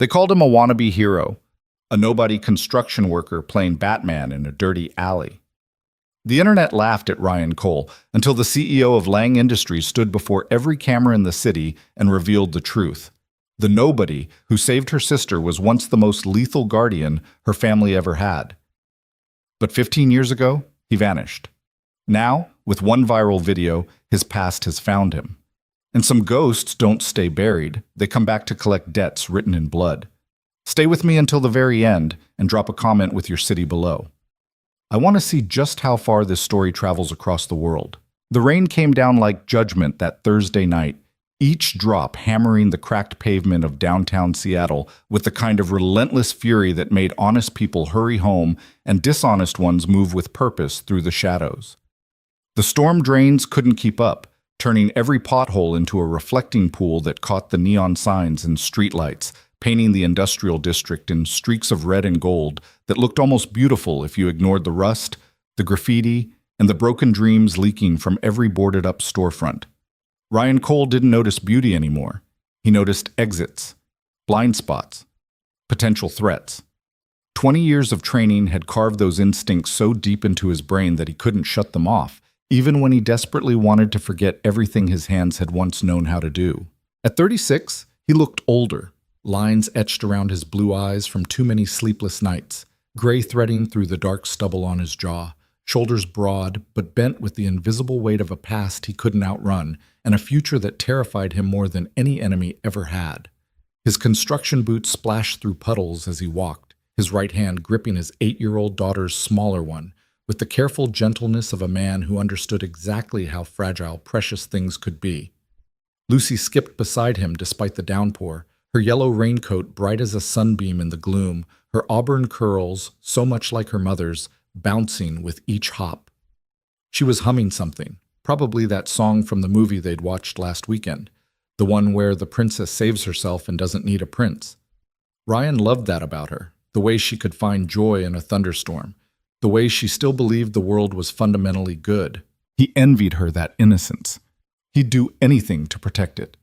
They called him a wannabe hero, a nobody construction worker playing Batman in a dirty alley. The internet laughed at Ryan Cole until the CEO of Lang Industries stood before every camera in the city and revealed the truth. The nobody who saved her sister was once the most lethal guardian her family ever had. But 15 years ago, he vanished. Now, with one viral video, his past has found him. And some ghosts don't stay buried. They come back to collect debts written in blood. Stay with me until the very end and drop a comment with your city below. I want to see just how far this story travels across the world. The rain came down like judgment that Thursday night, each drop hammering the cracked pavement of downtown Seattle with the kind of relentless fury that made honest people hurry home and dishonest ones move with purpose through the shadows. The storm drains couldn't keep up, turning every pothole into a reflecting pool that caught the neon signs and streetlights, painting the industrial district in streaks of red and gold that looked almost beautiful if you ignored the rust, the graffiti, and the broken dreams leaking from every boarded-up storefront. Ryan Cole didn't notice beauty anymore. He noticed exits, blind spots, potential threats. 20 years of training had carved those instincts so deep into his brain that he couldn't shut them off, even when he desperately wanted to forget everything his hands had once known how to do. At 36, he looked older, lines etched around his blue eyes from too many sleepless nights, gray threading through the dark stubble on his jaw, shoulders broad but bent with the invisible weight of a past he couldn't outrun, and a future that terrified him more than any enemy ever had. His construction boots splashed through puddles as he walked, his right hand gripping his 8-year-old daughter's smaller one, with the careful gentleness of a man who understood exactly how fragile precious things could be. Lucy skipped beside him despite the downpour, her yellow raincoat bright as a sunbeam in the gloom, her auburn curls, so much like her mother's, bouncing with each hop. She was humming something, probably that song from the movie they'd watched last weekend, the one where the princess saves herself and doesn't need a prince. Ryan loved that about her, the way she could find joy in a thunderstorm, the way she still believed the world was fundamentally good. He envied her that innocence. He'd do anything to protect it.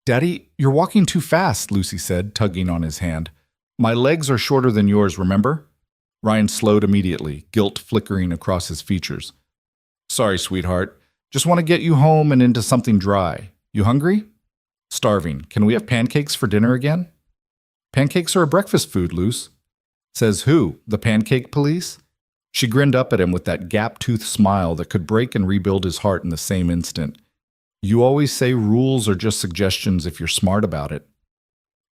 "Daddy, you're walking too fast," Lucy said, tugging on his hand. "My legs are shorter than yours, remember?" Ryan slowed immediately, guilt flickering across his features. "Sorry, sweetheart. Just want to get you home and into something dry. You hungry?" "Starving. Can we have pancakes for dinner again?" "Pancakes are a breakfast food, Luce." "Says who? The pancake police?" She grinned up at him with that gap-toothed smile that could break and rebuild his heart in the same instant. "You always say rules are just suggestions if you're smart about it."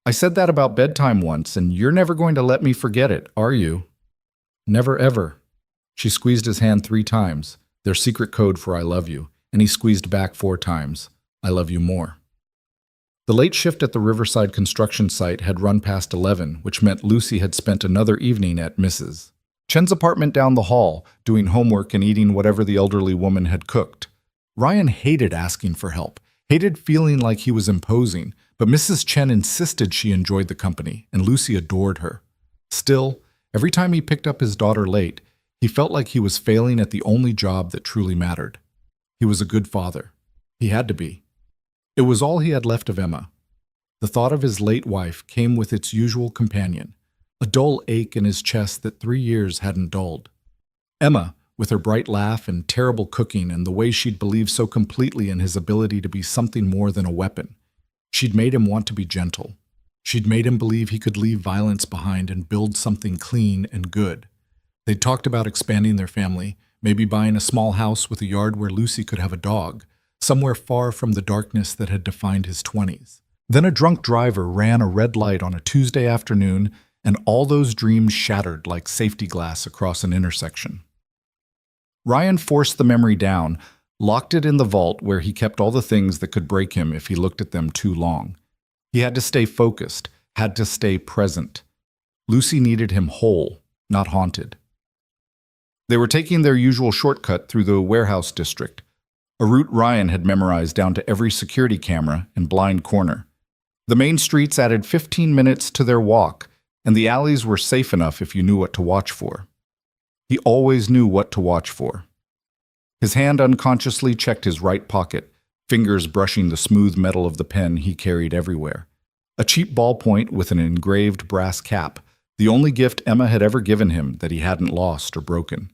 "I said that about bedtime once, and you're never going to let me forget it, are you?" "Never ever." She squeezed his hand 3 times, their secret code for I love you, and he squeezed back 4 times, I love you more. The late shift at the Riverside construction site had run past 11, which meant Lucy had spent another evening at Mrs. Chen's apartment down the hall, doing homework and eating whatever the elderly woman had cooked. Ryan hated asking for help, hated feeling like he was imposing, but Mrs. Chen insisted she enjoyed the company, and Lucy adored her. Still, every time he picked up his daughter late, he felt like he was failing at the only job that truly mattered. He was a good father. He had to be. It was all he had left of Emma. The thought of his late wife came with its usual companion, a dull ache in his chest that 3 years hadn't dulled. Emma, with her bright laugh and terrible cooking and the way she'd believed so completely in his ability to be something more than a weapon. She'd made him want to be gentle. She'd made him believe he could leave violence behind and build something clean and good. They'd talked about expanding their family, maybe buying a small house with a yard where Lucy could have a dog, somewhere far from the darkness that had defined his 20s. Then a drunk driver ran a red light on a Tuesday afternoon, and all those dreams shattered like safety glass across an intersection. Ryan forced the memory down, locked it in the vault where he kept all the things that could break him if he looked at them too long. He had to stay focused, had to stay present. Lucy needed him whole, not haunted. They were taking their usual shortcut through the warehouse district, a route Ryan had memorized down to every security camera and blind corner. The main streets added 15 minutes to their walk, and the alleys were safe enough if you knew what to watch for. He always knew what to watch for. His hand unconsciously checked his right pocket, fingers brushing the smooth metal of the pen he carried everywhere. A cheap ballpoint with an engraved brass cap, the only gift Emma had ever given him that he hadn't lost or broken.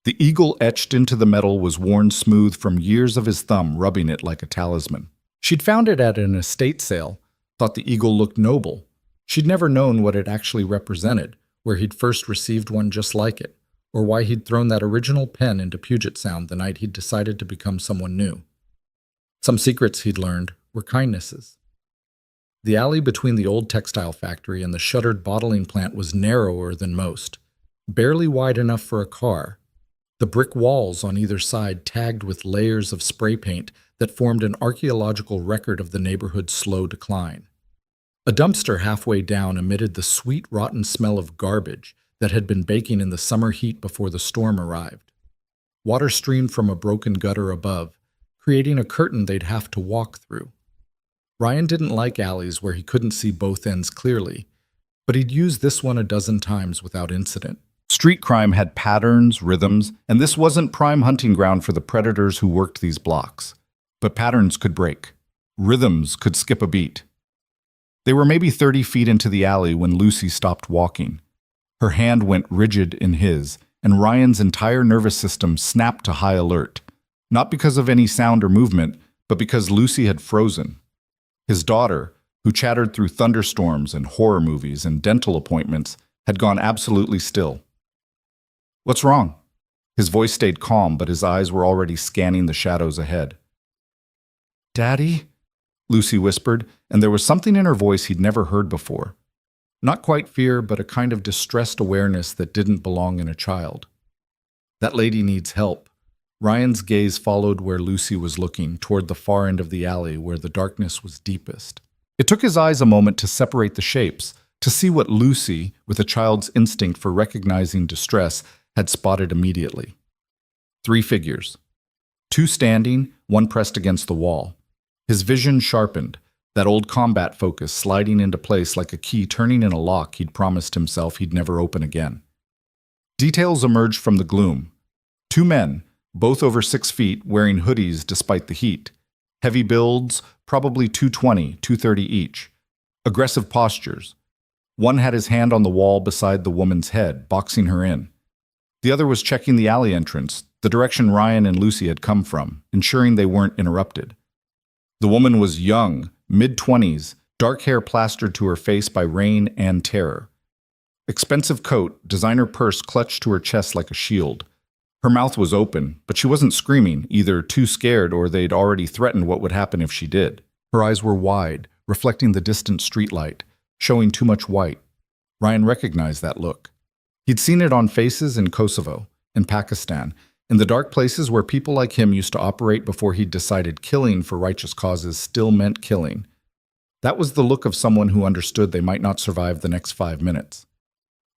The eagle etched into the metal was worn smooth from years of his thumb rubbing it like a talisman. She'd found it at an estate sale, thought the eagle looked noble. She'd never known what it actually represented, where he'd first received one just like it, or why he'd thrown that original pen into Puget Sound the night he'd decided to become someone new. Some secrets he'd learned were kindnesses. The alley between the old textile factory and the shuttered bottling plant was narrower than most, barely wide enough for a car. The brick walls on either side tagged with layers of spray paint that formed an archaeological record of the neighborhood's slow decline. A dumpster halfway down emitted the sweet, rotten smell of garbage that had been baking in the summer heat before the storm arrived. Water streamed from a broken gutter above, creating a curtain they'd have to walk through. Ryan didn't like alleys where he couldn't see both ends clearly, but he'd used this one a dozen times without incident. Street crime had patterns, rhythms, and this wasn't prime hunting ground for the predators who worked these blocks. But patterns could break. Rhythms could skip a beat. They were maybe 30 feet into the alley when Lucy stopped walking. Her hand went rigid in his, and Ryan's entire nervous system snapped to high alert, not because of any sound or movement, but because Lucy had frozen. His daughter, who chattered through thunderstorms and horror movies and dental appointments, had gone absolutely still. "What's wrong?" His voice stayed calm, but his eyes were already scanning the shadows ahead. "Daddy?" Lucy whispered, and there was something in her voice he'd never heard before. Not quite fear, but a kind of distressed awareness that didn't belong in a child. "That lady needs help." Ryan's gaze followed where Lucy was looking, toward the far end of the alley where the darkness was deepest. It took his eyes a moment to separate the shapes, to see what Lucy, with a child's instinct for recognizing distress, had spotted immediately. 3 figures. 2 standing, 1 pressed against the wall. His vision sharpened, that old combat focus sliding into place like a key turning in a lock he'd promised himself he'd never open again. Details emerged from the gloom. 2 men, both over 6 feet, wearing hoodies despite the heat. Heavy builds, probably 220, 230 each. Aggressive postures. One had his hand on the wall beside the woman's head, boxing her in. The other was checking the alley entrance, the direction Ryan and Lucy had come from, ensuring they weren't interrupted. The woman was young, mid-20s, dark hair plastered to her face by rain and terror. Expensive coat, designer purse clutched to her chest like a shield. Her mouth was open, but she wasn't screaming, either too scared or they'd already threatened what would happen if she did. Her eyes were wide, reflecting the distant streetlight, showing too much white. Ryan recognized that look. He'd seen it on faces in Kosovo, in Pakistan, in the dark places where people like him used to operate before he'd decided killing for righteous causes still meant killing. That was the look of someone who understood they might not survive the next 5 minutes.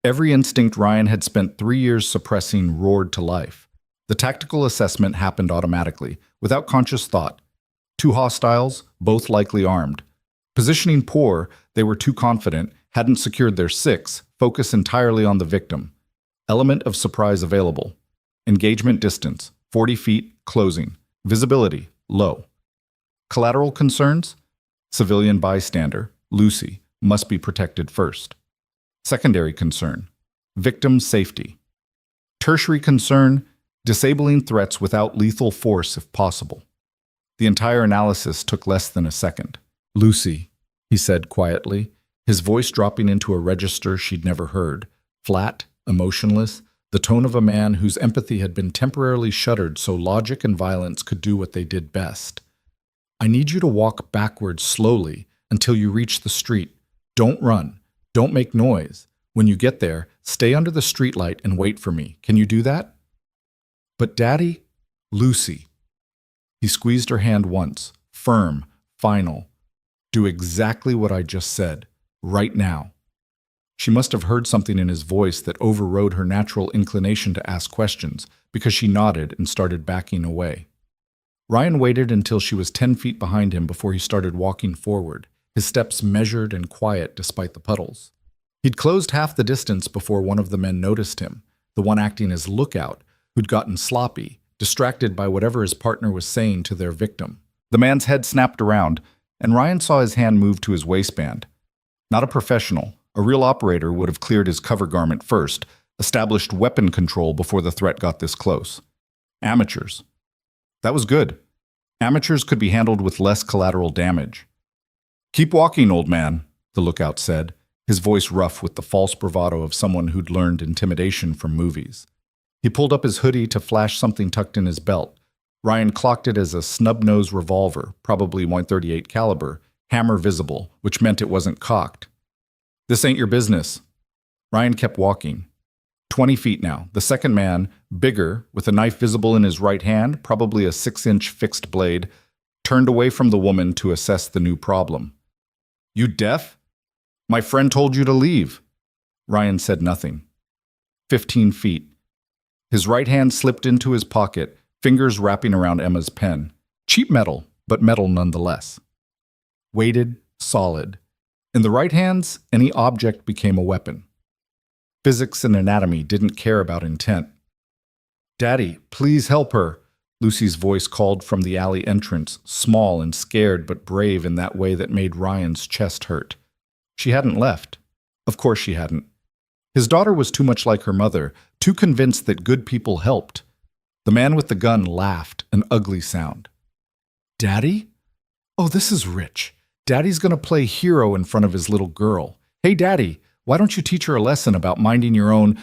Every instinct Ryan had spent 3 years suppressing roared to life. The tactical assessment happened automatically, without conscious thought. 2 hostiles, both likely armed. Positioning poor, they were too confident, hadn't secured their 6, focus entirely on the victim. Element of surprise available. Engagement distance, 40 feet, closing. Visibility, low. Collateral concerns? Civilian bystander, Lucy, must be protected first. Secondary concern, victim safety. Tertiary concern, disabling threats without lethal force if possible. The entire analysis took less than a second. "Lucy," he said quietly, his voice dropping into a register she'd never heard, flat, emotionless, the tone of a man whose empathy had been temporarily shuttered so logic and violence could do what they did best. "I need you to walk backwards slowly until you reach the street. Don't run. Don't make noise. When you get there, stay under the streetlight and wait for me. Can you do that?" "But Daddy..." "Lucy." He squeezed her hand once, firm, final. "Do exactly what I just said, right now." She must have heard something in his voice that overrode her natural inclination to ask questions, because she nodded and started backing away. Ryan waited until she was 10 feet behind him before he started walking forward, his steps measured and quiet despite the puddles. He'd closed half the distance before one of the men noticed him, the one acting as lookout, who'd gotten sloppy, distracted by whatever his partner was saying to their victim. The man's head snapped around, and Ryan saw his hand move to his waistband. Not a professional. A real operator would have cleared his cover garment first, established weapon control before the threat got this close. Amateurs. That was good. Amateurs could be handled with less collateral damage. "Keep walking, old man," the lookout said, his voice rough with the false bravado of someone who'd learned intimidation from movies. He pulled up his hoodie to flash something tucked in his belt. Ryan clocked it as a snub-nosed revolver, probably .138 caliber, hammer visible, which meant it wasn't cocked. "This ain't your business." Ryan kept walking. 20 feet now. The second man, bigger, with a knife visible in his right hand, probably a 6-inch fixed blade, turned away from the woman to assess the new problem. "You deaf? My friend told you to leave." Ryan said nothing. 15 feet. His right hand slipped into his pocket, fingers wrapping around Emma's pen. Cheap metal, but metal nonetheless. Weighted, solid. In the right hands, any object became a weapon. Physics and anatomy didn't care about intent. "Daddy, please help her," Lucy's voice called from the alley entrance, small and scared but brave in that way that made Ryan's chest hurt. She hadn't left. Of course she hadn't. His daughter was too much like her mother, too convinced that good people helped. The man with the gun laughed, an ugly sound. "Daddy? Oh, this is rich. Daddy's gonna play hero in front of his little girl. Hey, Daddy, why don't you teach her a lesson about minding your own—"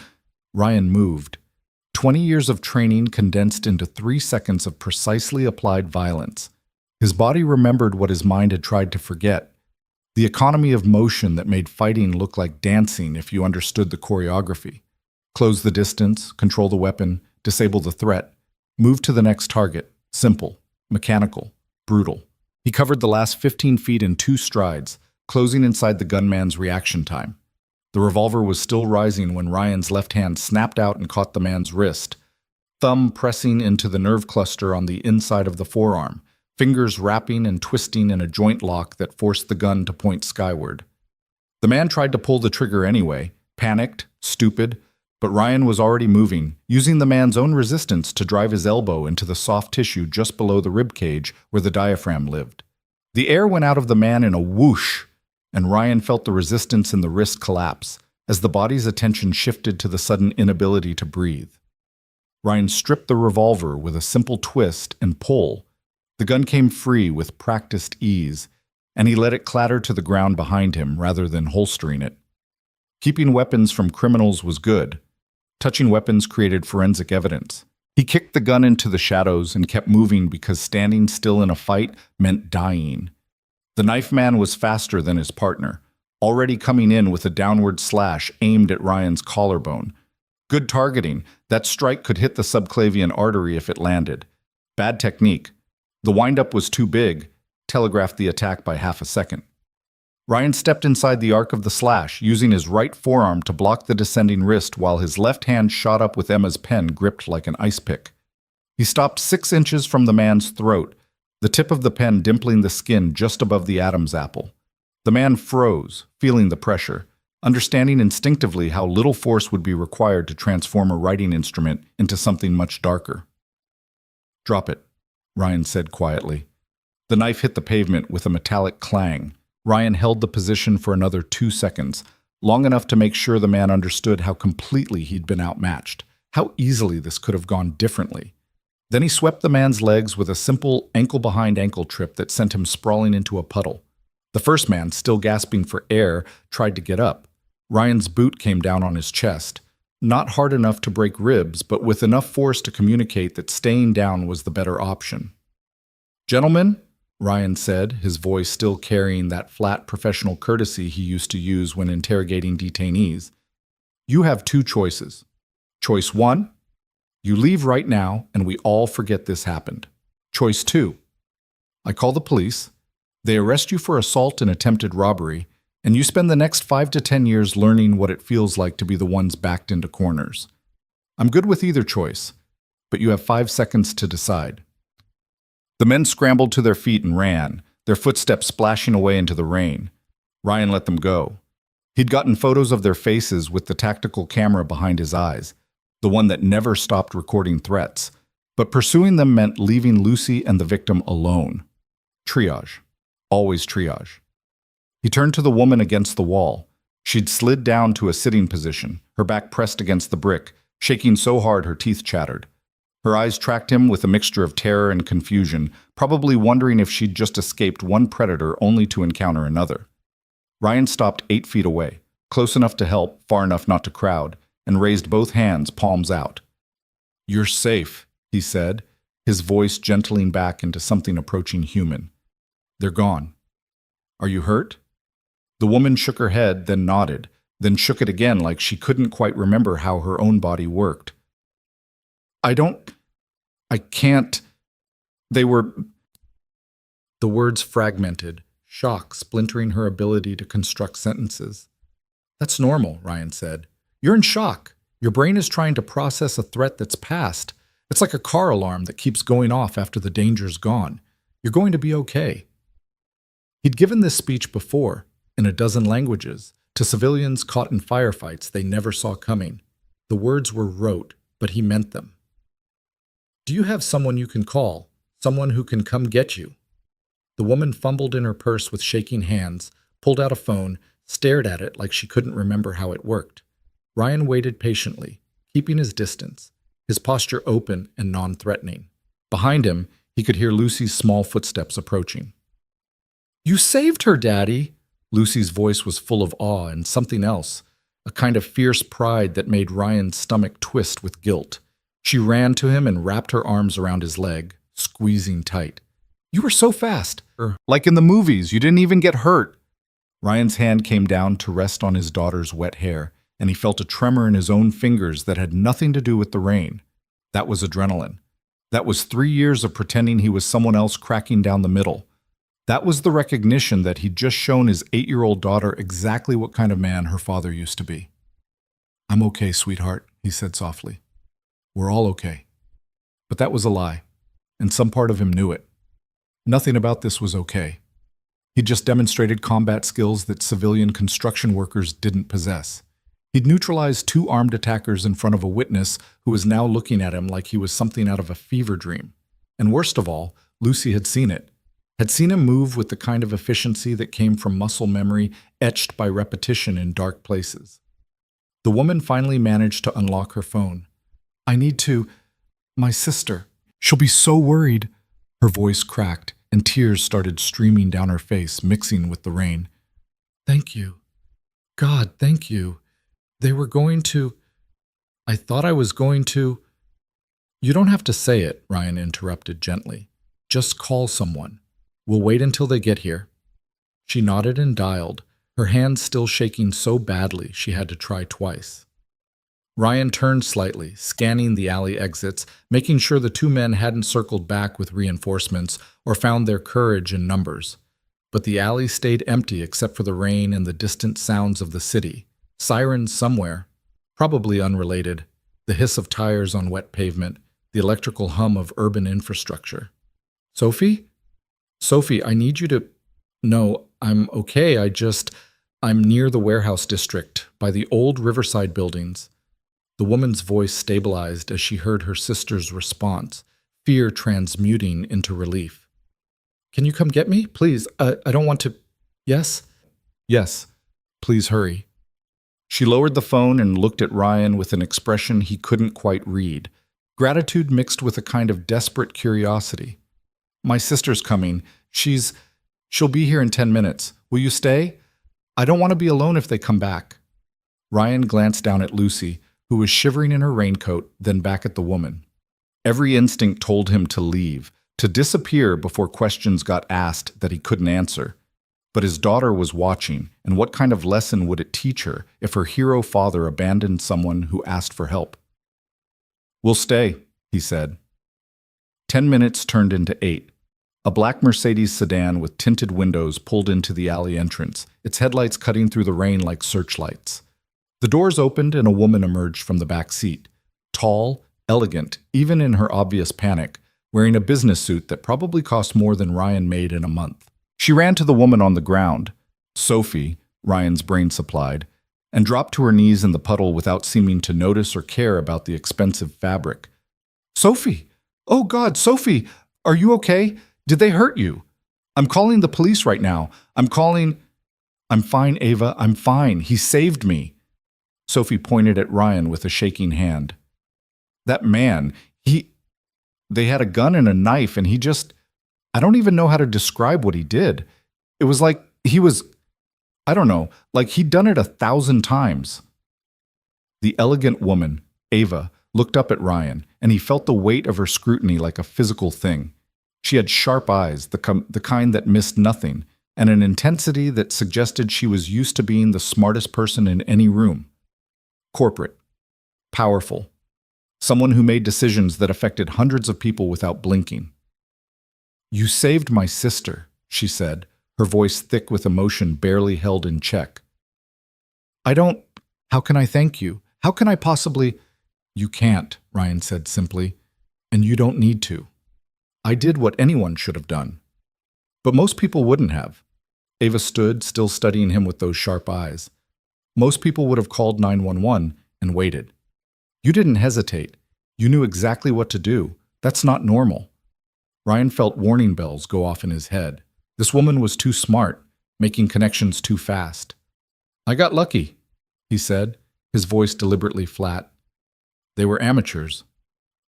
Ryan moved. 20 years of training condensed into 3 seconds of precisely applied violence. His body remembered what his mind had tried to forget. The economy of motion that made fighting look like dancing if you understood the choreography. Close the distance, control the weapon, disable the threat, move to the next target. Simple, mechanical, brutal. He covered the last 15 feet in 2 strides, closing inside the gunman's reaction time. The revolver was still rising when Ryan's left hand snapped out and caught the man's wrist, thumb pressing into the nerve cluster on the inside of the forearm, fingers wrapping and twisting in a joint lock that forced the gun to point skyward. The man tried to pull the trigger anyway, panicked, stupid, but Ryan was already moving, using the man's own resistance to drive his elbow into the soft tissue just below the rib cage where the diaphragm lived. The air went out of the man in a whoosh, and Ryan felt the resistance in the wrist collapse as the body's attention shifted to the sudden inability to breathe. Ryan stripped the revolver with a simple twist and pull. The gun came free with practiced ease, and he let it clatter to the ground behind him rather than holstering it. Keeping weapons from criminals was good. Touching weapons created forensic evidence. He kicked the gun into the shadows and kept moving because standing still in a fight meant dying. The knife man was faster than his partner, already coming in with a downward slash aimed at Ryan's collarbone. Good targeting. That strike could hit the subclavian artery if it landed. Bad technique. The windup was too big, telegraphed the attack by half a second. Ryan stepped inside the arc of the slash, using his right forearm to block the descending wrist while his left hand shot up with Emma's pen gripped like an ice pick. He stopped 6 inches from the man's throat, the tip of the pen dimpling the skin just above the Adam's apple. The man froze, feeling the pressure, understanding instinctively how little force would be required to transform a writing instrument into something much darker. "Drop it," Ryan said quietly. The knife hit the pavement with a metallic clang. Ryan held the position for another 2 seconds, long enough to make sure the man understood how completely he'd been outmatched, how easily this could have gone differently. Then he swept the man's legs with a simple ankle-behind-ankle trip that sent him sprawling into a puddle. The first man, still gasping for air, tried to get up. Ryan's boot came down on his chest, not hard enough to break ribs, but with enough force to communicate that staying down was the better option. "Gentlemen," Ryan said, his voice still carrying that flat professional courtesy he used to use when interrogating detainees, "you have 2 choices. Choice 1, you leave right now and we all forget this happened. Choice 2, I call the police, they arrest you for assault and attempted robbery, and you spend the next 5 to 10 years learning what it feels like to be the ones backed into corners. I'm good with either choice, but you have 5 seconds to decide." The men scrambled to their feet and ran, their footsteps splashing away into the rain. Ryan let them go. He'd gotten photos of their faces with the tactical camera behind his eyes, the one that never stopped recording threats. But pursuing them meant leaving Lucy and the victim alone. Triage. Always triage. He turned to the woman against the wall. She'd slid down to a sitting position, her back pressed against the brick, shaking so hard her teeth chattered. Her eyes tracked him with a mixture of terror and confusion, probably wondering if she'd just escaped one predator only to encounter another. Ryan stopped 8 feet away, close enough to help, far enough not to crowd, and raised both hands, palms out. "You're safe," he said, his voice gentling back into something approaching human. "They're gone. Are you hurt?" The woman shook her head, then nodded, then shook it again like she couldn't quite remember how her own body worked. I can't. They were. The words fragmented, shock splintering her ability to construct sentences. "That's normal," Ryan said. "You're in shock. Your brain is trying to process a threat that's past. It's like a car alarm that keeps going off after the danger's gone. You're going to be okay." He'd given this speech before, in a dozen languages, to civilians caught in firefights they never saw coming. The words were rote, but he meant them. "Do you have someone you can call? Someone who can come get you?" The woman fumbled in her purse with shaking hands, pulled out a phone, stared at it like she couldn't remember how it worked. Ryan waited patiently, keeping his distance, his posture open and non-threatening. Behind him, he could hear Lucy's small footsteps approaching. "You saved her, Daddy!" Lucy's voice was full of awe and something else, a kind of fierce pride that made Ryan's stomach twist with guilt. She ran to him and wrapped her arms around his leg, squeezing tight. "You were so fast. Like in the movies, you didn't even get hurt." Ryan's hand came down to rest on his daughter's wet hair, and he felt a tremor in his own fingers that had nothing to do with the rain. That was adrenaline. That was 3 years of pretending he was someone else cracking down the middle. That was the recognition that he'd just shown his 8-year-old daughter exactly what kind of man her father used to be. "I'm okay, sweetheart," he said softly. "We're all okay." But that was a lie, and some part of him knew it. Nothing about this was okay. He'd just demonstrated combat skills that civilian construction workers didn't possess. He'd neutralized 2 armed attackers in front of a witness who was now looking at him like he was something out of a fever dream. And worst of all, Lucy had seen it. Had seen him move with the kind of efficiency that came from muscle memory etched by repetition in dark places. The woman finally managed to unlock her phone. "I need to. My sister. She'll be so worried." Her voice cracked, and tears started streaming down her face, mixing with the rain. "Thank you. God, thank you. They were going to. I thought I was going to." "You don't have to say it," Ryan interrupted gently. "Just call someone. We'll wait until they get here." She nodded and dialed, her hands still shaking so badly she had to try twice. Ryan turned slightly, scanning the alley exits, making sure the 2 men hadn't circled back with reinforcements or found their courage in numbers. But the alley stayed empty except for the rain and the distant sounds of the city. Sirens somewhere, probably unrelated, the hiss of tires on wet pavement, the electrical hum of urban infrastructure. "Sophie? Sophie, I need you to." "No, I'm okay. I'm near the warehouse district, by the old Riverside buildings." The woman's voice stabilized as she heard her sister's response, fear transmuting into relief. "Can you come get me? Please, I don't want to." "Yes?" "Yes. Please hurry." She lowered the phone and looked at Ryan with an expression he couldn't quite read, gratitude mixed with a kind of desperate curiosity. "My sister's coming. She'll be here in 10 minutes. Will you stay? I don't want to be alone if they come back." Ryan glanced down at Lucy, who was shivering in her raincoat, then back at the woman. Every instinct told him to leave, to disappear before questions got asked that he couldn't answer. But his daughter was watching, and what kind of lesson would it teach her if her hero father abandoned someone who asked for help? "We'll stay," he said. 10 minutes turned into 8. A black Mercedes sedan with tinted windows pulled into the alley entrance, its headlights cutting through the rain like searchlights. The doors opened and a woman emerged from the back seat, tall, elegant, even in her obvious panic, wearing a business suit that probably cost more than Ryan made in a month. She ran to the woman on the ground, Sophie, Ryan's brain supplied, and dropped to her knees in the puddle without seeming to notice or care about the expensive fabric. "Sophie! Oh God, Sophie! Are you okay? Did they hurt you? I'm calling the police right now. I'm calling." I'm fine, Ava, I'm fine. He saved me. Sophie pointed at Ryan with a shaking hand. That man, they had a gun and a knife, and I don't even know how to describe what he did. It was like I don't know, like he'd done it 1,000 times. The elegant woman, Ava, looked up at Ryan, and he felt the weight of her scrutiny like a physical thing. She had sharp eyes, the kind that missed nothing, and an intensity that suggested she was used to being the smartest person in any room. Corporate. Powerful. Someone who made decisions that affected hundreds of people without blinking. You saved my sister, she said, her voice thick with emotion barely held in check. How can I thank you? How can I possibly? You can't, Ryan said simply, and you don't need to. I did what anyone should have done. But most people wouldn't have. Ava stood, still studying him with those sharp eyes. Most people would have called 911 and waited. You didn't hesitate. You knew exactly what to do. That's not normal. Ryan felt warning bells go off in his head. This woman was too smart, making connections too fast. I got lucky, he said, his voice deliberately flat. They were amateurs.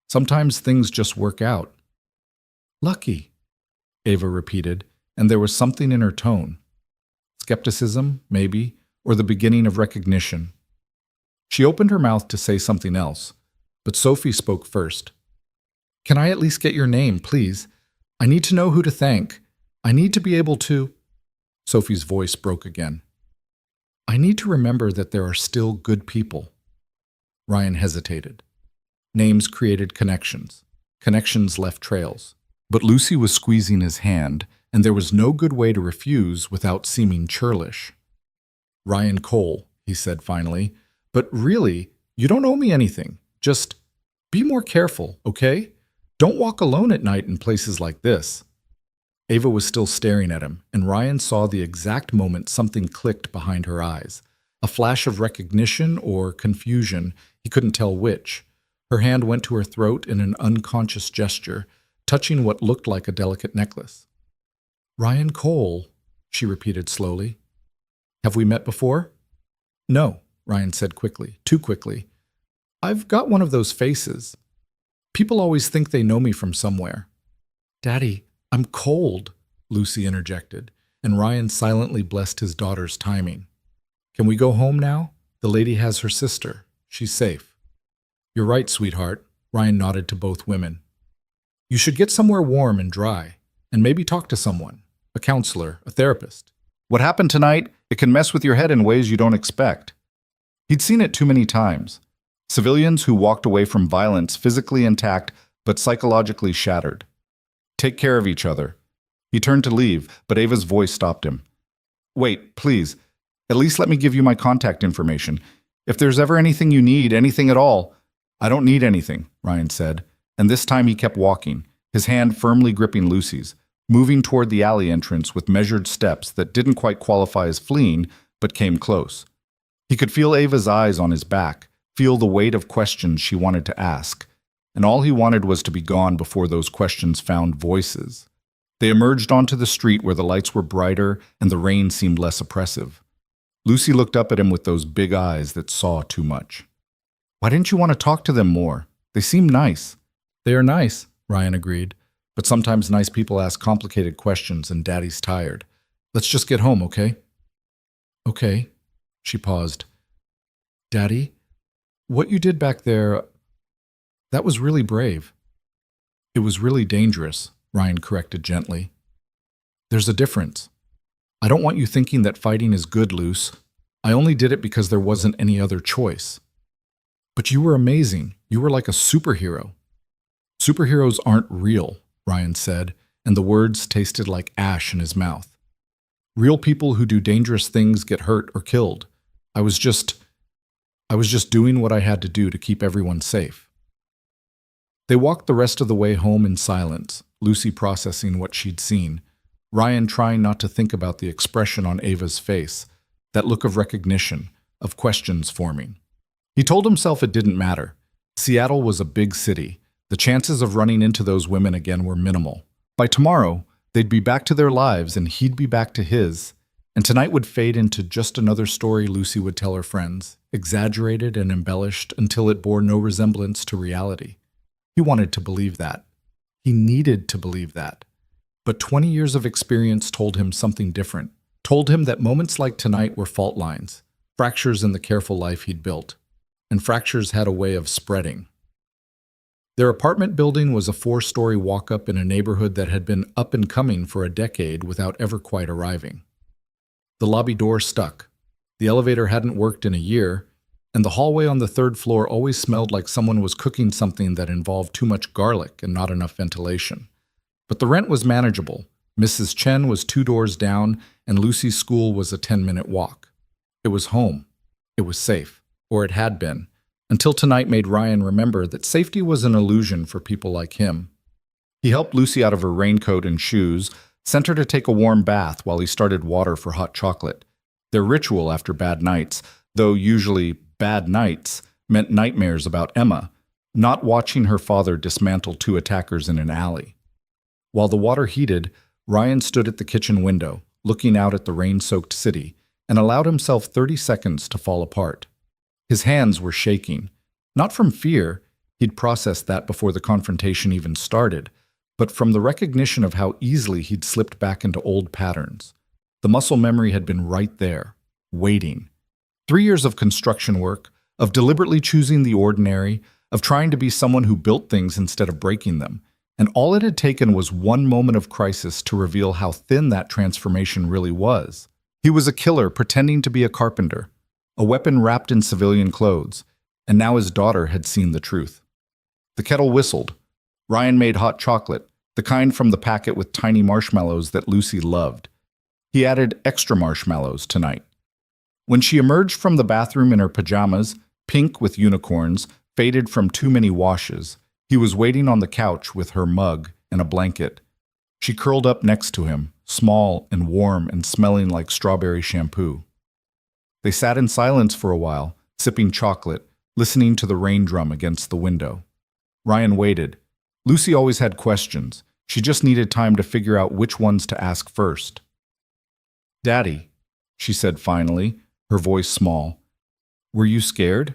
Sometimes things just work out. Lucky, Ava repeated, and there was something in her tone. Skepticism, maybe, or the beginning of recognition. She opened her mouth to say something else, but Sophie spoke first. Can I at least get your name, please? I need to know who to thank. I need to be able to… Sophie's voice broke again. I need to remember that there are still good people. Ryan hesitated. Names created connections. Connections left trails. But Lucy was squeezing his hand, and there was no good way to refuse without seeming churlish. Ryan Cole, he said finally, but really, you don't owe me anything. Just be more careful, okay? Don't walk alone at night in places like this. Ava was still staring at him, and Ryan saw the exact moment something clicked behind her eyes. A flash of recognition or confusion, he couldn't tell which. Her hand went to her throat in an unconscious gesture, touching what looked like a delicate necklace. Ryan Cole, she repeated slowly. Have we met before? No, Ryan said quickly, too quickly. I've got one of those faces. People always think they know me from somewhere. Daddy, I'm cold, Lucy interjected, and Ryan silently blessed his daughter's timing. Can we go home now? The lady has her sister. She's safe. You're right, sweetheart, Ryan nodded to both women. You should get somewhere warm and dry, and maybe talk to someone, a counselor, a therapist. What happened tonight, it can mess with your head in ways you don't expect. He'd seen it too many times. Civilians who walked away from violence physically intact but psychologically shattered. Take care of each other. He turned to leave, but Ava's voice stopped him. Wait, please. At least let me give you my contact information. If there's ever anything you need, anything at all. I don't need anything, Ryan said, and this time he kept walking, his hand firmly gripping Lucy's, moving toward the alley entrance with measured steps that didn't quite qualify as fleeing, but came close. He could feel Ava's eyes on his back, feel the weight of questions she wanted to ask, and all he wanted was to be gone before those questions found voices. They emerged onto the street where the lights were brighter and the rain seemed less oppressive. Lucy looked up at him with those big eyes that saw too much. Why didn't you want to talk to them more? They seem nice. They are nice, Ryan agreed, but sometimes nice people ask complicated questions and Daddy's tired. Let's just get home, okay? Okay, she paused. Daddy, what you did back there, that was really brave. It was really dangerous, Ryan corrected gently. There's a difference. I don't want you thinking that fighting is good, Luce. I only did it because there wasn't any other choice. But you were amazing. You were like a superhero. Superheroes aren't real, Ryan said, and the words tasted like ash in his mouth. Real people who do dangerous things get hurt or killed. I was just doing what I had to do to keep everyone safe. They walked the rest of the way home in silence, Lucy processing what she'd seen, Ryan trying not to think about the expression on Ava's face, that look of recognition, of questions forming. He told himself it didn't matter. Seattle was a big city. The chances of running into those women again were minimal. By tomorrow, they'd be back to their lives and he'd be back to his. And tonight would fade into just another story Lucy would tell her friends, exaggerated and embellished until it bore no resemblance to reality. He wanted to believe that. He needed to believe that. But 20 years of experience told him something different, told him that moments like tonight were fault lines, fractures in the careful life he'd built. And fractures had a way of spreading. Their apartment building was a 4-story walk-up in a neighborhood that had been up and coming for a decade without ever quite arriving. The lobby door stuck. The elevator hadn't worked in a year, and the hallway on the 3rd floor always smelled like someone was cooking something that involved too much garlic and not enough ventilation. But the rent was manageable. Mrs. Chen was 2 doors down, and Lucy's school was a 10-minute walk. It was home. It was safe. Or it had been, until tonight made Ryan remember that safety was an illusion for people like him. He helped Lucy out of her raincoat and shoes, sent her to take a warm bath while he started water for hot chocolate. Their ritual after bad nights, though usually bad nights, meant nightmares about Emma, not watching her father dismantle 2 attackers in an alley. While the water heated, Ryan stood at the kitchen window, looking out at the rain-soaked city, and allowed himself 30 seconds to fall apart. His hands were shaking, not from fear, he'd processed that before the confrontation even started, but from the recognition of how easily he'd slipped back into old patterns. The muscle memory had been right there, waiting. 3 years of construction work, of deliberately choosing the ordinary, of trying to be someone who built things instead of breaking them, and all it had taken was one moment of crisis to reveal how thin that transformation really was. He was a killer pretending to be a carpenter, a weapon wrapped in civilian clothes, and now his daughter had seen the truth. The kettle whistled. Ryan made hot chocolate, the kind from the packet with tiny marshmallows that Lucy loved. He added extra marshmallows tonight. When she emerged from the bathroom in her pajamas, pink with unicorns, faded from too many washes, he was waiting on the couch with her mug and a blanket. She curled up next to him, small and warm and smelling like strawberry shampoo. They sat in silence for a while, sipping chocolate, listening to the rain drum against the window. Ryan waited. Lucy always had questions. She just needed time to figure out which ones to ask first. "Daddy," she said finally, her voice small. "Were you scared?"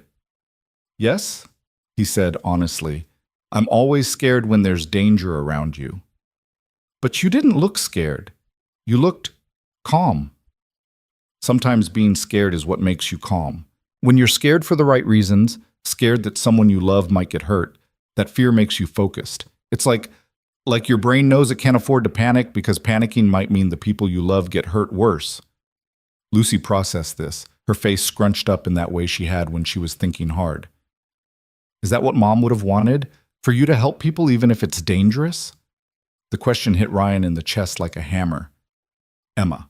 "Yes," he said honestly. "I'm always scared when there's danger around you." "But you didn't look scared. You looked calm." Sometimes being scared is what makes you calm. When you're scared for the right reasons, scared that someone you love might get hurt, that fear makes you focused. It's like your brain knows it can't afford to panic because panicking might mean the people you love get hurt worse. Lucy processed this, her face scrunched up in that way she had when she was thinking hard. "Is that what Mom would have wanted? For you to help people even if it's dangerous?" The question hit Ryan in the chest like a hammer. Emma.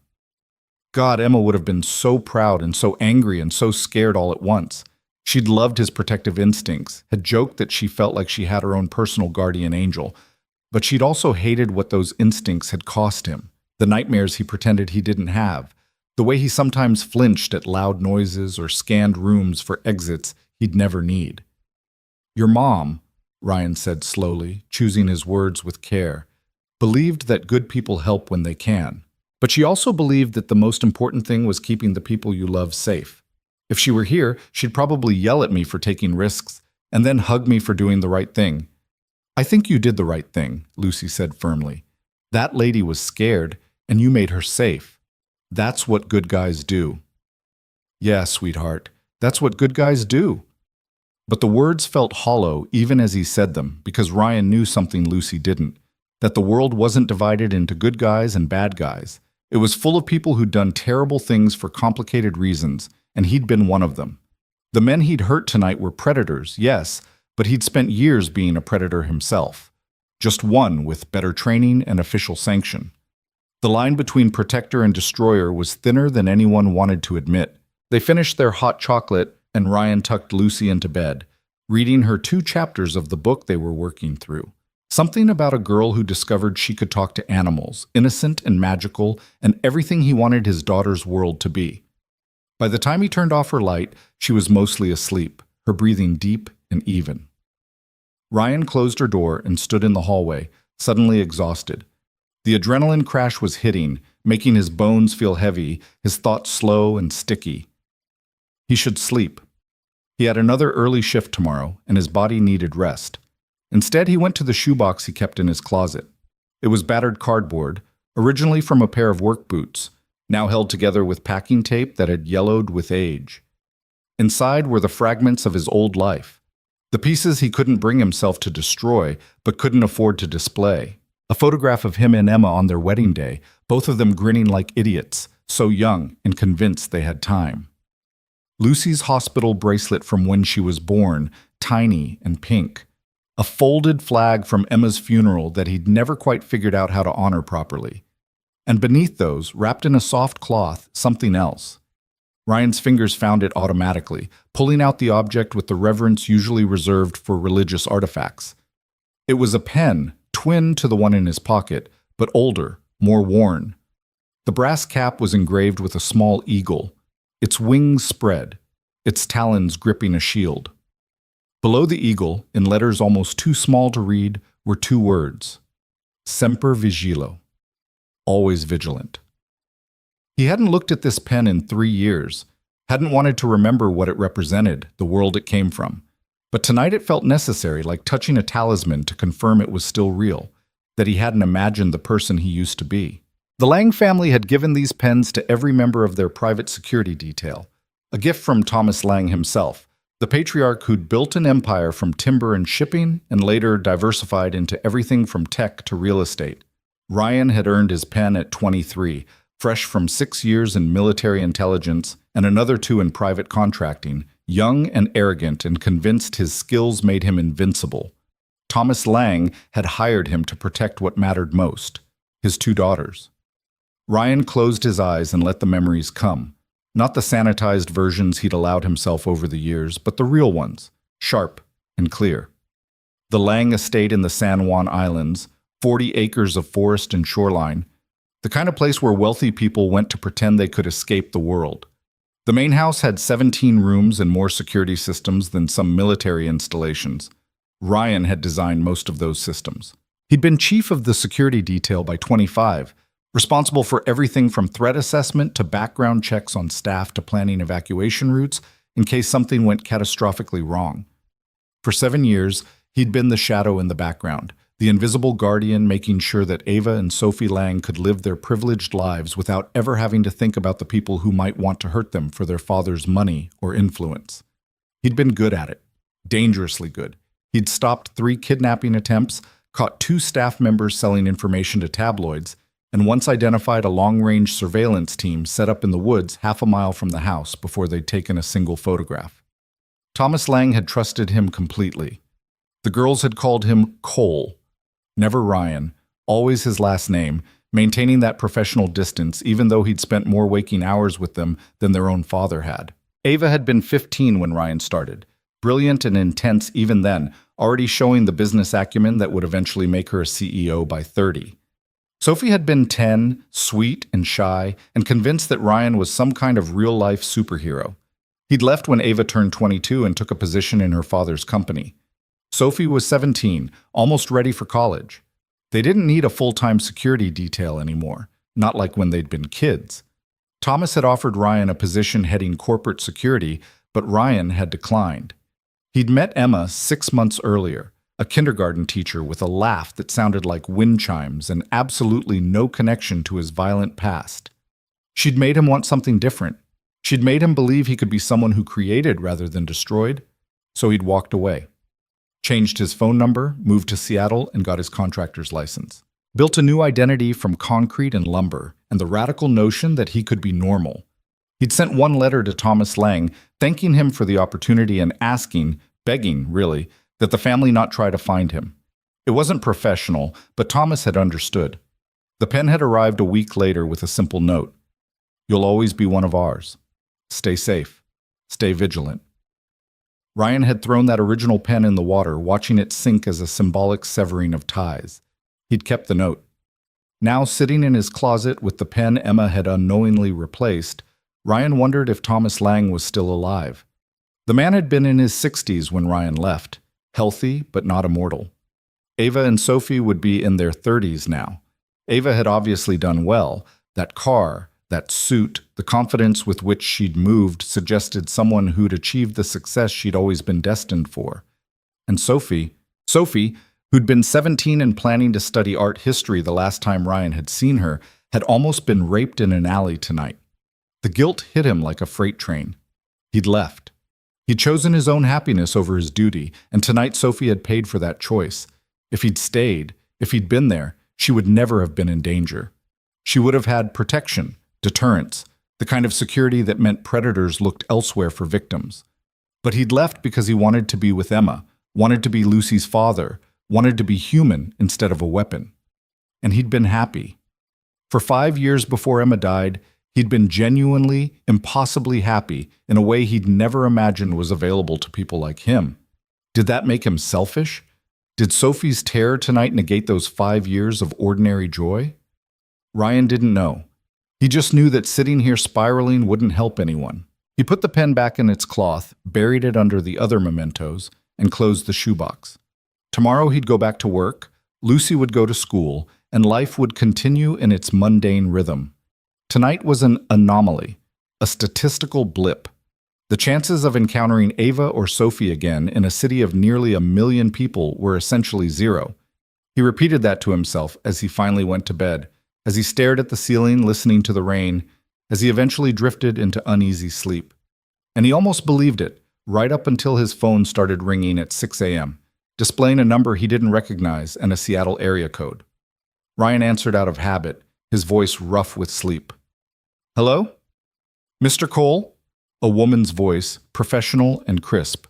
God, Emma would have been so proud and so angry and so scared all at once. She'd loved his protective instincts, had joked that she felt like she had her own personal guardian angel, but she'd also hated what those instincts had cost him, the nightmares he pretended he didn't have, the way he sometimes flinched at loud noises or scanned rooms for exits he'd never need. "Your mom," Ryan said slowly, choosing his words with care, "believed that good people help when they can. But she also believed that the most important thing was keeping the people you love safe. If she were here, she'd probably yell at me for taking risks and then hug me for doing the right thing. I think you did the right thing," Lucy said firmly. "That lady was scared, and you made her safe. That's what good guys do." "Yeah, sweetheart, that's what good guys do." But the words felt hollow even as he said them, because Ryan knew something Lucy didn't, that the world wasn't divided into good guys and bad guys. It was full of people who'd done terrible things for complicated reasons, and he'd been one of them. The men he'd hurt tonight were predators, yes, but he'd spent years being a predator himself. Just one with better training and official sanction. The line between protector and destroyer was thinner than anyone wanted to admit. They finished their hot chocolate, and Ryan tucked Lucy into bed, reading her 2 chapters of the book they were working through. Something about a girl who discovered she could talk to animals, innocent and magical, and everything he wanted his daughter's world to be. By the time he turned off her light, she was mostly asleep, her breathing deep and even. Ryan closed her door and stood in the hallway, suddenly exhausted. The adrenaline crash was hitting, making his bones feel heavy, his thoughts slow and sticky. He should sleep. He had another early shift tomorrow, and his body needed rest. Instead, he went to the shoebox he kept in his closet. It was battered cardboard, originally from a pair of work boots, now held together with packing tape that had yellowed with age. Inside were the fragments of his old life, the pieces he couldn't bring himself to destroy, but couldn't afford to display. A photograph of him and Emma on their wedding day, both of them grinning like idiots, so young and convinced they had time. Lucy's hospital bracelet from when she was born, tiny and pink. A folded flag from Emma's funeral that he'd never quite figured out how to honor properly. And beneath those, wrapped in a soft cloth, something else. Ryan's fingers found it automatically, pulling out the object with the reverence usually reserved for religious artifacts. It was a pen, twin to the one in his pocket, but older, more worn. The brass cap was engraved with a small eagle, its wings spread, its talons gripping a shield. Below the eagle, in letters almost too small to read, were two words: Semper Vigilo, always vigilant. He hadn't looked at this pen in 3 years, hadn't wanted to remember what it represented, the world it came from. But tonight it felt necessary, like touching a talisman to confirm it was still real, that he hadn't imagined the person he used to be. The Lang family had given these pens to every member of their private security detail, a gift from Thomas Lang himself, the patriarch who'd built an empire from timber and shipping and later diversified into everything from tech to real estate. Ryan had earned his pen at 23, fresh from 6 years in military intelligence and another 2 in private contracting, young and arrogant and convinced his skills made him invincible. Thomas Lang had hired him to protect what mattered most, his 2 daughters. Ryan closed his eyes and let the memories come. Not the sanitized versions he'd allowed himself over the years, but the real ones, sharp and clear. The Lang estate in the San Juan Islands, 40 acres of forest and shoreline, the kind of place where wealthy people went to pretend they could escape the world. The main house had 17 rooms and more security systems than some military installations. Ryan had designed most of those systems. He'd been chief of the security detail by 25, responsible for everything from threat assessment to background checks on staff to planning evacuation routes in case something went catastrophically wrong. For 7 years, he'd been the shadow in the background, the invisible guardian making sure that Ava and Sophie Lang could live their privileged lives without ever having to think about the people who might want to hurt them for their father's money or influence. He'd been good at it, dangerously good. He'd stopped 3 kidnapping attempts, caught 2 staff members selling information to tabloids, and once identified a long-range surveillance team set up in the woods half a mile from the house before they'd taken a single photograph. Thomas Lang had trusted him completely. The girls had called him Cole, never Ryan, always his last name, maintaining that professional distance even though he'd spent more waking hours with them than their own father had. Ava had been 15 when Ryan started, brilliant and intense even then, already showing the business acumen that would eventually make her a CEO by 30. Sophie had been 10, sweet and shy, and convinced that Ryan was some kind of real-life superhero. He'd left when Ava turned 22 and took a position in her father's company. Sophie was 17, almost ready for college. They didn't need a full-time security detail anymore, not like when they'd been kids. Thomas had offered Ryan a position heading corporate security, but Ryan had declined. He'd met Emma 6 months earlier, a kindergarten teacher with a laugh that sounded like wind chimes and absolutely no connection to his violent past. She'd made him want something different. She'd made him believe he could be someone who created rather than destroyed, so he'd walked away. Changed his phone number, moved to Seattle, and got his contractor's license. Built a new identity from concrete and lumber, and the radical notion that he could be normal. He'd sent one letter to Thomas Lang, thanking him for the opportunity and asking, begging really, that the family not try to find him. It wasn't professional, but Thomas had understood. The pen had arrived a week later with a simple note. You'll always be one of ours. Stay safe. Stay vigilant. Ryan had thrown that original pen in the water, watching it sink as a symbolic severing of ties. He'd kept the note. Now, sitting in his closet with the pen Emma had unknowingly replaced, Ryan wondered if Thomas Lang was still alive. The man had been in his 60s when Ryan left, healthy but not immortal. Ava and Sophie would be in their 30s now. Ava had obviously done well, That car, that suit, the confidence with which she'd moved suggested someone who'd achieved the success she'd always been destined for. And Sophie, who'd been 17 and planning to study art history the last time Ryan had seen her, had almost been raped in an alley tonight. The guilt hit him like a freight train. He'd left. He'd chosen his own happiness over his duty, and tonight Sophie had paid for that choice. If he'd stayed, if he'd been there, she would never have been in danger. She would have had protection, deterrence, the kind of security that meant predators looked elsewhere for victims. But he'd left because he wanted to be with Emma, wanted to be Lucy's father, wanted to be human instead of a weapon. And he'd been happy. For 5 years before Emma died, he'd been genuinely, impossibly happy in a way he'd never imagined was available to people like him. Did that make him selfish? Did Sophie's terror tonight negate those 5 years of ordinary joy? Ryan didn't know. He just knew that sitting here spiraling wouldn't help anyone. He put the pen back in its cloth, buried it under the other mementos, and closed the shoebox. Tomorrow he'd go back to work, Lucy would go to school, and life would continue in its mundane rhythm. Tonight was an anomaly, a statistical blip. The chances of encountering Ava or Sophie again in a city of nearly 1 million people were essentially zero. He repeated that to himself as he finally went to bed, as he stared at the ceiling listening to the rain, as he eventually drifted into uneasy sleep. And he almost believed it, right up until his phone started ringing at 6 a.m., displaying a number he didn't recognize and a Seattle area code. Ryan answered out of habit, his voice rough with sleep. "Hello? Mr. Cole?" A woman's voice, professional and crisp.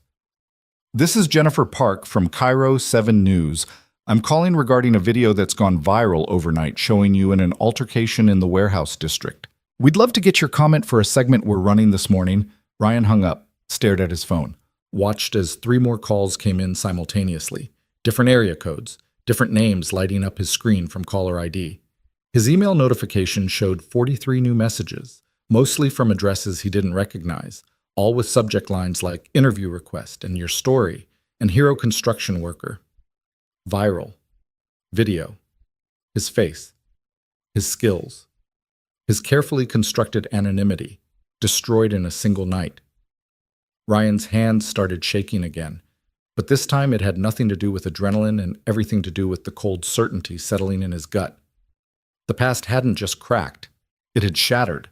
"This is Jennifer Park from Cairo 7 News. I'm calling regarding a video that's gone viral overnight showing you in an altercation in the warehouse district. We'd love to get your comment for a segment we're running this morning." Ryan hung up, stared at his phone, watched as 3 more calls came in simultaneously. Different area codes, different names lighting up his screen from caller ID. His email notification showed 43 new messages, mostly from addresses he didn't recognize, all with subject lines like interview request and your story and hero construction worker. Viral. Video. His face. His skills. His carefully constructed anonymity, destroyed in a single night. Ryan's hands started shaking again, but this time it had nothing to do with adrenaline and everything to do with the cold certainty settling in his gut. The past hadn't just cracked, it had shattered,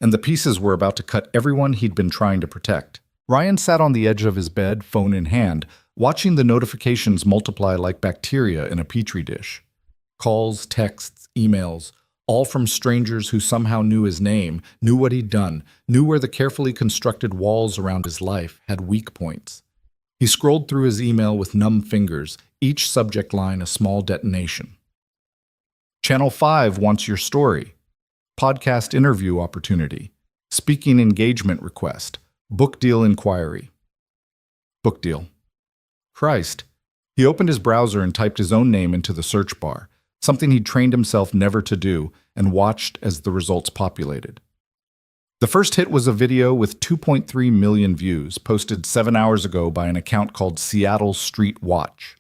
and the pieces were about to cut everyone he'd been trying to protect. Ryan sat on the edge of his bed, phone in hand, watching the notifications multiply like bacteria in a petri dish. Calls, texts, emails, all from strangers who somehow knew his name, knew what he'd done, knew where the carefully constructed walls around his life had weak points. He scrolled through his email with numb fingers, each subject line a small detonation. Channel 5 wants your story. Podcast interview opportunity. Speaking engagement request. Book deal inquiry. Book deal. Christ. He opened his browser and typed his own name into the search bar, something he'd trained himself never to do, and watched as the results populated. The first hit was a video with 2.3 million views, posted 7 hours ago by an account called Seattle Street Watch.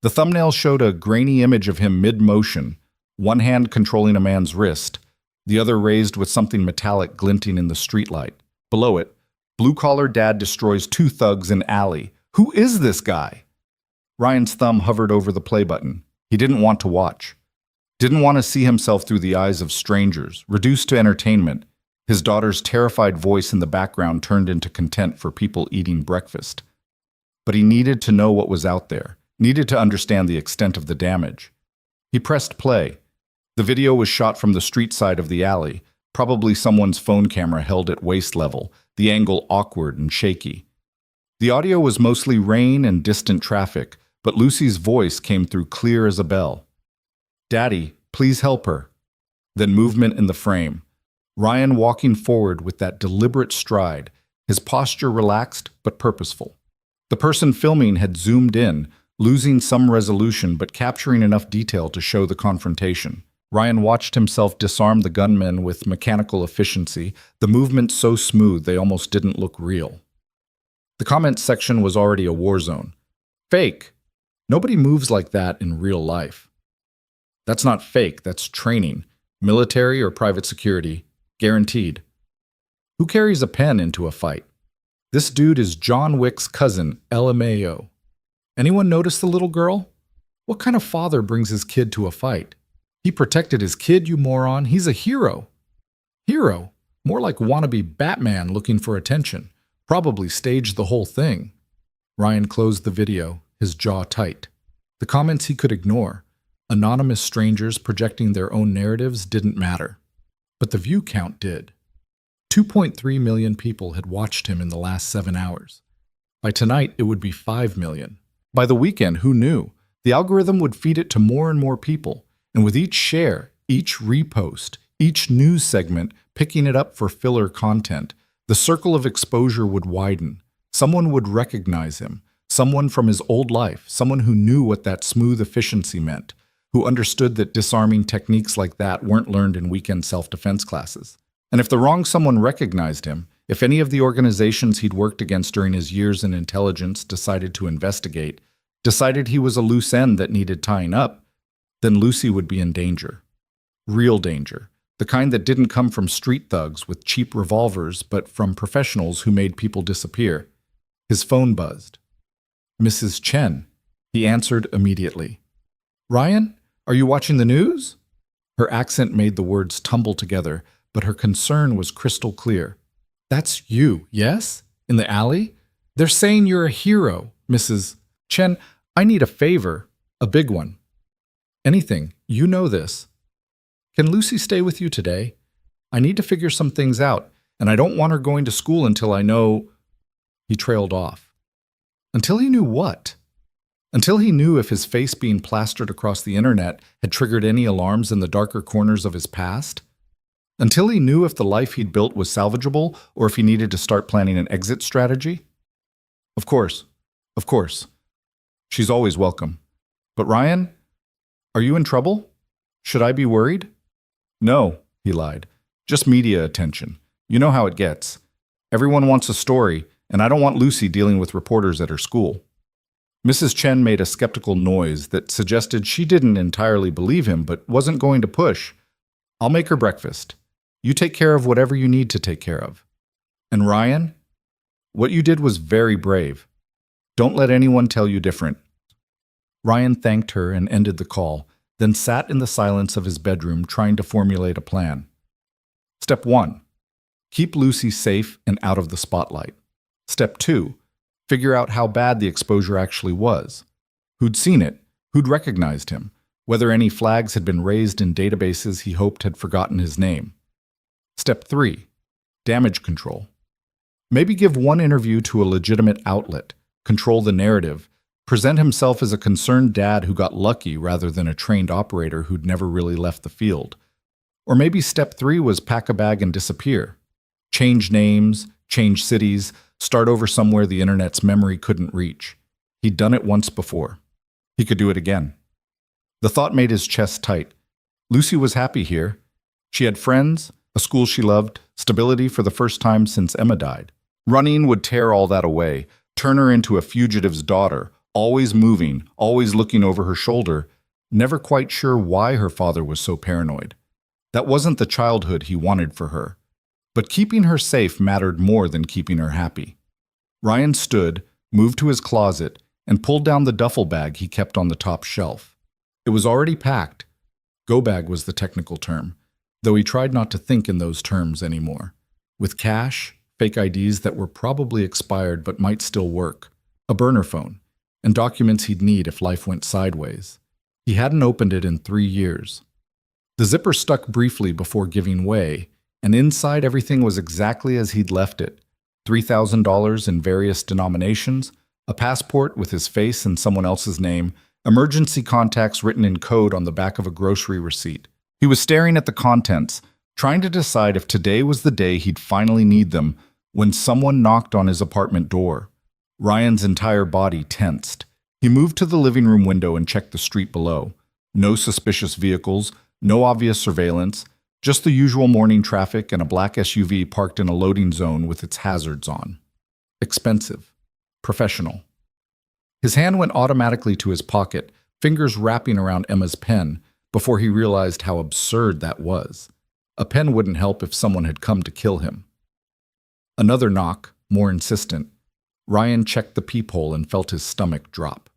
The thumbnail showed a grainy image of him mid-motion, one hand controlling a man's wrist, the other raised with something metallic glinting in the streetlight. Below it, blue-collar dad destroys 2 thugs in alley. Who is this guy? Ryan's thumb hovered over the play button. He didn't want to watch. Didn't want to see himself through the eyes of strangers, reduced to entertainment. His daughter's terrified voice in the background turned into content for people eating breakfast. But he needed to know what was out there, needed to understand the extent of the damage. He pressed play. The video was shot from the street side of the alley, probably someone's phone camera held at waist level, the angle awkward and shaky. The audio was mostly rain and distant traffic, but Lucy's voice came through clear as a bell. "Daddy, please help her." Then movement in the frame. Ryan walking forward with that deliberate stride, his posture relaxed but purposeful. The person filming had zoomed in, losing some resolution but capturing enough detail to show the confrontation. Ryan watched himself disarm the gunmen with mechanical efficiency, the movement so smooth they almost didn't look real. The comments section was already a war zone. Fake. Nobody moves like that in real life. That's not fake, that's training. Military or private security, guaranteed. Who carries a pen into a fight? This dude is John Wick's cousin, LMAO. Anyone notice the little girl? What kind of father brings his kid to a fight? He protected his kid, you moron. He's a hero. Hero? More like wannabe Batman looking for attention. Probably staged the whole thing. Ryan closed the video, his jaw tight. The comments he could ignore. Anonymous strangers projecting their own narratives didn't matter. But the view count did. 2.3 million people had watched him in the last 7 hours. By tonight, it would be 5 million. By the weekend, who knew? The algorithm would feed it to more and more people. And with each share, each repost, each news segment picking it up for filler content, the circle of exposure would widen. Someone would recognize him. Someone from his old life. Someone who knew what that smooth efficiency meant. Who understood that disarming techniques like that weren't learned in weekend self-defense classes. And if the wrong someone recognized him, if any of the organizations he'd worked against during his years in intelligence decided to investigate, decided he was a loose end that needed tying up, then Lucy would be in danger. Real danger. The kind that didn't come from street thugs with cheap revolvers, but from professionals who made people disappear. His phone buzzed. Mrs. Chen. He answered immediately. Ryan, are you watching the news? Her accent made the words tumble together, but her concern was crystal clear. That's you, yes? In the alley? They're saying you're a hero, Mrs. Chen. I need a favor, a big one. Anything, you know this. Can Lucy stay with you today? I need to figure some things out, and I don't want her going to school until I know... He trailed off. Until he knew what? Until he knew if his face being plastered across the internet had triggered any alarms in the darker corners of his past? Until he knew if the life he'd built was salvageable or if he needed to start planning an exit strategy? Of course. Of course. She's always welcome. But Ryan, are you in trouble? Should I be worried? No, he lied. Just media attention. You know how it gets. Everyone wants a story, and I don't want Lucy dealing with reporters at her school. Mrs. Chen made a skeptical noise that suggested she didn't entirely believe him but wasn't going to push. I'll make her breakfast. You take care of whatever you need to take care of. And Ryan, what you did was very brave. Don't let anyone tell you different. Ryan thanked her and ended the call, then sat in the silence of his bedroom trying to formulate a plan. Step 1. Keep Lucy safe and out of the spotlight. Step 2. Figure out how bad the exposure actually was. Who'd seen it? Who'd recognized him? Whether any flags had been raised in databases he hoped had forgotten his name. Step 3. Damage control. Maybe give one interview to a legitimate outlet, control the narrative, present himself as a concerned dad who got lucky rather than a trained operator who'd never really left the field. Or maybe step 3 was pack a bag and disappear. Change names, change cities, start over somewhere the internet's memory couldn't reach. He'd done it once before. He could do it again. The thought made his chest tight. Lucy was happy here. She had friends, a school she loved, stability for the first time since Emma died. Running would tear all that away, turn her into a fugitive's daughter, always moving, always looking over her shoulder, never quite sure why her father was so paranoid. That wasn't the childhood he wanted for her. But keeping her safe mattered more than keeping her happy. Ryan stood, moved to his closet, and pulled down the duffel bag he kept on the top shelf. It was already packed. Go bag was the technical term, though he tried not to think in those terms anymore. With cash, fake IDs that were probably expired but might still work, a burner phone, and documents he'd need if life went sideways. He hadn't opened it in 3 years. The zipper stuck briefly before giving way, and inside everything was exactly as he'd left it. $3,000 in various denominations, a passport with his face and someone else's name, emergency contacts written in code on the back of a grocery receipt. He was staring at the contents, trying to decide if today was the day he'd finally need them, when someone knocked on his apartment door. Ryan's entire body tensed. He moved to the living room window and checked the street below. No suspicious vehicles, no obvious surveillance, just the usual morning traffic and a black SUV parked in a loading zone with its hazards on. Expensive. Professional. His hand went automatically to his pocket, fingers wrapping around Emma's pen, before he realized how absurd that was. A pen wouldn't help if someone had come to kill him. Another knock, more insistent. Ryan checked the peephole and felt his stomach drop.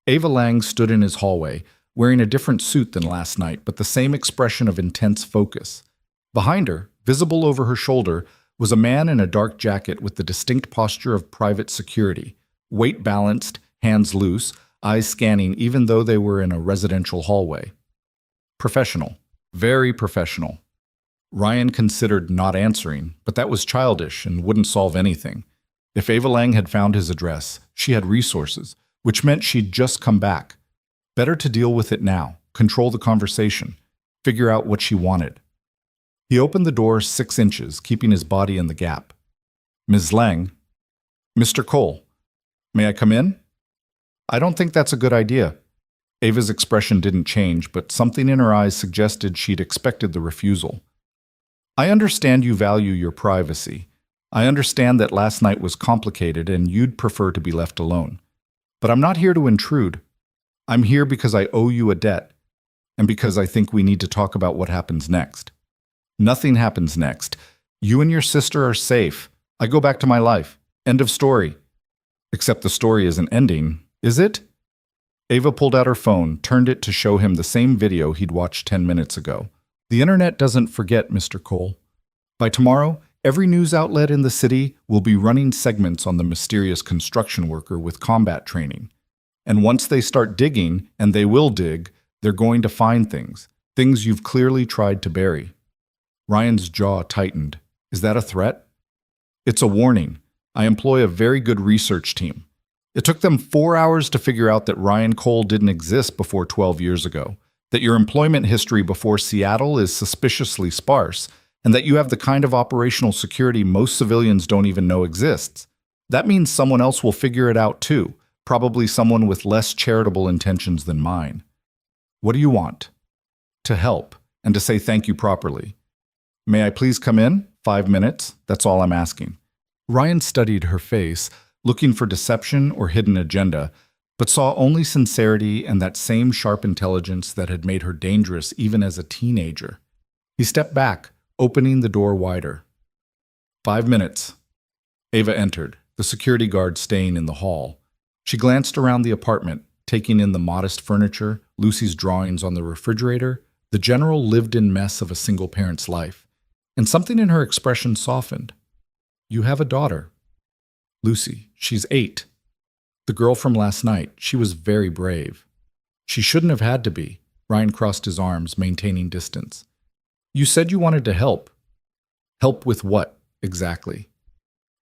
Ava Lang stood in his hallway, wearing a different suit than last night, but the same expression of intense focus. Behind her, visible over her shoulder, was a man in a dark jacket with the distinct posture of private security, weight balanced, hands loose, eyes scanning even though they were in a residential hallway. Professional. Very professional. Ryan considered not answering, but that was childish and wouldn't solve anything. If Ava Lang had found his address, she had resources, which meant she'd just come back. Better to deal with it now, control the conversation, figure out what she wanted. He opened the door 6 inches, keeping his body in the gap. Ms. Lang. Mr. Cole. May I come in? I don't think that's a good idea. Ava's expression didn't change, but something in her eyes suggested she'd expected the refusal. I understand you value your privacy. I understand that last night was complicated and you'd prefer to be left alone. But I'm not here to intrude. I'm here because I owe you a debt, and because I think we need to talk about what happens next. Nothing happens next. You and your sister are safe. I go back to my life. End of story. Except the story isn't ending, is it? Ava pulled out her phone, turned it to show him the same video he'd watched 10 minutes ago. The internet doesn't forget, Mr. Cole. By tomorrow, every news outlet in the city will be running segments on the mysterious construction worker with combat training. And once they start digging, and they will dig, they're going to find things you've clearly tried to bury. Ryan's jaw tightened. Is that a threat? It's a warning. I employ a very good research team. It took them 4 hours to figure out that Ryan Cole didn't exist before 12 years ago, that your employment history before Seattle is suspiciously sparse, and that you have the kind of operational security most civilians don't even know exists. That means someone else will figure it out too, probably someone with less charitable intentions than mine. What do you want? To help, and to say thank you properly. May I please come in? 5 minutes, that's all I'm asking. Ryan studied her face, looking for deception or hidden agenda, but saw only sincerity and that same sharp intelligence that had made her dangerous even as a teenager. He stepped back, opening the door wider. 5 minutes. Ava entered, the security guard staying in the hall. She glanced around the apartment, taking in the modest furniture, Lucy's drawings on the refrigerator, the general lived-in mess of a single parent's life. And something in her expression softened. You have a daughter. Lucy, she's 8. The girl from last night, she was very brave. She shouldn't have had to be. Ryan crossed his arms, maintaining distance. You said you wanted to help. Help with what, exactly?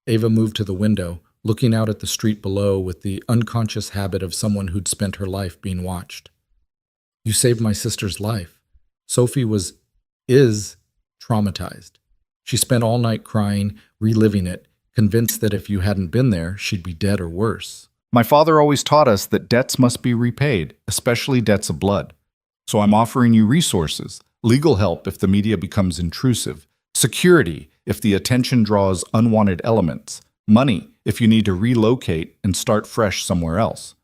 Ava moved to the window, looking out at the street below with the unconscious habit of someone who'd spent her life being watched. You saved my sister's life. Sophie is traumatized. She spent all night crying, reliving it, convinced that if you hadn't been there, she'd be dead or worse. My father always taught us that debts must be repaid, especially debts of blood. So I'm offering you resources, legal help if the media becomes intrusive, security if the attention draws unwanted elements, money if you need to relocate and start fresh somewhere else.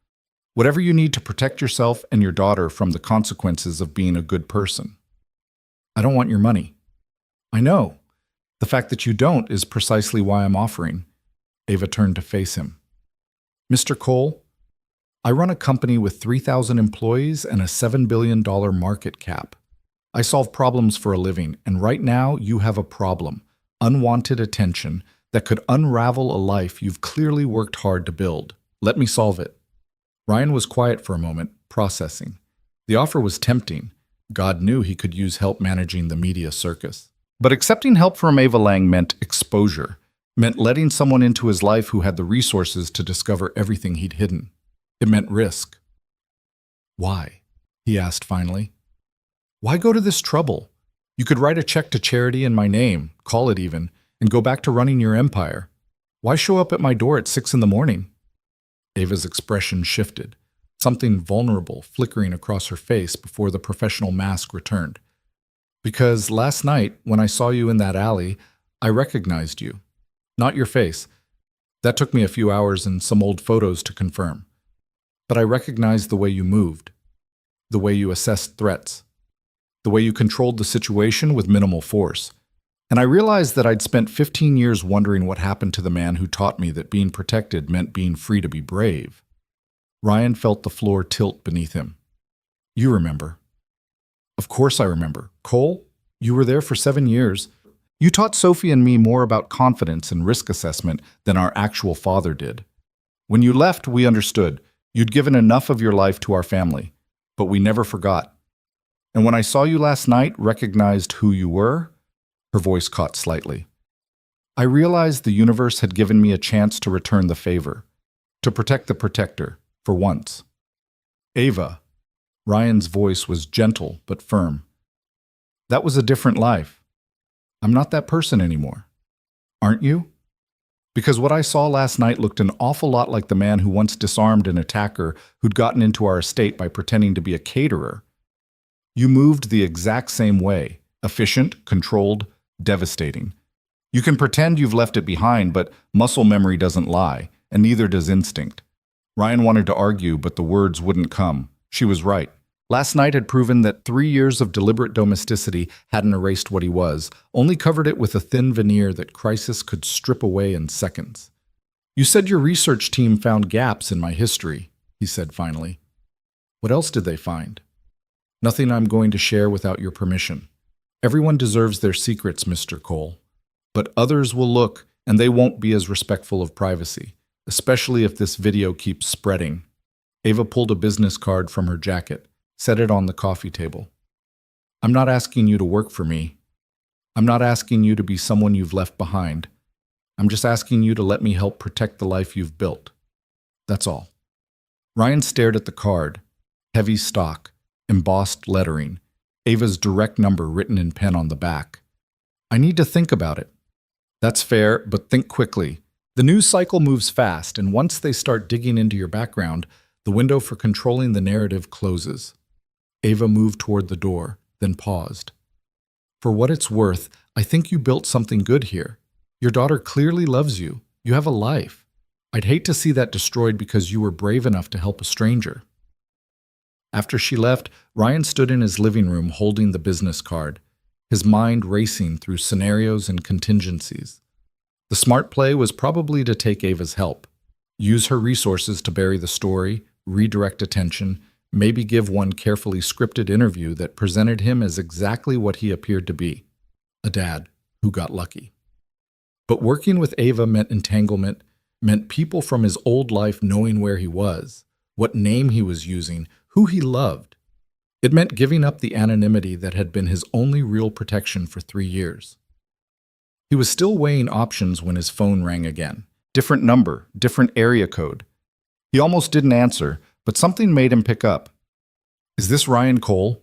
Whatever you need to protect yourself and your daughter from the consequences of being a good person. I don't want your money. I know. The fact that you don't is precisely why I'm offering. Ava turned to face him. Mr. Cole, I run a company with 3,000 employees and a $7 billion market cap. I solve problems for a living, and right now you have a problem, unwanted attention, that could unravel a life you've clearly worked hard to build. Let me solve it. Ryan was quiet for a moment, processing. The offer was tempting. God knew he could use help managing the media circus. But accepting help from Ava Lang meant exposure, meant letting someone into his life who had the resources to discover everything he'd hidden. It meant risk. Why? He asked finally. Why go to this trouble? You could write a check to charity in my name, call it even, and go back to running your empire. Why show up at my door at 6 a.m? Ava's expression shifted, something vulnerable flickering across her face before the professional mask returned. Because last night, when I saw you in that alley, I recognized you. Not your face. That took me a few hours and some old photos to confirm. But I recognized the way you moved. the way you assessed threats, the way you controlled the situation with minimal force. And I realized that I'd spent 15 years wondering what happened to the man who taught me that being protected meant being free to be brave. Ryan felt the floor tilt beneath him. You remember. Of course I remember. Cole, you were there for 7 years. You taught Sophie and me more about confidence and risk assessment than our actual father did. When you left, we understood. You'd given enough of your life to our family, but we never forgot. And when I saw you last night, recognized who you were, her voice caught slightly. I realized the universe had given me a chance to return the favor, to protect the protector, for once. Ava. Ryan's voice was gentle but firm. That was a different life. I'm not that person anymore. Aren't you? Because what I saw last night looked an awful lot like the man who once disarmed an attacker who'd gotten into our estate by pretending to be a caterer. You moved the exact same way, efficient, controlled, devastating. You can pretend you've left it behind, but muscle memory doesn't lie, and neither does instinct. Ryan wanted to argue, but the words wouldn't come. She was right. Last night had proven that 3 years of deliberate domesticity hadn't erased what he was, only covered it with a thin veneer that crisis could strip away in seconds. You said your research team found gaps in my history, he said finally. What else did they find? Nothing I'm going to share without your permission. Everyone deserves their secrets, Mr. Cole. But others will look, and they won't be as respectful of privacy, especially if this video keeps spreading. Ava pulled a business card from her jacket, set it on the coffee table. I'm not asking you to work for me. I'm not asking you to be someone you've left behind. I'm just asking you to let me help protect the life you've built. That's all. Ryan stared at the card. Heavy stock, embossed lettering, Ava's direct number written in pen on the back. I need to think about it. That's fair, but think quickly. The news cycle moves fast, and once they start digging into your background, the window for controlling the narrative closes. Ava moved toward the door, then paused. For what it's worth, I think you built something good here. Your daughter clearly loves you. You have a life. I'd hate to see that destroyed because you were brave enough to help a stranger. After she left, Ryan stood in his living room holding the business card, his mind racing through scenarios and contingencies. The smart play was probably to take Ava's help, use her resources to bury the story, redirect attention, maybe give one carefully scripted interview that presented him as exactly what he appeared to be, a dad who got lucky. But working with Ava meant entanglement, meant people from his old life knowing where he was, what name he was using, who he loved. It meant giving up the anonymity that had been his only real protection for 3 years. He was still weighing options when his phone rang again. Different number, different area code. He almost didn't answer, but something made him pick up. Is this Ryan Cole?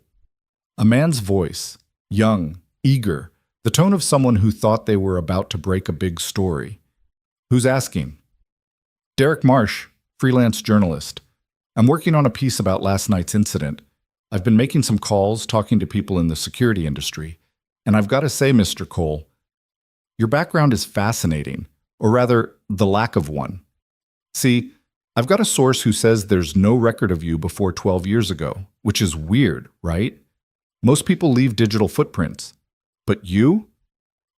A man's voice, young, eager, the tone of someone who thought they were about to break a big story. Who's asking? Derek Marsh, freelance journalist. I'm working on a piece about last night's incident. I've been making some calls, talking to people in the security industry. And I've got to say, Mr. Cole, your background is fascinating, or rather, the lack of one. See, I've got a source who says there's no record of you before 12 years ago, which is weird, right? Most people leave digital footprints. But you?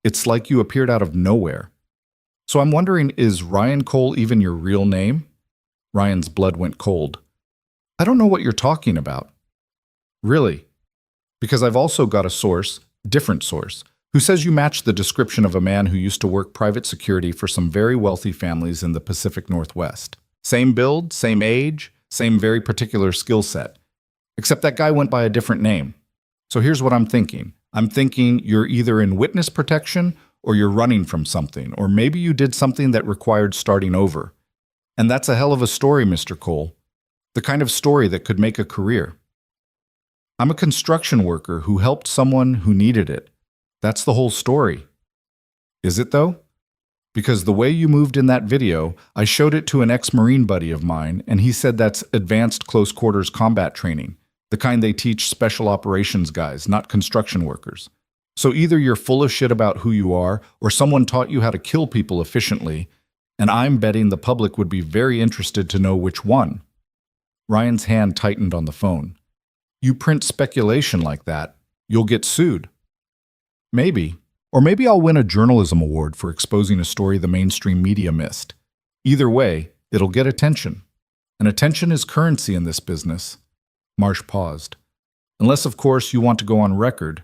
It's like you appeared out of nowhere. So I'm wondering, is Ryan Cole even your real name? Ryan's blood went cold. I don't know what you're talking about. Really? Because I've also got a source, different source, who says you match the description of a man who used to work private security for some very wealthy families in the Pacific Northwest. Same build, same age, same very particular skill set. Except that guy went by a different name. So here's what I'm thinking. I'm thinking you're either in witness protection or you're running from something, or maybe you did something that required starting over. And that's a hell of a story, Mr. Cole. The kind of story that could make a career. I'm a construction worker who helped someone who needed it. That's the whole story. Is it though? Because the way you moved in that video, I showed it to an ex-Marine buddy of mine, and he said that's advanced close quarters combat training, the kind they teach special operations guys, not construction workers. So either you're full of shit about who you are, or someone taught you how to kill people efficiently, and I'm betting the public would be very interested to know which one. Ryan's hand tightened on the phone. You print speculation like that, you'll get sued. Maybe. Or maybe I'll win a journalism award for exposing a story the mainstream media missed. Either way, it'll get attention. And attention is currency in this business. Marsh paused. Unless, of course, you want to go on record.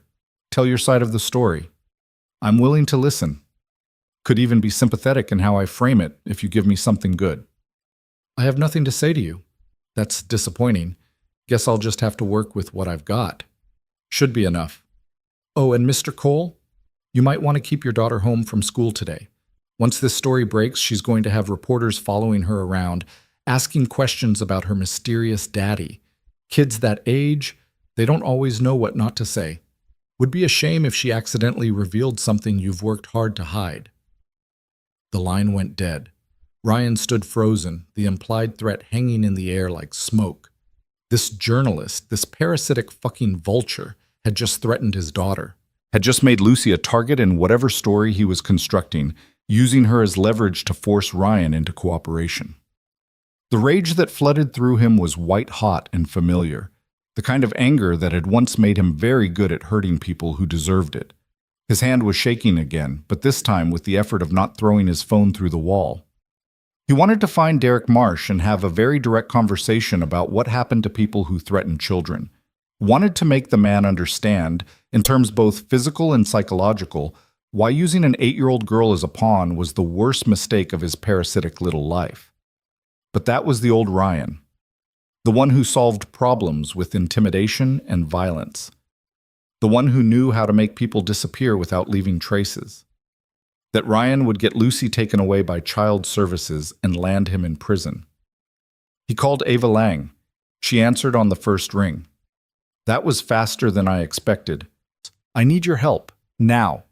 Tell your side of the story. I'm willing to listen. Could even be sympathetic in how I frame it if you give me something good. I have nothing to say to you. That's disappointing. Guess I'll just have to work with what I've got. Should be enough. Oh, and Mr. Cole, you might want to keep your daughter home from school today. Once this story breaks, she's going to have reporters following her around, asking questions about her mysterious daddy. Kids that age, they don't always know what not to say. Would be a shame if she accidentally revealed something you've worked hard to hide. The line went dead. Ryan stood frozen, the implied threat hanging in the air like smoke. This journalist, this parasitic fucking vulture, had just threatened his daughter, had just made Lucy a target in whatever story he was constructing, using her as leverage to force Ryan into cooperation. The rage that flooded through him was white-hot and familiar, the kind of anger that had once made him very good at hurting people who deserved it. His hand was shaking again, but this time with the effort of not throwing his phone through the wall. He wanted to find Derek Marsh and have a very direct conversation about what happened to people who threatened children. Wanted to make the man understand, in terms both physical and psychological, why using an 8-year-old girl as a pawn was the worst mistake of his parasitic little life. But that was the old Ryan, the one who solved problems with intimidation and violence, the one who knew how to make people disappear without leaving traces. That Ryan would get Lucy taken away by child services and land him in prison. He called Ava Lang. She answered on the first ring. That was faster than I expected. I need your help, now.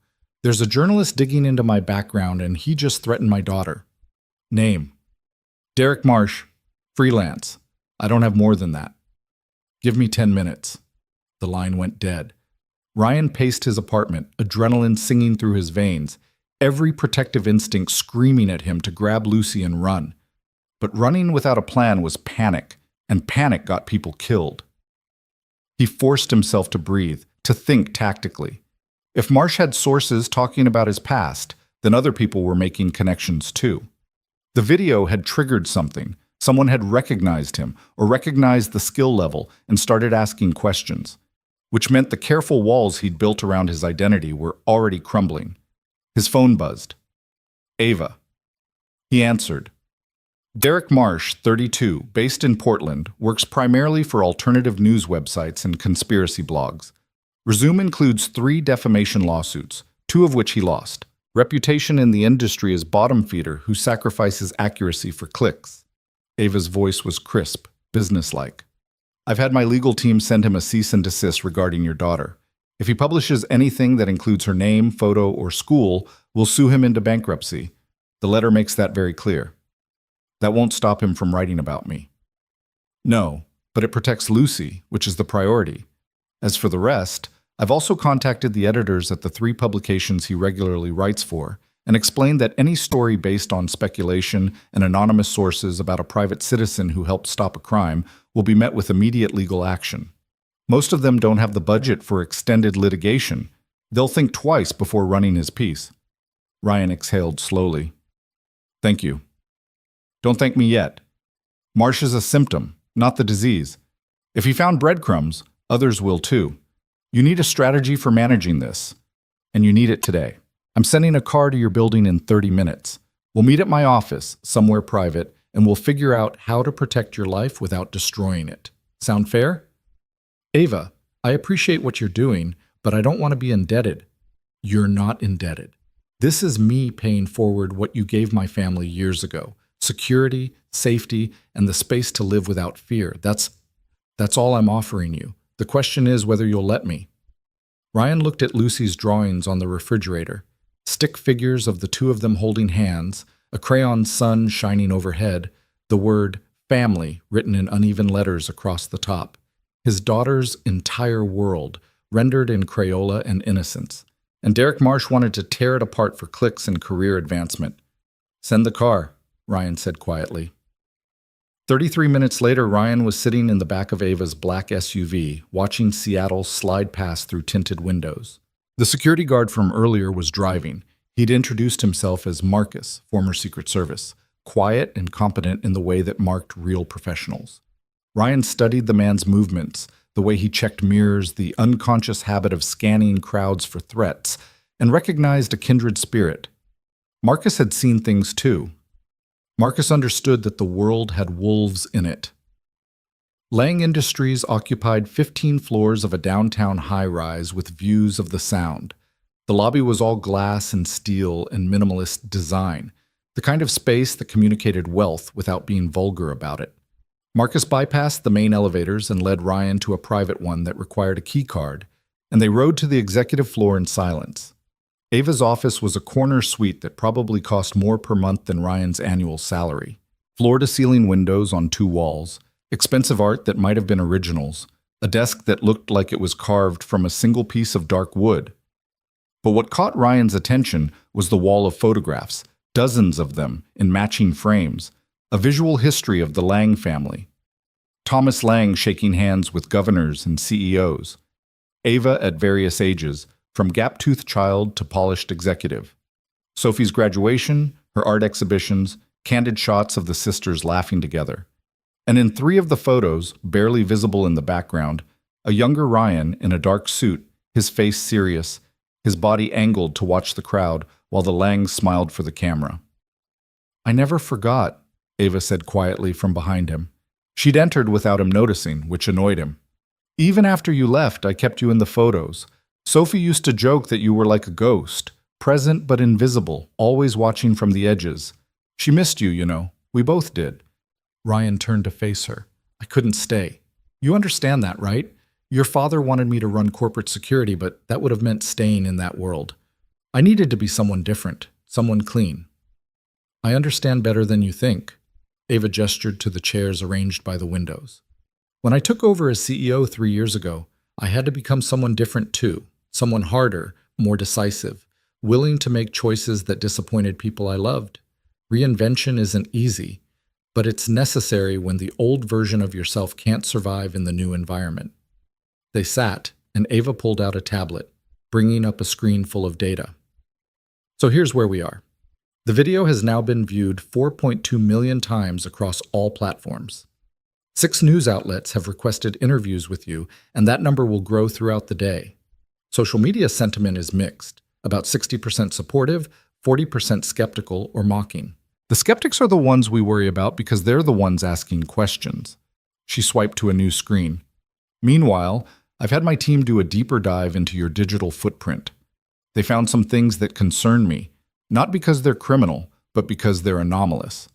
There's a journalist digging into my background and he just threatened my daughter. Name. Derek Marsh, freelance. I don't have more than that. Give me 10 minutes. The line went dead. Ryan paced his apartment, adrenaline singing through his veins, every protective instinct screaming at him to grab Lucy and run. But running without a plan was panic, and panic got people killed. He forced himself to breathe, to think tactically. If Marsh had sources talking about his past, then other people were making connections too. The video had triggered something. Someone had recognized him, or recognized the skill level, and started asking questions, which meant the careful walls he'd built around his identity were already crumbling. His phone buzzed. Ava. He answered. Derek Marsh, 32, based in Portland, works primarily for alternative news websites and conspiracy blogs. Resume includes 3 defamation lawsuits, 2 of which he lost. Reputation in the industry as bottom feeder who sacrifices accuracy for clicks. Ava's voice was crisp, businesslike. I've had my legal team send him a cease and desist regarding your daughter. If he publishes anything that includes her name, photo, or school, we'll sue him into bankruptcy. The letter makes that very clear. That won't stop him from writing about me. No, but it protects Lucy, which is the priority. As for the rest, I've also contacted the editors at the 3 publications he regularly writes for and explained that any story based on speculation and anonymous sources about a private citizen who helped stop a crime will be met with immediate legal action. Most of them don't have the budget for extended litigation. They'll think twice before running his piece. Ryan exhaled slowly. Thank you. Don't thank me yet. Marsh is a symptom, not the disease. If he found breadcrumbs, others will too. You need a strategy for managing this, and you need it today. I'm sending a car to your building in 30 minutes. We'll meet at my office, somewhere private, and we'll figure out how to protect your life without destroying it. Sound fair? Ava, I appreciate what you're doing, but I don't want to be indebted. You're not indebted. This is me paying forward what you gave my family years ago. Security, safety, and the space to live without fear. That's all I'm offering you. The question is whether you'll let me. Ryan looked at Lucy's drawings on the refrigerator. Stick figures of the 2 of them holding hands, a crayon sun shining overhead, the word family written in uneven letters across the top. His daughter's entire world, rendered in Crayola and innocence. And Derek Marsh wanted to tear it apart for clicks and career advancement. Send the car, Ryan said quietly. 33 minutes later, Ryan was sitting in the back of Ava's black SUV, watching Seattle slide past through tinted windows. The security guard from earlier was driving. He'd introduced himself as Marcus, former Secret Service, quiet and competent in the way that marked real professionals. Ryan studied the man's movements, the way he checked mirrors, the unconscious habit of scanning crowds for threats, and recognized a kindred spirit. Marcus had seen things too. Marcus understood that the world had wolves in it. Lang Industries occupied 15 floors of a downtown high-rise with views of the Sound. The lobby was all glass and steel and minimalist design, the kind of space that communicated wealth without being vulgar about it. Marcus bypassed the main elevators and led Ryan to a private one that required a key card, and they rode to the executive floor in silence. Ava's office was a corner suite that probably cost more per month than Ryan's annual salary. Floor-to-ceiling windows on 2 walls, expensive art that might have been originals, a desk that looked like it was carved from a single piece of dark wood. But what caught Ryan's attention was the wall of photographs, dozens of them in matching frames, a visual history of the Lang family. Thomas Lang shaking hands with governors and CEOs. Ava at various ages, from gap-toothed child to polished executive. Sophie's graduation, her art exhibitions, candid shots of the sisters laughing together. And in 3 of the photos, barely visible in the background, a younger Ryan in a dark suit, his face serious, his body angled to watch the crowd while the Langs smiled for the camera. "I never forgot," Ava said quietly from behind him. She'd entered without him noticing, which annoyed him. "Even after you left, I kept you in the photos. Sophie used to joke that you were like a ghost, present but invisible, always watching from the edges. She missed you, you know. We both did." Ryan turned to face her. "I couldn't stay. You understand that, right? Your father wanted me to run corporate security, but that would have meant staying in that world. I needed to be someone different, someone clean." "I understand better than you think." Ava gestured to the chairs arranged by the windows. "When I took over as CEO 3 years ago, I had to become someone different too, someone harder, more decisive, willing to make choices that disappointed people I loved. Reinvention isn't easy, but it's necessary when the old version of yourself can't survive in the new environment." They sat, and Ava pulled out a tablet, bringing up a screen full of data. "So here's where we are. The video has now been viewed 4.2 million times across all platforms. 6 news outlets have requested interviews with you, and that number will grow throughout the day. Social media sentiment is mixed, about 60% supportive, 40% skeptical or mocking. The skeptics are the ones we worry about because they're the ones asking questions." She swiped to a new screen. "Meanwhile, I've had my team do a deeper dive into your digital footprint. They found some things that concern me, not because they're criminal, but because they're anomalous.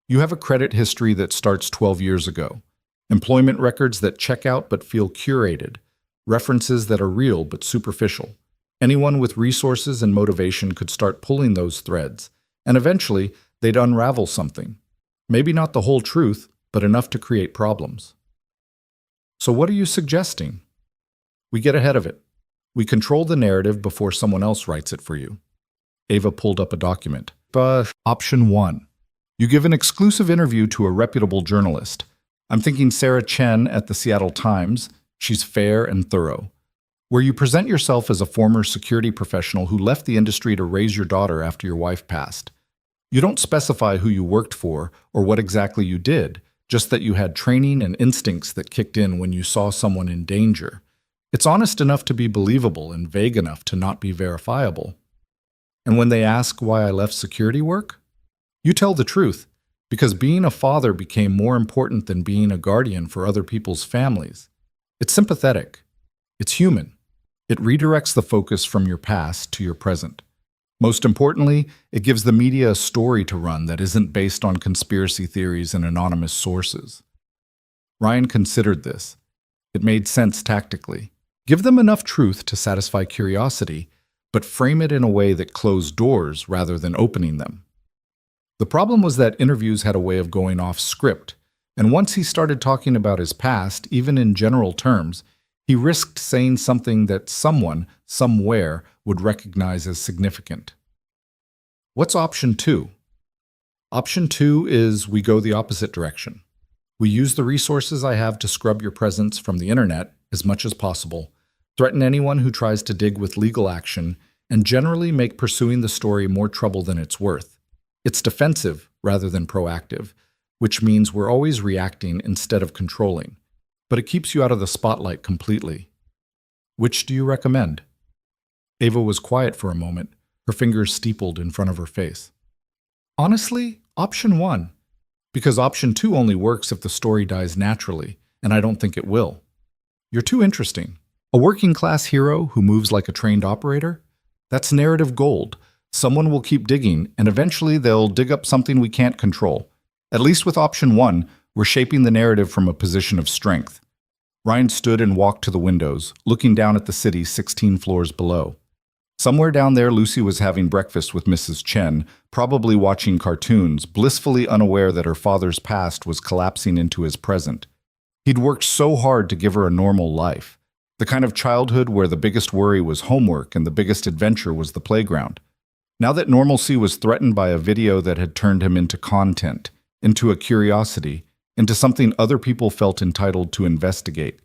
You have a credit history that starts 12 years ago, employment records that check out but feel curated, references that are real but superficial. Anyone with resources and motivation could start pulling those threads, and eventually they'd unravel something. Maybe not the whole truth, but enough to create problems. So what are you suggesting?" "We get ahead of it. We control the narrative before someone else writes it for you." Ava pulled up a document. Option 1. You give an exclusive interview to a reputable journalist. I'm thinking Sarah Chen at the Seattle Times. She's fair and thorough. Where you present yourself as a former security professional who left the industry to raise your daughter after your wife passed. You don't specify who you worked for or what exactly you did, just that you had training and instincts that kicked in when you saw someone in danger. It's honest enough to be believable and vague enough to not be verifiable. And when they ask why I left security work, you tell the truth, because being a father became more important than being a guardian for other people's families. It's sympathetic. It's human. It redirects the focus from your past to your present. Most importantly, it gives the media a story to run that isn't based on conspiracy theories and anonymous sources. Ryan considered this. It made sense tactically. Give them enough truth to satisfy curiosity, but frame it in a way that closed doors rather than opening them. The problem was that interviews had a way of going off script, and once he started talking about his past, even in general terms, he risked saying something that someone, somewhere, would recognize as significant. What's option 2? Option 2 is we go the opposite direction. We use the resources I have to scrub your presence from the internet as much as possible, threaten anyone who tries to dig with legal action, and generally make pursuing the story more trouble than it's worth. It's defensive rather than proactive, which means we're always reacting instead of controlling. But it keeps you out of the spotlight completely. Which do you recommend? Ava was quiet for a moment, her fingers steepled in front of her face. Honestly, option 1. Because option 2 only works if the story dies naturally, and I don't think it will. You're too interesting. A working-class hero who moves like a trained operator? That's narrative gold. Someone will keep digging, and eventually they'll dig up something we can't control. At least with option 1, we're shaping the narrative from a position of strength. Ryan stood and walked to the windows, looking down at the city 16 floors below. Somewhere down there, Lucy was having breakfast with Mrs. Chen, probably watching cartoons, blissfully unaware that her father's past was collapsing into his present. He'd worked so hard to give her a normal life, the kind of childhood where the biggest worry was homework and the biggest adventure was the playground. Now that normalcy was threatened by a video that had turned him into content, into a curiosity, into something other people felt entitled to investigate.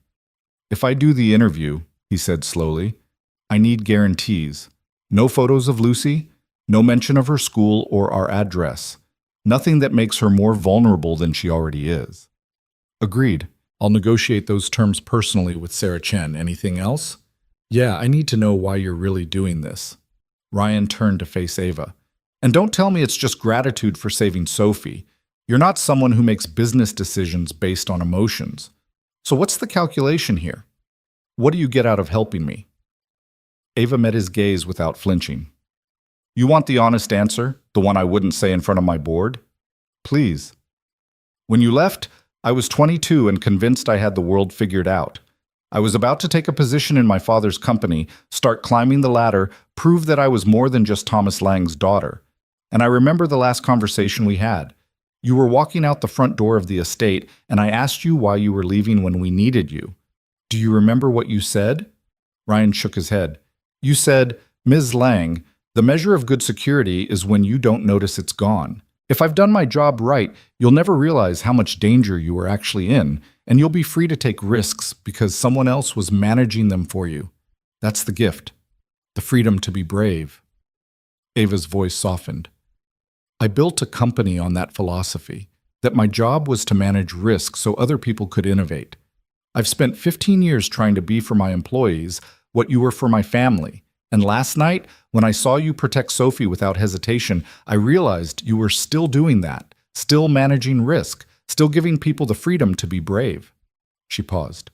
If I do the interview, he said slowly, I need guarantees. No photos of Lucy, no mention of her school or our address. Nothing that makes her more vulnerable than she already is. Agreed. I'll negotiate those terms personally with Sarah Chen. Anything else? Yeah, I need to know why you're really doing this. Ryan turned to face Ava. And don't tell me it's just gratitude for saving Sophie. You're not someone who makes business decisions based on emotions. So what's the calculation here? What do you get out of helping me? Ava met his gaze without flinching. You want the honest answer, the one I wouldn't say in front of my board? Please. When you left, I was 22 and convinced I had the world figured out. I was about to take a position in my father's company, start climbing the ladder, prove that I was more than just Thomas Lang's daughter. And I remember the last conversation we had. You were walking out the front door of the estate, and I asked you why you were leaving when we needed you. Do you remember what you said? Ryan shook his head. You said, Ms. Lang, the measure of good security is when you don't notice it's gone. If I've done my job right, you'll never realize how much danger you were actually in, and you'll be free to take risks because someone else was managing them for you. That's the gift. The freedom to be brave. Ava's voice softened. I built a company on that philosophy, that my job was to manage risk so other people could innovate. I've spent 15 years trying to be for my employees what you were for my family. And last night, when I saw you protect Sophie without hesitation, I realized you were still doing that, still managing risk, still giving people the freedom to be brave. She paused.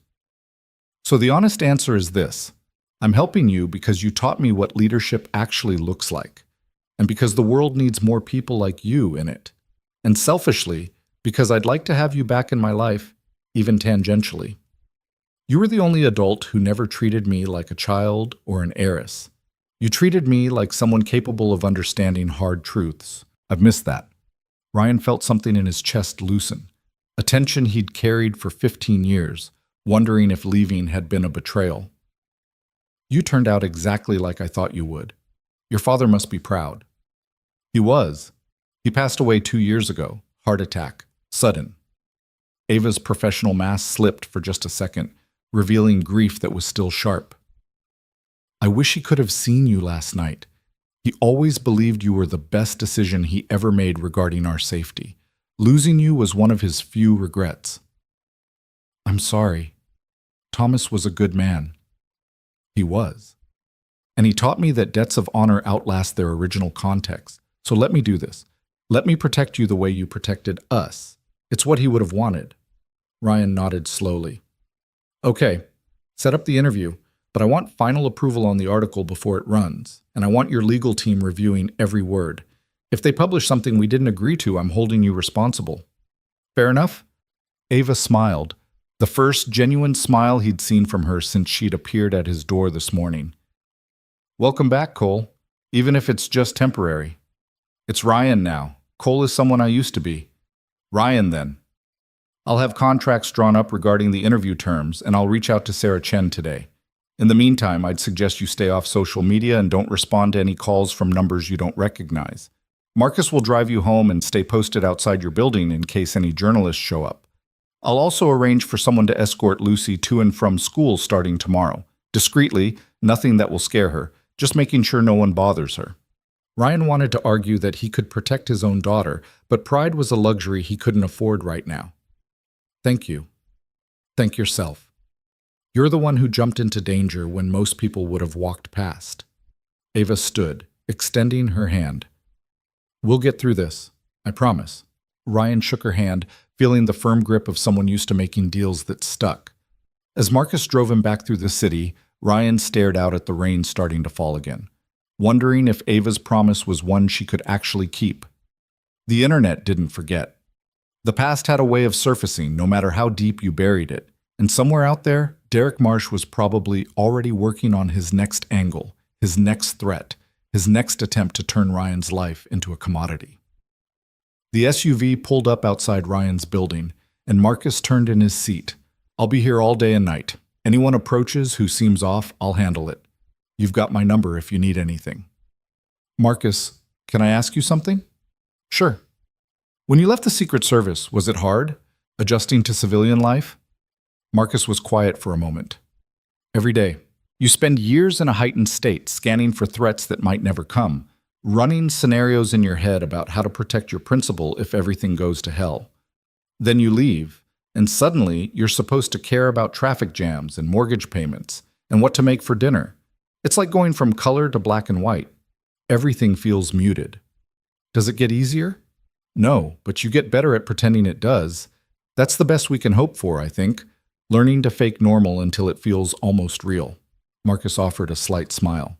So the honest answer is this. I'm helping you because you taught me what leadership actually looks like, and because the world needs more people like you in it. And selfishly, because I'd like to have you back in my life, even tangentially. You were the only adult who never treated me like a child or an heiress. You treated me like someone capable of understanding hard truths. I've missed that. Ryan felt something in his chest loosen, a tension he'd carried for 15 years, wondering if leaving had been a betrayal. You turned out exactly like I thought you would. Your father must be proud. He was. He passed away 2 years ago. Heart attack. Sudden. Ava's professional mask slipped for just a second, revealing grief that was still sharp. I wish he could have seen you last night. He always believed you were the best decision he ever made regarding our safety. Losing you was one of his few regrets. I'm sorry. Thomas was a good man. He was. And he taught me that debts of honor outlast their original context. So let me do this. Let me protect you the way you protected us. It's what he would have wanted. Ryan nodded slowly. Okay, set up the interview, but I want final approval on the article before it runs, and I want your legal team reviewing every word. If they publish something we didn't agree to, I'm holding you responsible. Fair enough? Ava smiled, the first genuine smile he'd seen from her since she'd appeared at his door this morning. Welcome back, Cole, even if it's just temporary. It's Ryan now. Cole is someone I used to be. Ryan, then. I'll have contracts drawn up regarding the interview terms, and I'll reach out to Sarah Chen today. In the meantime, I'd suggest you stay off social media and don't respond to any calls from numbers you don't recognize. Marcus will drive you home and stay posted outside your building in case any journalists show up. I'll also arrange for someone to escort Lucy to and from school starting tomorrow. Discreetly, nothing that will scare her, just making sure no one bothers her. Ryan wanted to argue that he could protect his own daughter, but pride was a luxury he couldn't afford right now. Thank you. Thank yourself. You're the one who jumped into danger when most people would have walked past. Ava stood, extending her hand. We'll get through this, I promise. Ryan shook her hand, feeling the firm grip of someone used to making deals that stuck. As Marcus drove him back through the city, Ryan stared out at the rain starting to fall again, wondering if Ava's promise was one she could actually keep. The internet didn't forget. The past had a way of surfacing no matter how deep you buried it, and somewhere out there, Derek Marsh was probably already working on his next angle, his next threat, his next attempt to turn Ryan's life into a commodity. The SUV pulled up outside Ryan's building, and Marcus turned in his seat. I'll be here all day and night. Anyone approaches who seems off, I'll handle it. You've got my number if you need anything. Marcus, can I ask you something? Sure. When you left the Secret Service, was it hard, adjusting to civilian life? Marcus was quiet for a moment. Every day. You spend years in a heightened state, scanning for threats that might never come, running scenarios in your head about how to protect your principal if everything goes to hell. Then you leave, and suddenly you're supposed to care about traffic jams and mortgage payments and what to make for dinner. It's like going from color to black and white. Everything feels muted. Does it get easier? No, but you get better at pretending it does. That's the best we can hope for, I think, learning to fake normal until it feels almost real. Marcus offered a slight smile.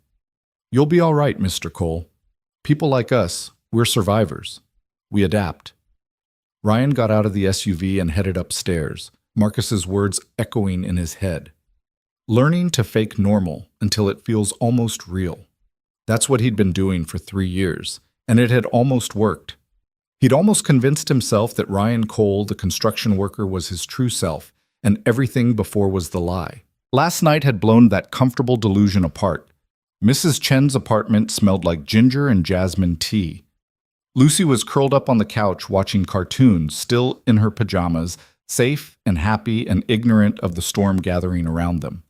You'll be all right, Mr. Cole. People like us, we're survivors. We adapt. Ryan got out of the SUV and headed upstairs, Marcus's words echoing in his head. Learning to fake normal until it feels almost real. That's what he'd been doing for 3 years, and it had almost worked. He'd almost convinced himself that Ryan Cole, the construction worker, was his true self, and everything before was the lie. Last night had blown that comfortable delusion apart. Mrs. Chen's apartment smelled like ginger and jasmine tea. Lucy was curled up on the couch watching cartoons, still in her pajamas, safe and happy and ignorant of the storm gathering around them.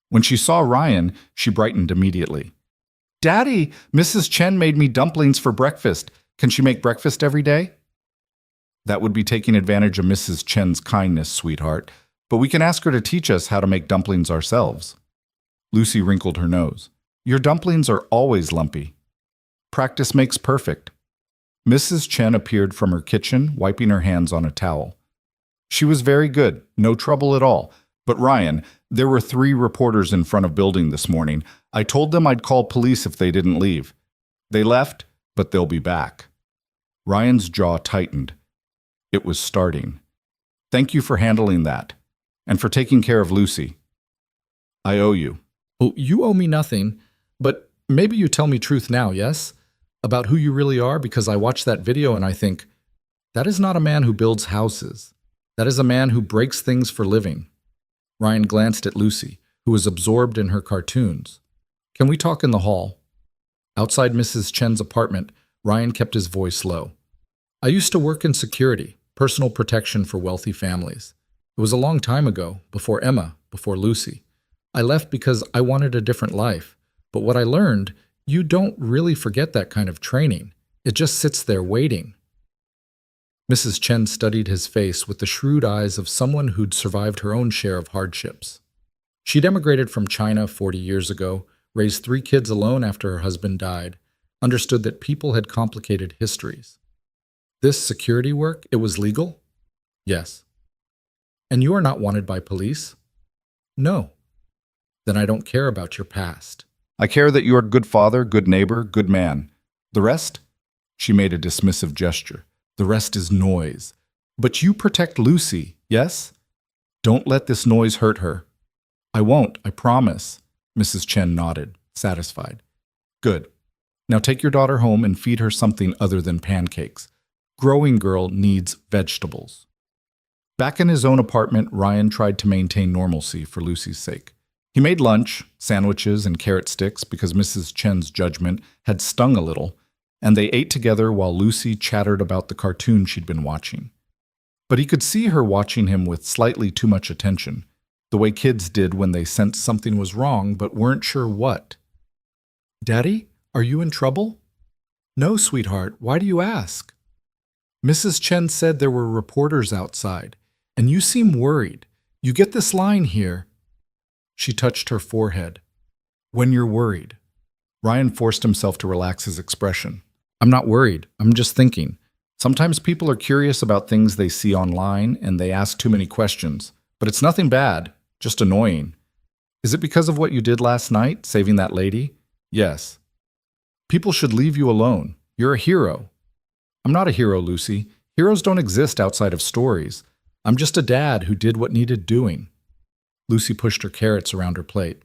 When she saw Ryan, she brightened immediately. Daddy, Mrs. Chen made me dumplings for breakfast. Can she make breakfast every day? That would be taking advantage of Mrs. Chen's kindness, sweetheart, but we can ask her to teach us how to make dumplings ourselves. Lucy wrinkled her nose. Your dumplings are always lumpy. Practice makes perfect. Mrs. Chen appeared from her kitchen, wiping her hands on a towel. She was very good, no trouble at all. But Ryan, there were 3 reporters in front of building this morning. I told them I'd call police if they didn't leave. They left, but they'll be back. Ryan's jaw tightened. It was starting. Thank you for handling that, and for taking care of Lucy. I owe you. Oh, you owe me nothing, but maybe you tell me truth now, yes? About who you really are, because I watched that video and I think, that is not a man who builds houses. That is a man who breaks things for living. Ryan glanced at Lucy, who was absorbed in her cartoons. Can we talk in the hall? Outside Mrs. Chen's apartment, Ryan kept his voice low. I used to work in security, personal protection for wealthy families. It was a long time ago, before Emma, before Lucy. I left because I wanted a different life. But what I learned, you don't really forget that kind of training. It just sits there waiting. Mrs. Chen studied his face with the shrewd eyes of someone who'd survived her own share of hardships. She'd emigrated from China 40 years ago, raised 3 kids alone after her husband died, understood that people had complicated histories. This security work, it was legal? Yes. And you are not wanted by police? No. Then I don't care about your past. I care that you are a good father, good neighbor, good man. The rest? She made a dismissive gesture. The rest is noise. But you protect Lucy, yes? Don't let this noise hurt her. I won't, I promise. Mrs. Chen nodded, satisfied. Good. Now take your daughter home and feed her something other than pancakes. Growing girl needs vegetables. Back in his own apartment, Ryan tried to maintain normalcy for Lucy's sake. He made lunch, sandwiches, and carrot sticks because Mrs. Chen's judgment had stung a little, and they ate together while Lucy chattered about the cartoon she'd been watching. But he could see her watching him with slightly too much attention, the way kids did when they sensed something was wrong but weren't sure what. "Daddy, are you in trouble?" "No, sweetheart. Why do you ask?" "Mrs. Chen said there were reporters outside, and you seem worried. You get this line here." She touched her forehead. "When you're worried." Ryan forced himself to relax his expression. "I'm not worried. I'm just thinking. Sometimes people are curious about things they see online and they ask too many questions. But it's nothing bad, just annoying. Is it because of what you did last night, saving that lady?" "Yes." "People should leave you alone. You're a hero." "I'm not a hero, Lucy. Heroes don't exist outside of stories. I'm just a dad who did what needed doing." Lucy pushed her carrots around her plate.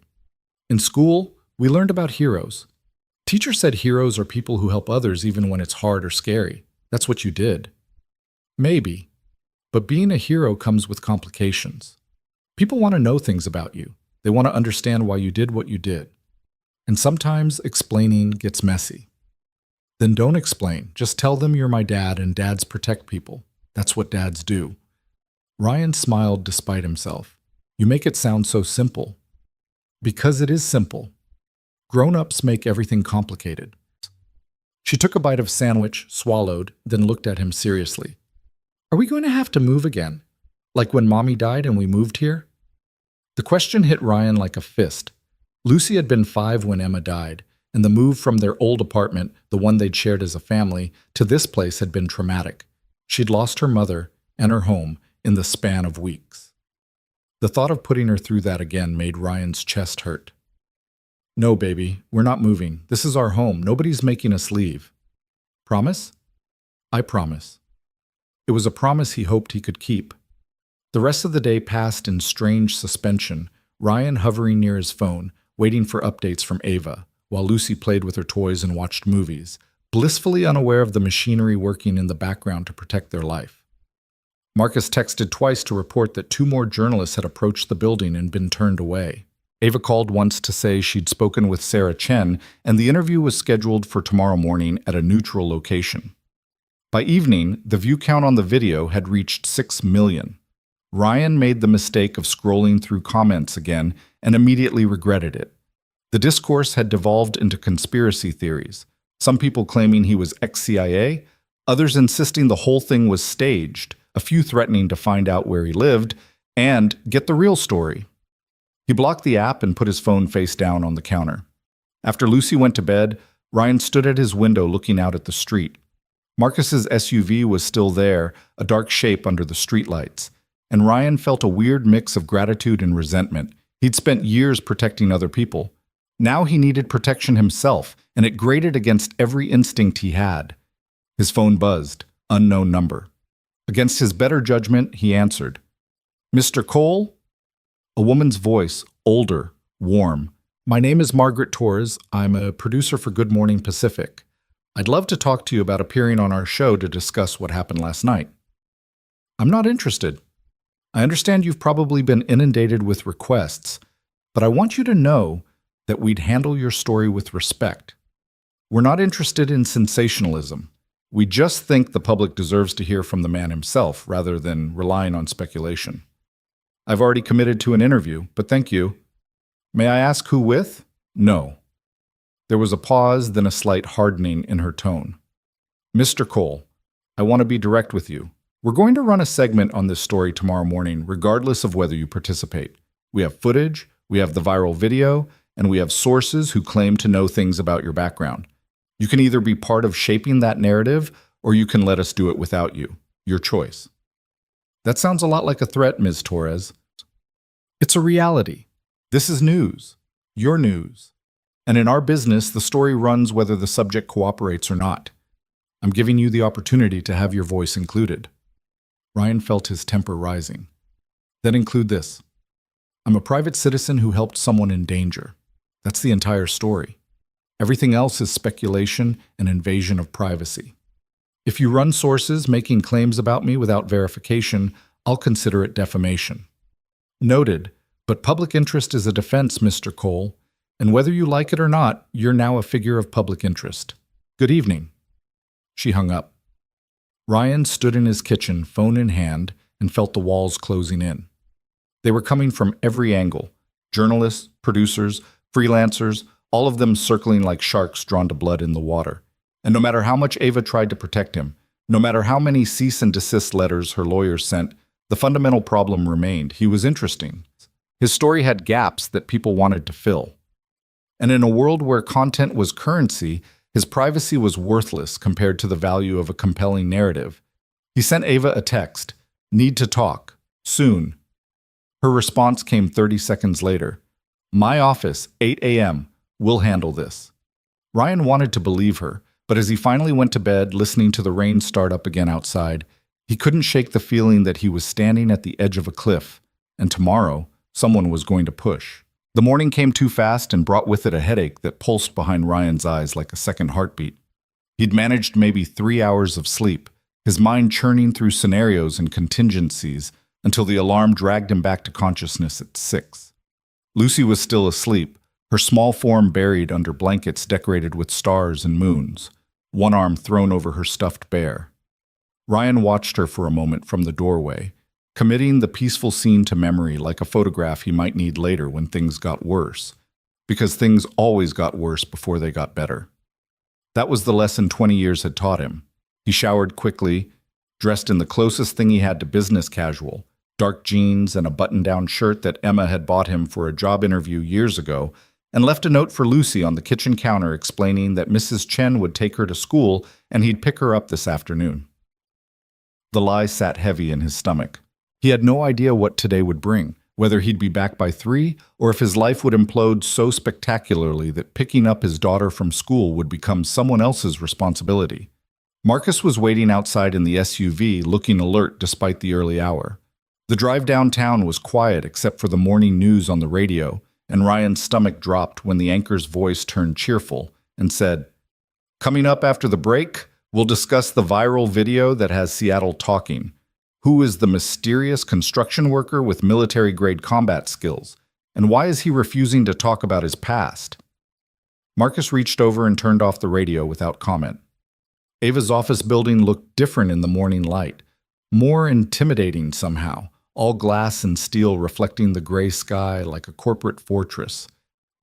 "In school, we learned about heroes. Teacher said heroes are people who help others even when it's hard or scary. That's what you did." "Maybe. But being a hero comes with complications. People want to know things about you. They want to understand why you did what you did. And sometimes explaining gets messy." "Then don't explain. Just tell them you're my dad and dads protect people. That's what dads do." Ryan smiled despite himself. "You make it sound so simple." "Because it is simple. Grown-ups make everything complicated." She took a bite of sandwich, swallowed, then looked at him seriously. "Are we going to have to move again? Like when Mommy died and we moved here?" The question hit Ryan like a fist. Lucy had been 5 when Emma died, and the move from their old apartment, the one they'd shared as a family, to this place had been traumatic. She'd lost her mother and her home in the span of weeks. The thought of putting her through that again made Ryan's chest hurt. "No, baby, we're not moving. This is our home. Nobody's making us leave." "Promise?" "I promise." It was a promise he hoped he could keep. The rest of the day passed in strange suspension, Ryan hovering near his phone, waiting for updates from Ava, while Lucy played with her toys and watched movies, blissfully unaware of the machinery working in the background to protect their life. Marcus texted twice to report that 2 more journalists had approached the building and been turned away. Ava called once to say she'd spoken with Sarah Chen, and the interview was scheduled for tomorrow morning at a neutral location. By evening, the view count on the video had reached 6 million. Ryan made the mistake of scrolling through comments again and immediately regretted it. The discourse had devolved into conspiracy theories, some people claiming he was ex-CIA, others insisting the whole thing was staged, a few threatening to find out where he lived, and get the real story. He blocked the app and put his phone face down on the counter. After Lucy went to bed, Ryan stood at his window looking out at the street. Marcus's SUV was still there, a dark shape under the streetlights, and Ryan felt a weird mix of gratitude and resentment. He'd spent years protecting other people. Now he needed protection himself, and it grated against every instinct he had. His phone buzzed, unknown number. Against his better judgment, he answered. "Mr. Cole?" A woman's voice, older, warm. "My name is Margaret Torres. I'm a producer for Good Morning Pacific. I'd love to talk to you about appearing on our show to discuss what happened last night." "I'm not interested. I understand you've probably been inundated with requests, but I want you to know that we'd handle your story with respect. We're not interested in sensationalism. We just think the public deserves to hear from the man himself rather than relying on speculation. I've already committed to an interview, but thank you. May I ask who with?" "No." There was a pause, then a slight hardening in her tone. "Mr. Cole, I want to be direct with you. We're going to run a segment on this story tomorrow morning, regardless of whether you participate. We have footage, we have the viral video, and we have sources who claim to know things about your background. You can either be part of shaping that narrative, or you can let us do it without you. Your choice." "That sounds a lot like a threat, Ms. Torres." "It's a reality. This is news. Your news. And in our business, the story runs whether the subject cooperates or not. I'm giving you the opportunity to have your voice included." Ryan felt his temper rising. "Then include this. I'm a private citizen who helped someone in danger. That's the entire story. Everything else is speculation and invasion of privacy. If you run sources making claims about me without verification, I'll consider it defamation." "Noted, but public interest is a defense, Mr. Cole, and whether you like it or not, you're now a figure of public interest. Good evening." She hung up. Ryan stood in his kitchen, phone in hand, and felt the walls closing in. They were coming from every angle. Journalists, producers, freelancers, all of them circling like sharks drawn to blood in the water. And no matter how much Ava tried to protect him, no matter how many cease and desist letters her lawyers sent, the fundamental problem remained. He was interesting. His story had gaps that people wanted to fill. And in a world where content was currency, his privacy was worthless compared to the value of a compelling narrative. He sent Ava a text, "Need to talk. Soon." Her response came 30 seconds later. "My office, 8 a.m. We'll handle this." Ryan wanted to believe her, but as he finally went to bed, listening to the rain start up again outside, he couldn't shake the feeling that he was standing at the edge of a cliff, and tomorrow, someone was going to push. The morning came too fast and brought with it a headache that pulsed behind Ryan's eyes like a second heartbeat. He'd managed maybe 3 hours of sleep, his mind churning through scenarios and contingencies until the alarm dragged him back to consciousness at 6. Lucy was still asleep, her small form buried under blankets decorated with stars and moons, one arm thrown over her stuffed bear. Ryan watched her for a moment from the doorway, committing the peaceful scene to memory like a photograph he might need later when things got worse, because things always got worse before they got better. That was the lesson 20 years had taught him. He showered quickly, dressed in the closest thing he had to business casual, dark jeans and a button-down shirt that Emma had bought him for a job interview years ago, and left a note for Lucy on the kitchen counter explaining that Mrs. Chen would take her to school and he'd pick her up this afternoon. The lie sat heavy in his stomach. He had no idea what today would bring, whether he'd be back by 3 or if his life would implode so spectacularly that picking up his daughter from school would become someone else's responsibility. Marcus was waiting outside in the SUV, looking alert despite the early hour. The drive downtown was quiet except for the morning news on the radio, and Ryan's stomach dropped when the anchor's voice turned cheerful and said, "Coming up after the break, we'll discuss the viral video that has Seattle talking. Who is the mysterious construction worker with military-grade combat skills? And why is he refusing to talk about his past?" Marcus reached over and turned off the radio without comment. Ava's office building looked different in the morning light, more intimidating somehow, all glass and steel reflecting the gray sky like a corporate fortress.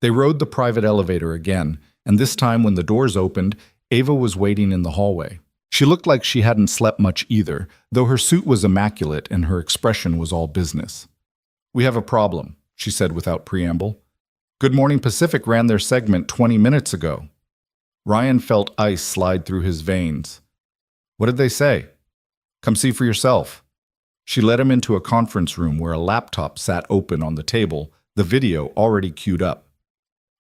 They rode the private elevator again, and this time when the doors opened, Ava was waiting in the hallway. She looked like she hadn't slept much either, though her suit was immaculate and her expression was all business. "We have a problem," she said without preamble. "Good Morning Pacific ran their segment 20 minutes ago." Ryan felt ice slide through his veins. "What did they say?" "Come see for yourself." She led him into a conference room where a laptop sat open on the table, the video already queued up.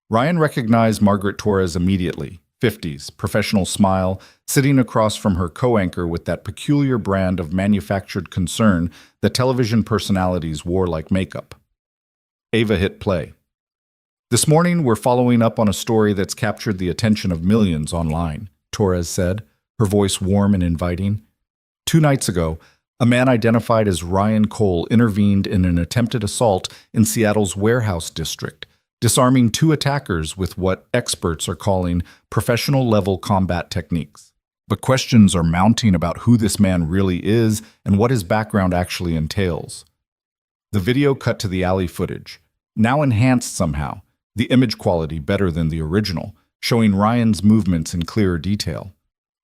Ryan recognized Margaret Torres immediately. 50s, professional smile, sitting across from her co-anchor with that peculiar brand of manufactured concern that television personalities wore like makeup. Ava hit play. "This morning, we're following up on a story that's captured the attention of millions online," Torres said, her voice warm and inviting. 2 nights ago, a man identified as Ryan Cole intervened in an attempted assault in Seattle's warehouse district, disarming 2 attackers with what experts are calling professional-level combat techniques. But questions are mounting about who this man really is and what his background actually entails. The video cut to the alley footage, now enhanced somehow, the image quality better than the original, showing Ryan's movements in clearer detail.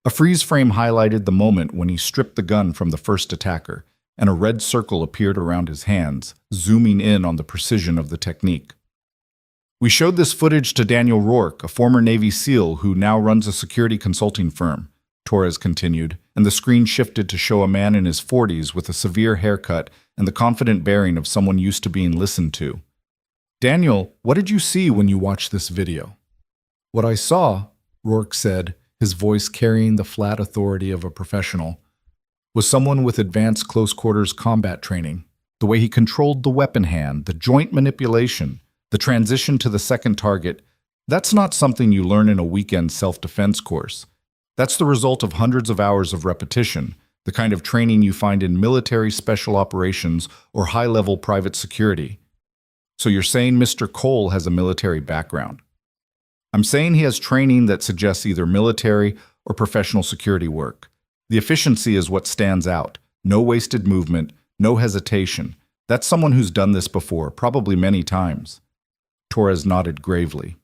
A freeze frame highlighted the moment when he stripped the gun from the first attacker, and a red circle appeared around his hands, zooming in on the precision of the technique. "We showed this footage to Daniel Rourke, a former Navy SEAL who now runs a security consulting firm," Torres continued, and the screen shifted to show a man in his 40s with a severe haircut and the confident bearing of someone used to being listened to. "Daniel, what did you see when you watched this video?" "What I saw," Rourke said, his voice carrying the flat authority of a professional, "was someone with advanced close-quarters combat training. The way he controlled the weapon hand, the joint manipulation, the transition to the second target, that's not something you learn in a weekend self-defense course. That's the result of hundreds of hours of repetition, the kind of training you find in military special operations or high-level private security." "So you're saying Mr. Cole has a military background?" "I'm saying he has training that suggests either military or professional security work. The efficiency is what stands out. No wasted movement, no hesitation. That's someone who's done this before, probably many times. Torres nodded gravely.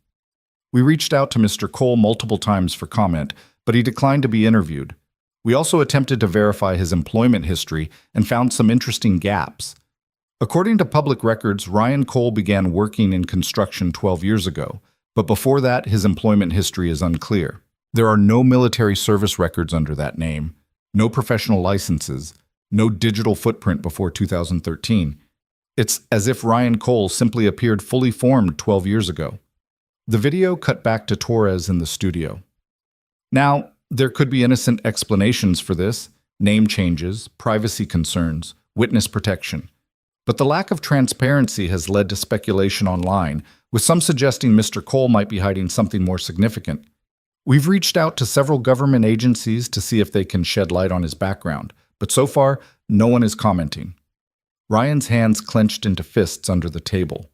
We reached out to Mr. Cole multiple times for comment, but he declined to be interviewed. We also attempted to verify his employment history and found some interesting gaps. According to public records, Ryan Cole began working in construction 12 years ago, but before that, his employment history is unclear. There are no military service records under that name, no professional licenses, no digital footprint before 2013. It's as if Ryan Cole simply appeared fully formed 12 years ago. The video cut back to Torres in the studio. Now, there could be innocent explanations for this: name changes, privacy concerns, witness protection. But the lack of transparency has led to speculation online, with some suggesting Mr. Cole might be hiding something more significant. We've reached out to several government agencies to see if they can shed light on his background, but so far, no one is commenting. Ryan's hands clenched into fists under the table.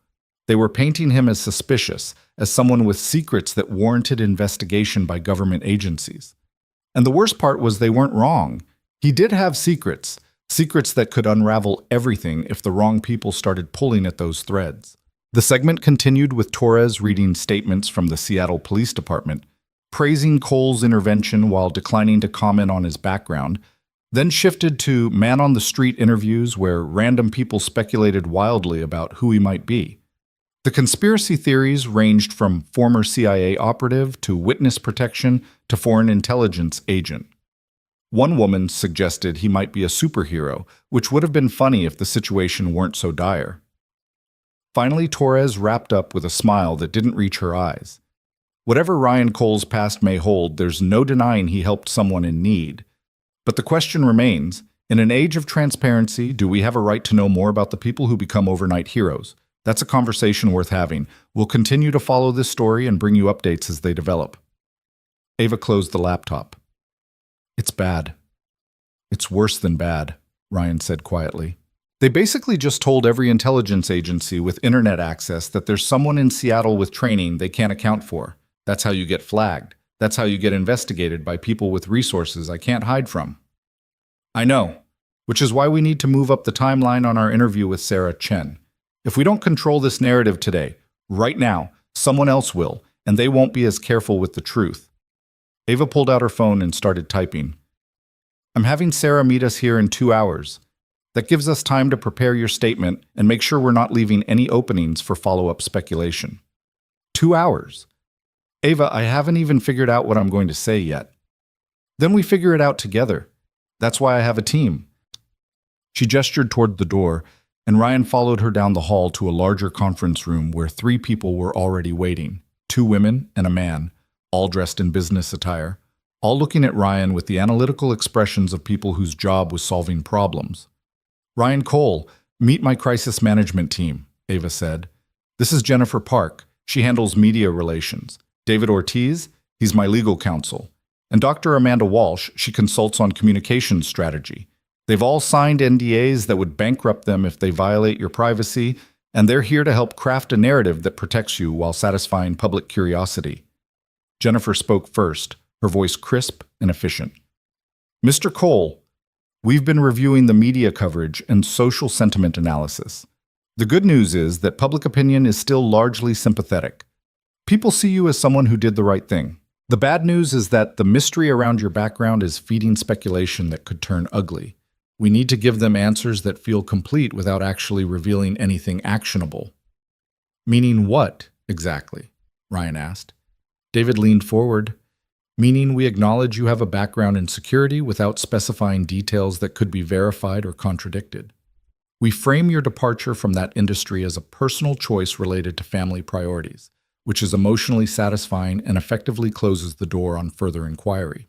They were painting him as suspicious, as someone with secrets that warranted investigation by government agencies. And the worst part was they weren't wrong. He did have secrets, secrets that could unravel everything if the wrong people started pulling at those threads. The segment continued with Torres reading statements from the Seattle Police Department, praising Cole's intervention while declining to comment on his background, then shifted to man-on-the-street interviews where random people speculated wildly about who he might be. The conspiracy theories ranged from former CIA operative to witness protection to foreign intelligence agent. One woman suggested he might be a superhero, which would have been funny if the situation weren't so dire. Finally, Torres wrapped up with a smile that didn't reach her eyes. Whatever Ryan Cole's past may hold, there's no denying he helped someone in need. But the question remains, in an age of transparency, do we have a right to know more about the people who become overnight heroes? That's a conversation worth having. We'll continue to follow this story and bring you updates as they develop. Ava closed the laptop. It's bad. It's worse than bad, Ryan said quietly. They basically just told every intelligence agency with internet access that there's someone in Seattle with training they can't account for. That's how you get flagged. That's how you get investigated by people with resources I can't hide from. I know, which is why we need to move up the timeline on our interview with Sarah Chen. If we don't control this narrative today, right now, someone else will, and they won't be as careful with the truth. Ava pulled out her phone and started typing. I'm having Sarah meet us here in 2 hours. That gives us time to prepare your statement and make sure we're not leaving any openings for follow-up speculation. 2 hours. Ava, I haven't even figured out what I'm going to say yet. Then we figure it out together. That's why I have a team. She gestured toward the door, and Ryan followed her down the hall to a larger conference room where 3 people were already waiting, 2 women and a man, all dressed in business attire, all looking at Ryan with the analytical expressions of people whose job was solving problems. Ryan Cole, meet my crisis management team, Ava said. This is Jennifer Park. She handles media relations. David Ortiz, he's my legal counsel. And Dr. Amanda Walsh, she consults on communications strategy. They've all signed NDAs that would bankrupt them if they violate your privacy, and they're here to help craft a narrative that protects you while satisfying public curiosity. Jennifer spoke first, her voice crisp and efficient. Mr. Cole, we've been reviewing the media coverage and social sentiment analysis. The good news is that public opinion is still largely sympathetic. People see you as someone who did the right thing. The bad news is that the mystery around your background is feeding speculation that could turn ugly. We need to give them answers that feel complete without actually revealing anything actionable. Meaning what, exactly? Ryan asked. David leaned forward. Meaning we acknowledge you have a background in security without specifying details that could be verified or contradicted. We frame your departure from that industry as a personal choice related to family priorities, which is emotionally satisfying and effectively closes the door on further inquiry.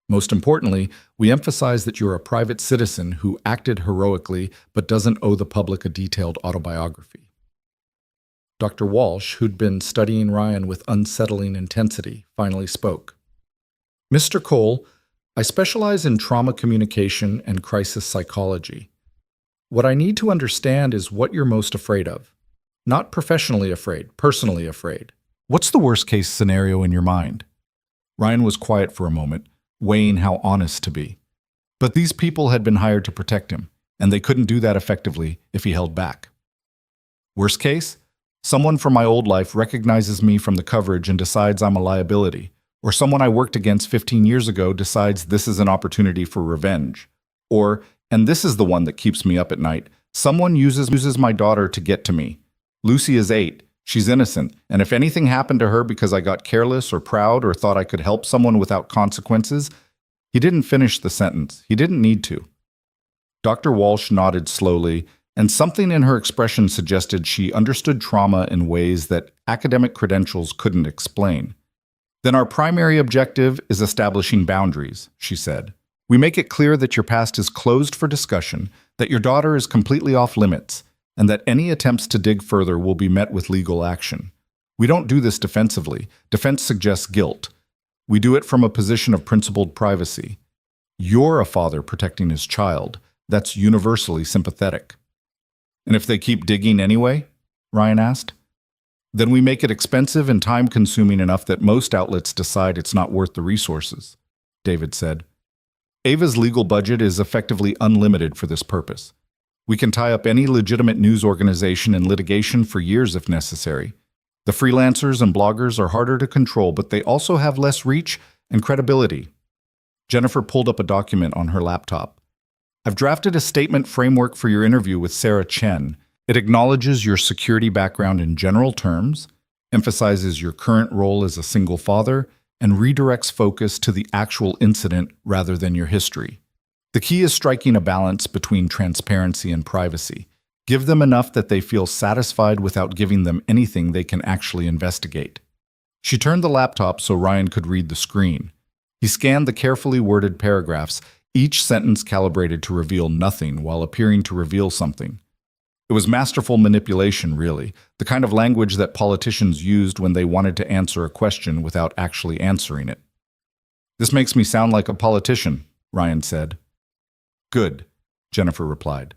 Most importantly, we emphasize that you're a private citizen who acted heroically but doesn't owe the public a detailed autobiography. Dr. Walsh, who'd been studying Ryan with unsettling intensity, finally spoke. Mr. Cole, I specialize in trauma communication and crisis psychology. What I need to understand is what you're most afraid of. Not professionally afraid, personally afraid. What's the worst-case scenario in your mind? Ryan was quiet for a moment, weighing how honest to be. But these people had been hired to protect him, and they couldn't do that effectively if he held back. Worst case, someone from my old life recognizes me from the coverage and decides I'm a liability, or someone I worked against 15 years ago decides this is an opportunity for revenge. Or, and this is the one that keeps me up at night, someone uses my daughter to get to me. Lucy is 8. She's innocent, and if anything happened to her because I got careless or proud or thought I could help someone without consequences, he didn't finish the sentence. He didn't need to. Dr. Walsh nodded slowly, and something in her expression suggested she understood trauma in ways that academic credentials couldn't explain. Then our primary objective is establishing boundaries, she said. We make it clear that your past is closed for discussion, that your daughter is completely off limits, and that any attempts to dig further will be met with legal action. We don't do this defensively. Defense suggests guilt. We do it from a position of principled privacy. You're a father protecting his child. That's universally sympathetic. And if they keep digging anyway? Ryan asked. Then we make it expensive and time-consuming enough that most outlets decide it's not worth the resources, David said. Ava's legal budget is effectively unlimited for this purpose. We can tie up any legitimate news organization in litigation for years if necessary. The freelancers and bloggers are harder to control, but they also have less reach and credibility. Jennifer pulled up a document on her laptop. I've drafted a statement framework for your interview with Sarah Chen. It acknowledges your security background in general terms, emphasizes your current role as a single father, and redirects focus to the actual incident rather than your history. The key is striking a balance between transparency and privacy. Give them enough that they feel satisfied without giving them anything they can actually investigate. She turned the laptop so Ryan could read the screen. He scanned the carefully worded paragraphs, each sentence calibrated to reveal nothing while appearing to reveal something. It was masterful manipulation, really, the kind of language that politicians used when they wanted to answer a question without actually answering it. This makes me sound like a politician, Ryan said. Good, Jennifer replied.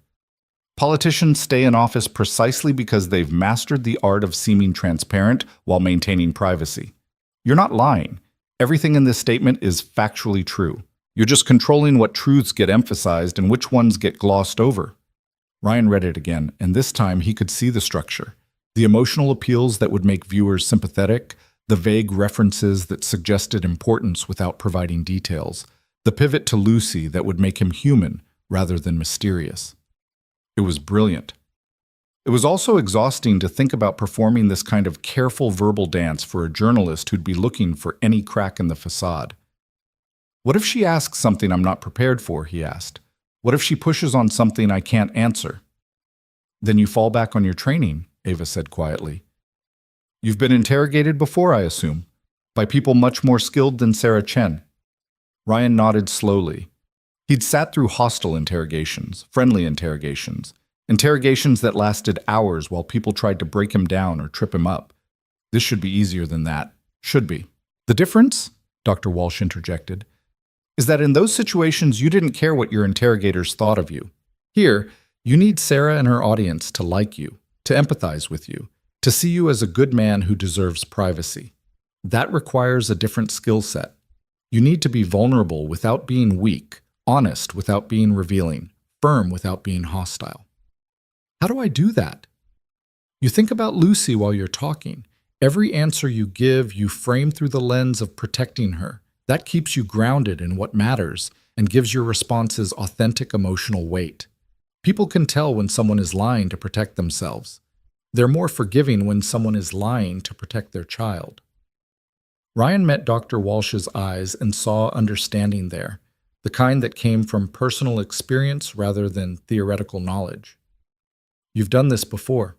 Politicians stay in office precisely because they've mastered the art of seeming transparent while maintaining privacy. You're not lying. Everything in this statement is factually true. You're just controlling what truths get emphasized and which ones get glossed over. Ryan read it again, and this time he could see the structure. The emotional appeals that would make viewers sympathetic, the vague references that suggested importance without providing details, the pivot to Lucy that would make him human rather than mysterious. It was brilliant. It was also exhausting to think about performing this kind of careful verbal dance for a journalist who'd be looking for any crack in the facade. What if she asks something I'm not prepared for, he asked. What if she pushes on something I can't answer? Then you fall back on your training, Ava said quietly. You've been interrogated before, I assume, by people much more skilled than Sarah Chen. Ryan nodded slowly. He'd sat through hostile interrogations, friendly interrogations, interrogations that lasted hours while people tried to break him down or trip him up. This should be easier than that. Should be. The difference, Dr. Walsh interjected, is that in those situations you didn't care what your interrogators thought of you. Here, you need Sarah and her audience to like you, to empathize with you, to see you as a good man who deserves privacy. That requires a different skill set. You need to be vulnerable without being weak, honest without being revealing, firm without being hostile. How do I do that? You think about Lucy while you're talking. Every answer you give, you frame through the lens of protecting her. That keeps you grounded in what matters and gives your responses authentic emotional weight. People can tell when someone is lying to protect themselves. They're more forgiving when someone is lying to protect their child. Ryan met Dr. Walsh's eyes and saw understanding there, the kind that came from personal experience rather than theoretical knowledge. You've done this before,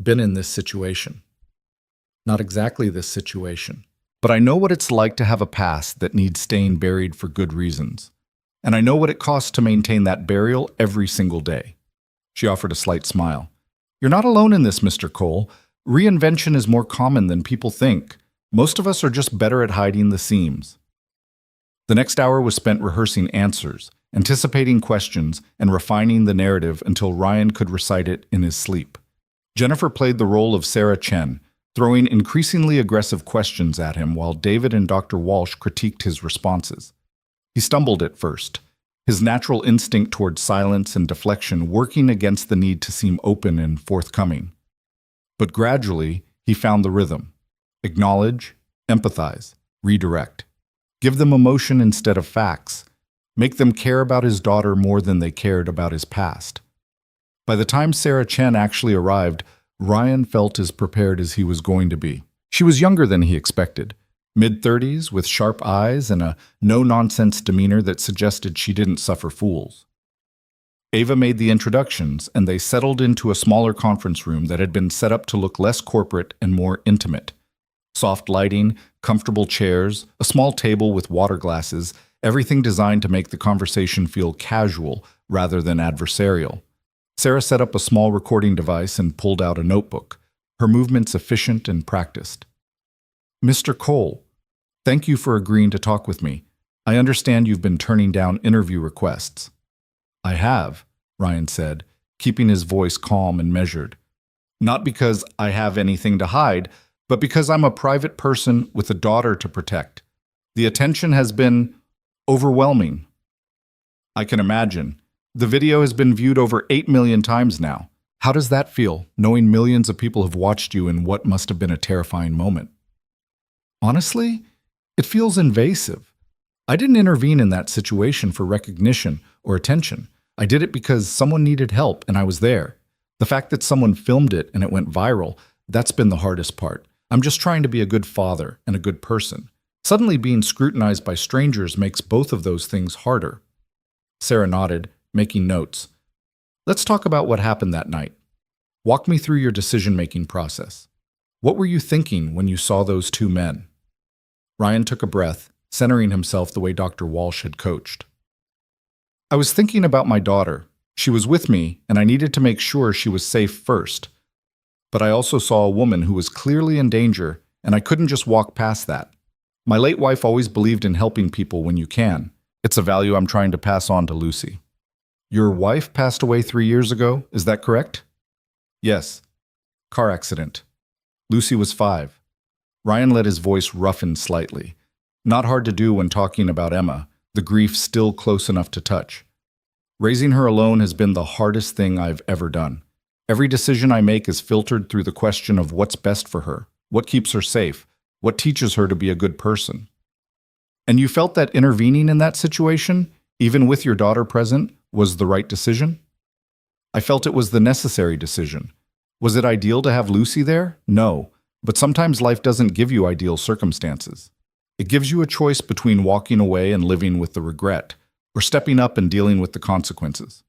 been in this situation. Not exactly this situation. But I know what it's like to have a past that needs staying buried for good reasons. And I know what it costs to maintain that burial every single day. She offered a slight smile. You're not alone in this, Mr. Cole. Reinvention is more common than people think. Most of us are just better at hiding the seams. The next hour was spent rehearsing answers, anticipating questions, and refining the narrative until Ryan could recite it in his sleep. Jennifer played the role of Sarah Chen, throwing increasingly aggressive questions at him while David and Dr. Walsh critiqued his responses. He stumbled at first. his natural instinct toward silence and deflection working against the need to seem open and forthcoming. But gradually, he found the rhythm. Acknowledge, empathize, redirect. Give them emotion instead of facts. Make them care about his daughter more than they cared about his past. By the time Sarah Chen actually arrived, Ryan felt as prepared as he was going to be. She was younger than he expected, mid-30s, with sharp eyes and a no-nonsense demeanor that suggested she didn't suffer fools. Ava made the introductions, and they settled into a smaller conference room that had been set up to look less corporate and more intimate. Soft lighting, comfortable chairs, a small table with water glasses, everything designed to make the conversation feel casual rather than adversarial. Sarah set up a small recording device and pulled out a notebook, her movements efficient and practiced. "Mr. Cole, thank you for agreeing to talk with me. I understand you've been turning down interview requests." "I have," Ryan said, keeping his voice calm and measured. "Not because I have anything to hide, but because I'm a private person with a daughter to protect. The attention has been overwhelming." "I can imagine. The video has been viewed over 8 million times now. How does that feel, knowing millions of people have watched you in what must have been a terrifying moment?" "Honestly, it feels invasive. I didn't intervene in that situation for recognition or attention. I did it because someone needed help and I was there. The fact that someone filmed it and it went viral, that's been the hardest part. I'm just trying to be a good father and a good person. Suddenly being scrutinized by strangers makes both of those things harder." Sarah nodded, making notes. "Let's talk about what happened that night. Walk me through your decision-making process. What were you thinking when you saw those two men?" Ryan took a breath, centering himself the way Dr. Walsh had coached. "I was thinking about my daughter. She was with me, and I needed to make sure she was safe first. But I also saw a woman who was clearly in danger, and I couldn't just walk past that. My late wife always believed in helping people when you can. It's a value I'm trying to pass on to Lucy." "Your wife passed away 3 years ago, is that correct?" "Yes. Car accident. Lucy was 5. Ryan let his voice roughen slightly. Not hard to do when talking about Emma, the grief still close enough to touch. "Raising her alone has been the hardest thing I've ever done. Every decision I make is filtered through the question of what's best for her, what keeps her safe, what teaches her to be a good person." "And you felt that intervening in that situation, even with your daughter present, was the right decision?" "I felt it was the necessary decision. Was it ideal to have Lucy there? No, but sometimes life doesn't give you ideal circumstances. It gives you a choice between walking away and living with the regret, or stepping up and dealing with the consequences.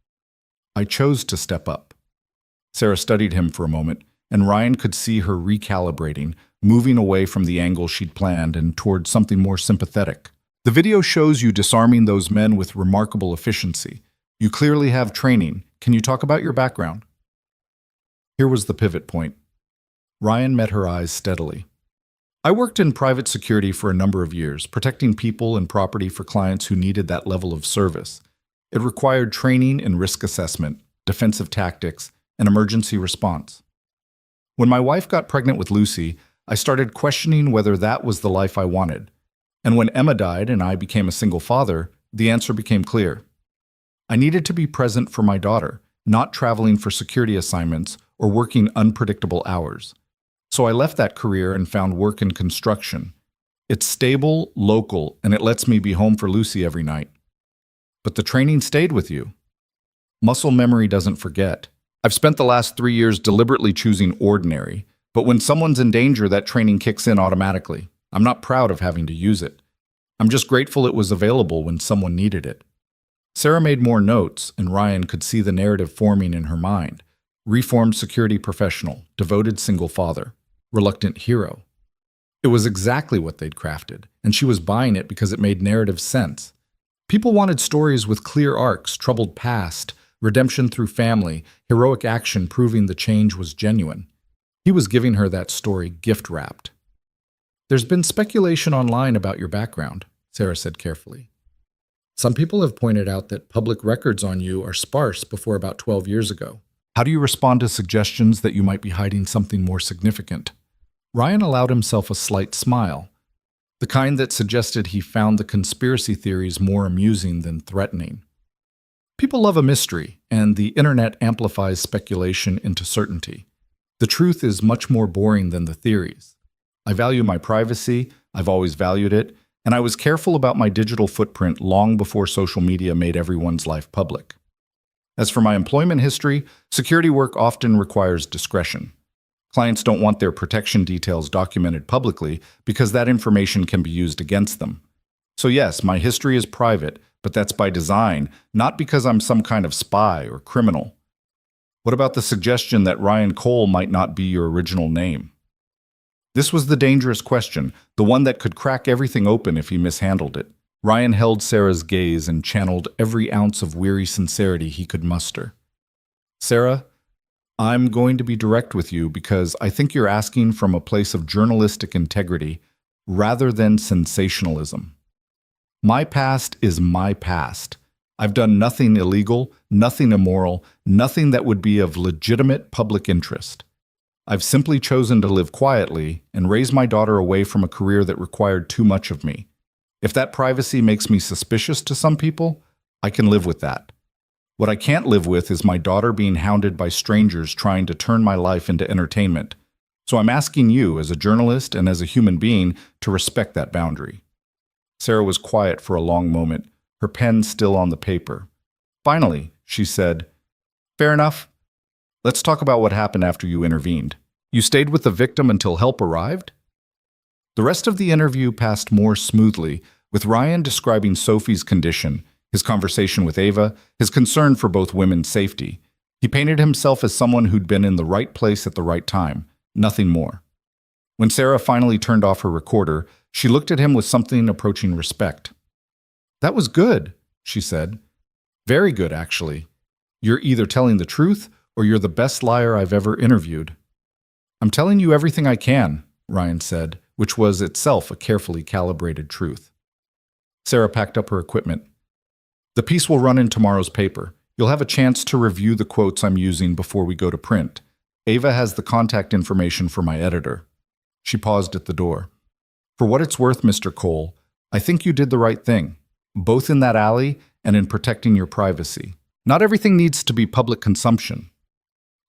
I chose to step up." Sarah studied him for a moment, and Ryan could see her recalibrating, moving away from the angle she'd planned and toward something more sympathetic. "The video shows you disarming those men with remarkable efficiency. You clearly have training. Can you talk about your background?" Here was the pivot point. Ryan met her eyes steadily. "I worked in private security for a number of years, protecting people and property for clients who needed that level of service. It required training in risk assessment, defensive tactics, and emergency response. When my wife got pregnant with Lucy, I started questioning whether that was the life I wanted. And when Emma died and I became a single father, the answer became clear. I needed to be present for my daughter, not traveling for security assignments or working unpredictable hours. So I left that career and found work in construction. It's stable, local, and it lets me be home for Lucy every night." "But the training stayed with you." "Muscle memory doesn't forget. I've spent the last 3 years deliberately choosing ordinary, but when someone's in danger, that training kicks in automatically. I'm not proud of having to use it. I'm just grateful it was available when someone needed it." Sarah made more notes, and Ryan could see the narrative forming in her mind. Reformed security professional, devoted single father, reluctant hero. It was exactly what they'd crafted, and she was buying it because it made narrative sense. People wanted stories with clear arcs, troubled past, redemption through family, heroic action proving the change was genuine. He was giving her that story gift-wrapped. "There's been speculation online about your background," Sarah said carefully. "Some people have pointed out that public records on you are sparse before about 12 years ago. How do you respond to suggestions that you might be hiding something more significant?" Ryan allowed himself a slight smile, the kind that suggested he found the conspiracy theories more amusing than threatening. People love a mystery, and the internet amplifies speculation into certainty. The truth is much more boring than the theories. I value my privacy, I've always valued it, and I was careful about my digital footprint long before social media made everyone's life public. As for my employment history, security work often requires discretion. Clients don't want their protection details documented publicly because that information can be used against them. So yes, my history is private, but that's by design, not because I'm some kind of spy or criminal. What about the suggestion that Ryan Cole might not be your original name? This was the dangerous question, the one that could crack everything open if he mishandled it. Ryan held Sarah's gaze and channeled every ounce of weary sincerity he could muster. Sarah, I'm going to be direct with you because I think you're asking from a place of journalistic integrity rather than sensationalism. My past is my past. I've done nothing illegal, nothing immoral, nothing that would be of legitimate public interest. I've simply chosen to live quietly and raise my daughter away from a career that required too much of me. If that privacy makes me suspicious to some people, I can live with that. What I can't live with is my daughter being hounded by strangers trying to turn my life into entertainment. So I'm asking you, as a journalist and as a human being, to respect that boundary. Sarah was quiet for a long moment, her pen still on the paper. Finally, she said, "Fair enough. Let's talk about what happened after you intervened. You stayed with the victim until help arrived?" The rest of the interview passed more smoothly, with Ryan describing Sophie's condition, his conversation with Ava, his concern for both women's safety. He painted himself as someone who'd been in the right place at the right time, nothing more. When Sarah finally turned off her recorder, she looked at him with something approaching respect. "That was good," she said. "Very good, actually. You're either telling the truth or you're the best liar I've ever interviewed." "I'm telling you everything I can," Ryan said, which was itself a carefully calibrated truth. Sarah packed up her equipment. "The piece will run in tomorrow's paper. You'll have a chance to review the quotes I'm using before we go to print. Ava has the contact information for my editor." She paused at the door. "For what it's worth, Mr. Cole, I think you did the right thing, both in that alley and in protecting your privacy. Not everything needs to be public consumption."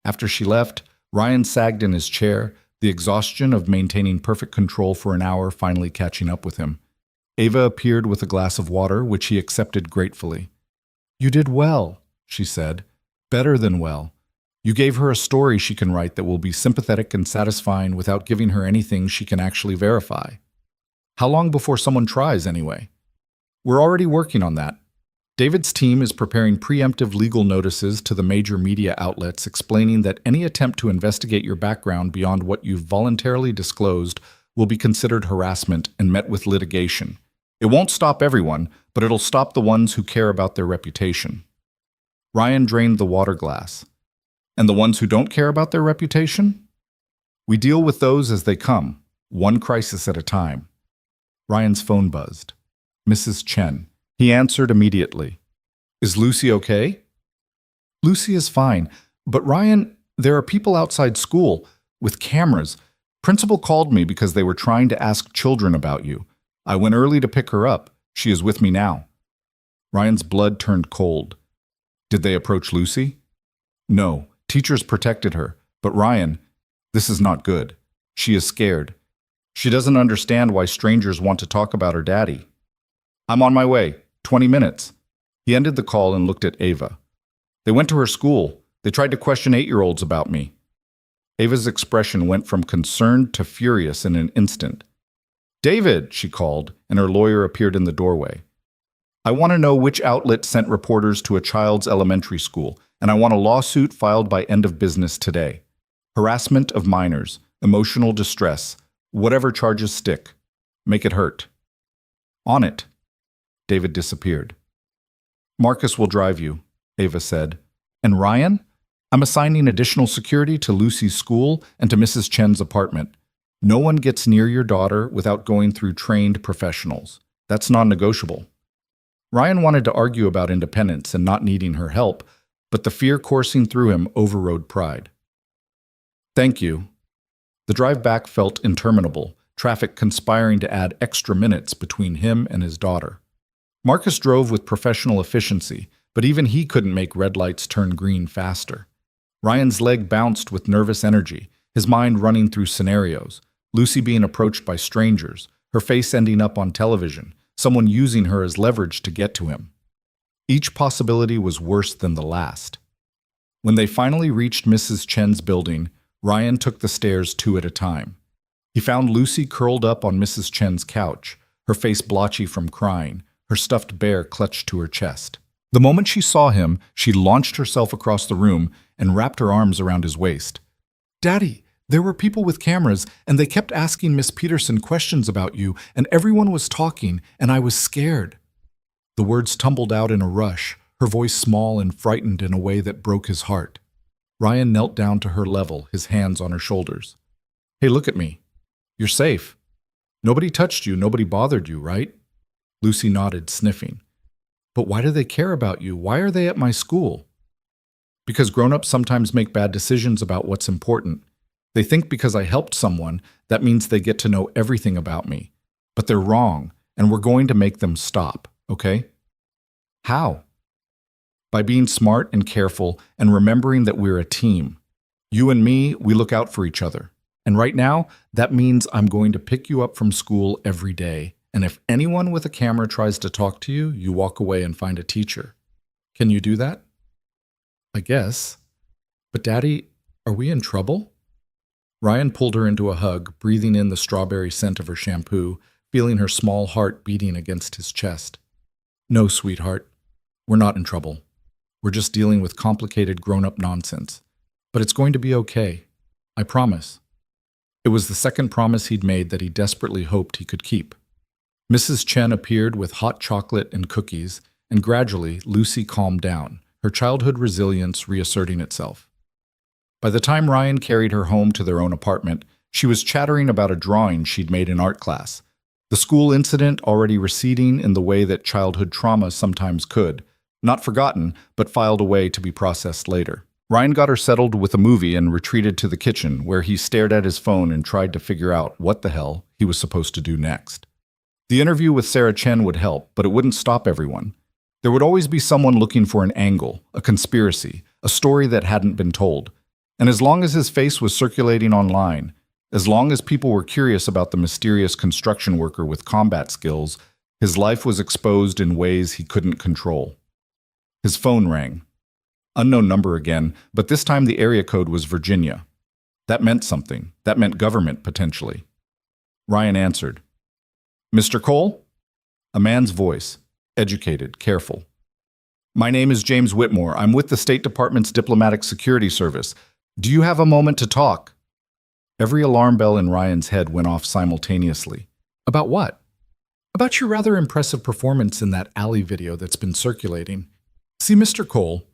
After she left, Ryan sagged in his chair, the exhaustion of maintaining perfect control for an hour finally catching up with him. Ava appeared with a glass of water, which he accepted gratefully. "You did well," she said. "Better than well. You gave her a story she can write that will be sympathetic and satisfying without giving her anything she can actually verify. How long before someone tries, anyway?" "We're already working on that. David's team is preparing preemptive legal notices to the major media outlets explaining that any attempt to investigate your background beyond what you've voluntarily disclosed will be considered harassment and met with litigation. It won't stop everyone, but it'll stop the ones who care about their reputation." Ryan drained the water glass. "And the ones who don't care about their reputation?" "We deal with those as they come, one crisis at a time." Ryan's phone buzzed. "Mrs. Chen." He answered immediately. "Is Lucy okay?" "Lucy is fine, but Ryan, there are people outside school with cameras. Principal called me because they were trying to ask children about you. I went early to pick her up. She is with me now." Ryan's blood turned cold. "Did they approach Lucy?" "No, teachers protected her. But Ryan, this is not good. She is scared. She doesn't understand why strangers want to talk about her daddy." "I'm on my way. 20 minutes. He ended the call and looked at Ava. "They went to her school. They tried to question 8-year-olds about me." Ava's expression went from concerned to furious in an instant. "David," she called, and her lawyer appeared in the doorway. "I want to know which outlet sent reporters to a child's elementary school, and I want a lawsuit filed by end of business today. Harassment of minors, emotional distress, whatever charges stick. Make it hurt." "On it." David disappeared. "Marcus will drive you," Ava said. "And Ryan? I'm assigning additional security to Lucy's school and to Mrs. Chen's apartment. No one gets near your daughter without going through trained professionals. That's non-negotiable." Ryan wanted to argue about independence and not needing her help, but the fear coursing through him overrode pride. "Thank you." The drive back felt interminable, traffic conspiring to add extra minutes between him and his daughter. Marcus drove with professional efficiency, but even he couldn't make red lights turn green faster. Ryan's leg bounced with nervous energy, his mind running through scenarios. Lucy being approached by strangers, her face ending up on television, someone using her as leverage to get to him. Each possibility was worse than the last. When they finally reached Mrs. Chen's building, Ryan took the stairs two at a time. He found Lucy curled up on Mrs. Chen's couch, her face blotchy from crying, her stuffed bear clutched to her chest. The moment she saw him, she launched herself across the room and wrapped her arms around his waist. "Daddy, there were people with cameras, and they kept asking Miss Peterson questions about you, and everyone was talking, and I was scared." The words tumbled out in a rush, her voice small and frightened in a way that broke his heart. Ryan knelt down to her level, his hands on her shoulders. "Hey, look at me. You're safe. Nobody touched you, nobody bothered you, right?" Lucy nodded, sniffing. "But why do they care about you? Why are they at my school?" "Because grown-ups sometimes make bad decisions about what's important. They think because I helped someone, that means they get to know everything about me. But they're wrong, and we're going to make them stop, okay?" "How?" "By being smart and careful and remembering that we're a team. You and me, we look out for each other. And right now, that means I'm going to pick you up from school every day. And if anyone with a camera tries to talk to you, you walk away and find a teacher. Can you do that?" "I guess. But Daddy, are we in trouble?" Ryan pulled her into a hug, breathing in the strawberry scent of her shampoo, feeling her small heart beating against his chest. "No, sweetheart. We're not in trouble. We're just dealing with complicated grown-up nonsense. But it's going to be okay. I promise." It was the second promise he'd made that he desperately hoped he could keep. Mrs. Chen appeared with hot chocolate and cookies, and gradually Lucy calmed down, her childhood resilience reasserting itself. By the time Ryan carried her home to their own apartment, she was chattering about a drawing she'd made in art class. The school incident already receding in the way that childhood trauma sometimes could, not forgotten, but filed away to be processed later. Ryan got her settled with a movie and retreated to the kitchen, where he stared at his phone and tried to figure out what the hell he was supposed to do next. The interview with Sarah Chen would help, but it wouldn't stop everyone. There would always be someone looking for an angle, a conspiracy, a story that hadn't been told. And as long as his face was circulating online, as long as people were curious about the mysterious construction worker with combat skills, his life was exposed in ways he couldn't control. His phone rang. Unknown number again, but this time the area code was Virginia. That meant something. That meant government, potentially. Ryan answered. "Mr. Cole?" A man's voice, educated, careful. "My name is James Whitmore. I'm with the State Department's Diplomatic Security Service. Do you have a moment to talk?" Every alarm bell in Ryan's head went off simultaneously. "About what?" "About your rather impressive performance in that alley video that's been circulating. See, Mr. Cole,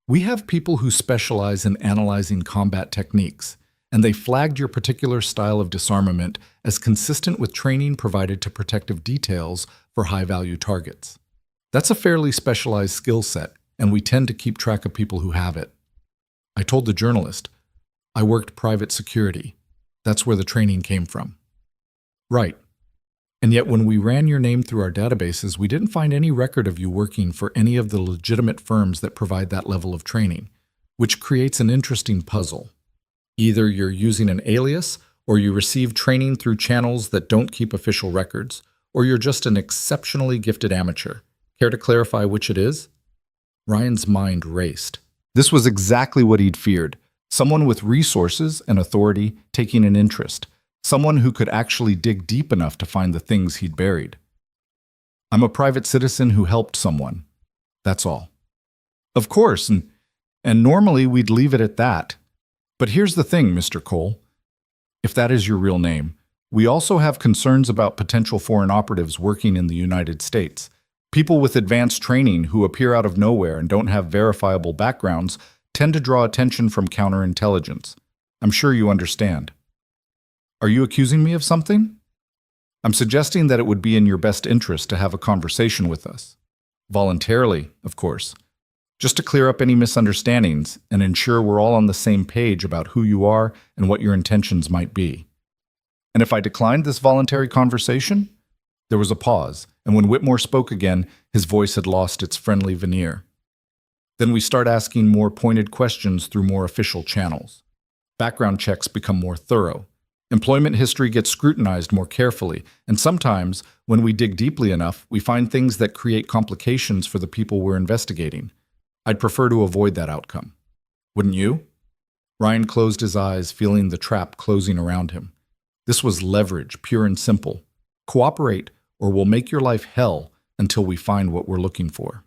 we have people who specialize in analyzing combat techniques, and they flagged your particular style of disarmament as consistent with training provided to protective details for high-value targets. That's a fairly specialized skill set, and we tend to keep track of people who have it. I told the journalist, I worked private security. That's where the training came from." "Right. And yet when we ran your name through our databases, we didn't find any record of you working for any of the legitimate firms that provide that level of training, which creates an interesting puzzle. Either you're using an alias, or you receive training through channels that don't keep official records, or you're just an exceptionally gifted amateur. Care to clarify which it is?" Ryan's mind raced. This was exactly what he'd feared. Someone with resources and authority taking an interest. Someone who could actually dig deep enough to find the things he'd buried. "I'm a private citizen who helped someone. That's all." "Of course, and normally we'd leave it at that. But here's the thing, Mr. Cole. If that is your real name, we also have concerns about potential foreign operatives working in the United States. People with advanced training who appear out of nowhere and don't have verifiable backgrounds tend to draw attention from counterintelligence. I'm sure you understand. Are you accusing me of something? I'm suggesting that it would be in your best interest to have a conversation with us. Voluntarily, of course. Just to clear up any misunderstandings and ensure we're all on the same page about who you are and what your intentions might be. And if I declined this voluntary conversation?" There was a pause, and when Whitmore spoke again, his voice had lost its friendly veneer. Then we start asking more pointed questions through more official channels. Background checks become more thorough. Employment history gets scrutinized more carefully, and sometimes, when we dig deeply enough, we find things that create complications for the people we're investigating. I'd prefer to avoid that outcome. Wouldn't you? Ryan closed his eyes, feeling the trap closing around him. This was leverage, pure and simple. Cooperate, or we'll make your life hell until we find what we're looking for.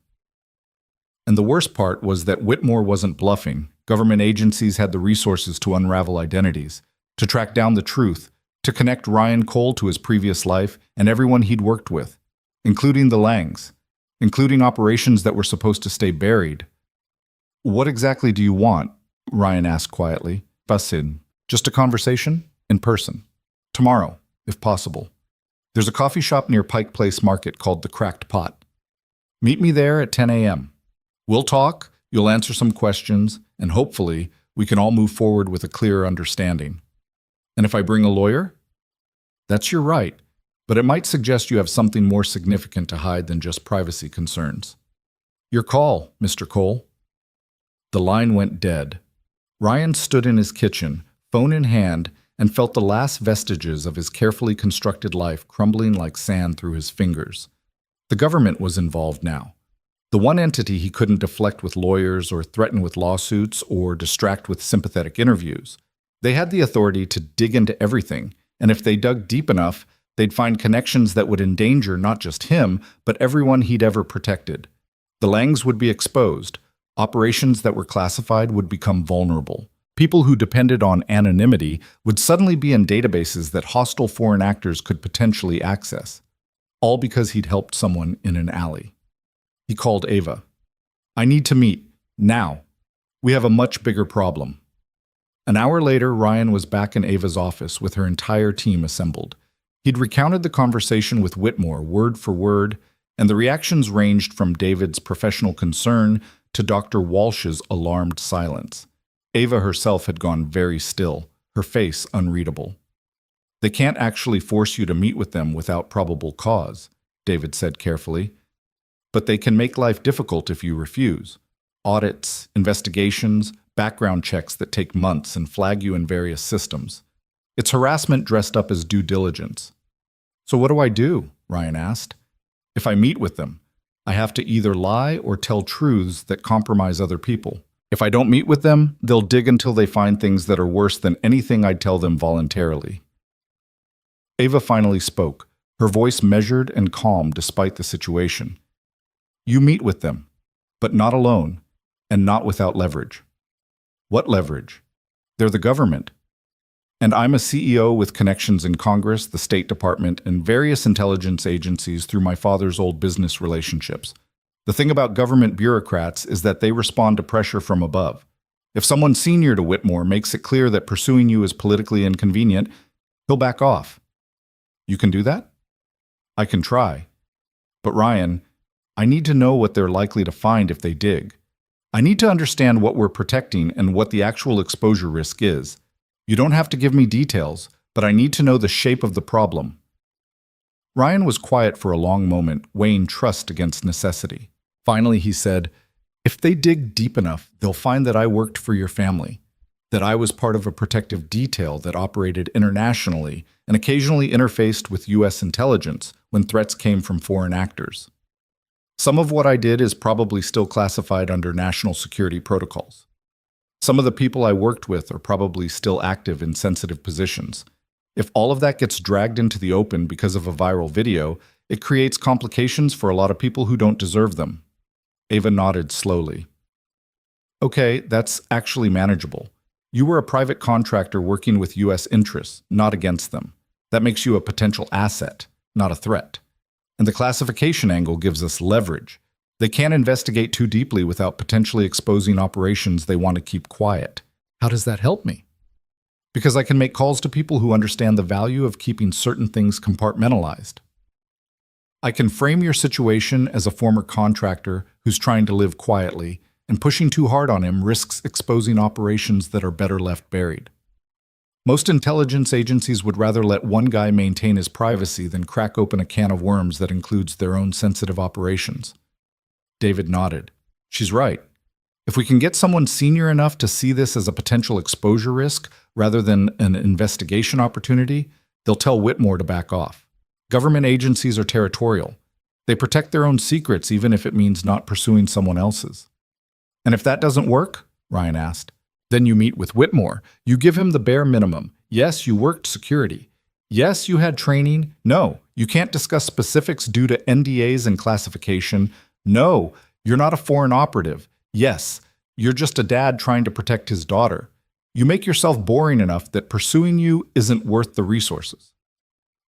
And the worst part was that Whitmore wasn't bluffing. Government agencies had the resources to unravel identities, to track down the truth, to connect Ryan Cole to his previous life and everyone he'd worked with, including the Langs, including operations that were supposed to stay buried. What exactly do you want? Ryan asked quietly. Basin. Just a conversation? In person. Tomorrow, if possible. There's a coffee shop near Pike Place Market called The Cracked Pot. Meet me there at 10 a.m. We'll talk, you'll answer some questions, and hopefully we can all move forward with a clearer understanding. And if I bring a lawyer? That's your right, but it might suggest you have something more significant to hide than just privacy concerns. Your call, Mr. Cole. The line went dead. Ryan stood in his kitchen, phone in hand, and felt the last vestiges of his carefully constructed life crumbling like sand through his fingers. The government was involved now. The one entity he couldn't deflect with lawyers or threaten with lawsuits or distract with sympathetic interviews. They had the authority to dig into everything, and if they dug deep enough, they'd find connections that would endanger not just him, but everyone he'd ever protected. The Langs would be exposed. Operations that were classified would become vulnerable. People who depended on anonymity would suddenly be in databases that hostile foreign actors could potentially access. All because he'd helped someone in an alley. He called Ava. I need to meet. Now. We have a much bigger problem. An hour later, Ryan was back in Ava's office with her entire team assembled. He'd recounted the conversation with Whitmore word for word, and the reactions ranged from David's professional concern to Dr. Walsh's alarmed silence. Ava herself had gone very still, her face unreadable. They can't actually force you to meet with them without probable cause, David said carefully. But they can make life difficult if you refuse. Audits, investigations, background checks that take months and flag you in various systems. It's harassment dressed up as due diligence. So what do I do? Ryan asked. If I meet with them, I have to either lie or tell truths that compromise other people. If I don't meet with them, they'll dig until they find things that are worse than anything I'd tell them voluntarily. Ava finally spoke, her voice measured and calm despite the situation. You meet with them, but not alone, and not without leverage. What leverage? They're the government. And I'm a CEO with connections in Congress, the State Department, and various intelligence agencies through my father's old business relationships. The thing about government bureaucrats is that they respond to pressure from above. If someone senior to Whitmore makes it clear that pursuing you is politically inconvenient, he'll back off. You can do that? I can try. But Ryan, I need to know what they're likely to find if they dig. I need to understand what we're protecting and what the actual exposure risk is. You don't have to give me details, but I need to know the shape of the problem. Ryan was quiet for a long moment, weighing trust against necessity. Finally, he said, if they dig deep enough, they'll find that I worked for your family, that I was part of a protective detail that operated internationally and occasionally interfaced with U.S. intelligence when threats came from foreign actors. Some of what I did is probably still classified under national security protocols. Some of the people I worked with are probably still active in sensitive positions. If all of that gets dragged into the open because of a viral video, it creates complications for a lot of people who don't deserve them. Ava nodded slowly. Okay, that's actually manageable. You were a private contractor working with U.S. interests, not against them. That makes you a potential asset, not a threat. And the classification angle gives us leverage. They can't investigate too deeply without potentially exposing operations they want to keep quiet. How does that help me? Because I can make calls to people who understand the value of keeping certain things compartmentalized. I can frame your situation as a former contractor who's trying to live quietly, and pushing too hard on him risks exposing operations that are better left buried. Most intelligence agencies would rather let one guy maintain his privacy than crack open a can of worms that includes their own sensitive operations. David nodded. She's right. If we can get someone senior enough to see this as a potential exposure risk rather than an investigation opportunity, they'll tell Whitmore to back off. Government agencies are territorial. They protect their own secrets even if it means not pursuing someone else's. And if that doesn't work, Ryan asked, then you meet with Whitmore. You give him the bare minimum. Yes, you worked security. Yes, you had training. No, you can't discuss specifics due to NDAs and classification. No, you're not a foreign operative. Yes, you're just a dad trying to protect his daughter. You make yourself boring enough that pursuing you isn't worth the resources.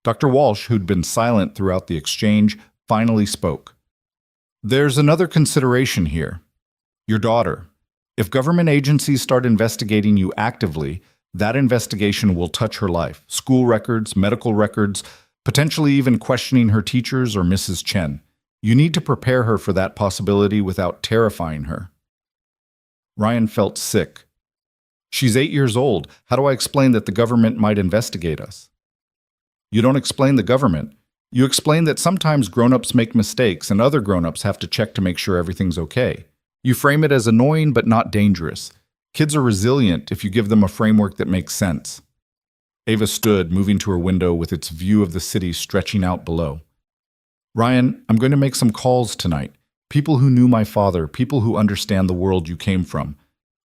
Dr. Walsh, who'd been silent throughout the exchange, finally spoke. There's another consideration here. Your daughter. If government agencies start investigating you actively, that investigation will touch her life, school records, medical records, potentially even questioning her teachers or Mrs. Chen. You need to prepare her for that possibility without terrifying her. Ryan felt sick. She's 8 years old. How do I explain that the government might investigate us? You don't explain the government. You explain that sometimes grown-ups make mistakes and other grown-ups have to check to make sure everything's okay. You frame it as annoying but not dangerous. Kids are resilient if you give them a framework that makes sense. Ava stood, moving to her window with its view of the city stretching out below. Ryan, I'm going to make some calls tonight. People who knew my father, people who understand the world you came from.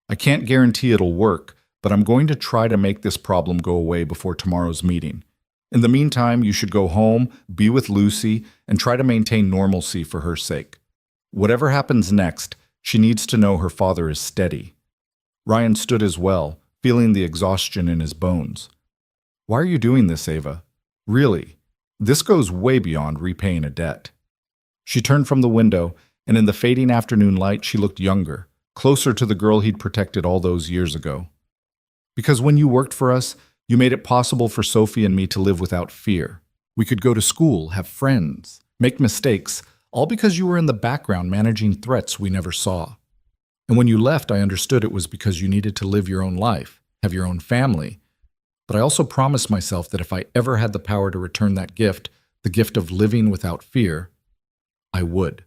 I can't guarantee it'll work, but I'm going to try to make this problem go away before tomorrow's meeting. In the meantime, you should go home, be with Lucy, and try to maintain normalcy for her sake. Whatever happens next, she needs to know her father is steady. Ryan stood as well, feeling the exhaustion in his bones. Why are you doing this, Ava? Really? This goes way beyond repaying a debt. She turned from the window, and in the fading afternoon light she looked younger, closer to the girl he'd protected all those years ago. Because when you worked for us, you made it possible for Sophie and me to live without fear. We could go to school, have friends, make mistakes, all because you were in the background managing threats we never saw. And when you left, I understood it was because you needed to live your own life, have your own family. But I also promised myself that if I ever had the power to return that gift, the gift of living without fear, I would.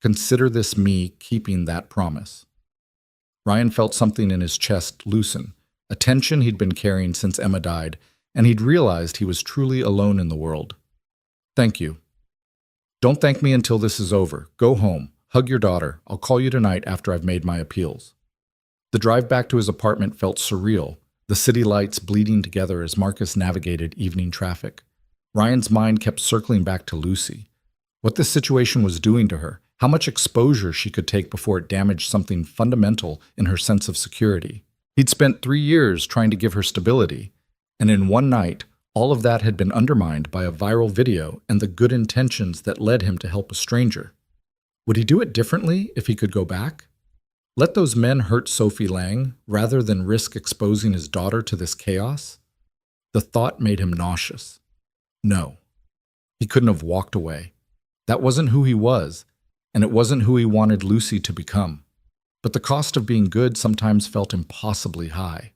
Consider this me keeping that promise. Ryan felt something in his chest loosen, a tension he'd been carrying since Emma died, and he'd realized he was truly alone in the world. Thank you. Don't thank me until this is over. Go home. Hug your daughter. I'll call you tonight after I've made my appeals. The drive back to his apartment felt surreal, the city lights bleeding together as Marcus navigated evening traffic. Ryan's mind kept circling back to Lucy. What this situation was doing to her, how much exposure she could take before it damaged something fundamental in her sense of security. He'd spent 3 years trying to give her stability, and in one night, all of that had been undermined by a viral video and the good intentions that led him to help a stranger. Would he do it differently if he could go back? Let those men hurt Sophie Lang rather than risk exposing his daughter to this chaos? The thought made him nauseous. No, he couldn't have walked away. That wasn't who he was, and it wasn't who he wanted Lucy to become. But the cost of being good sometimes felt impossibly high.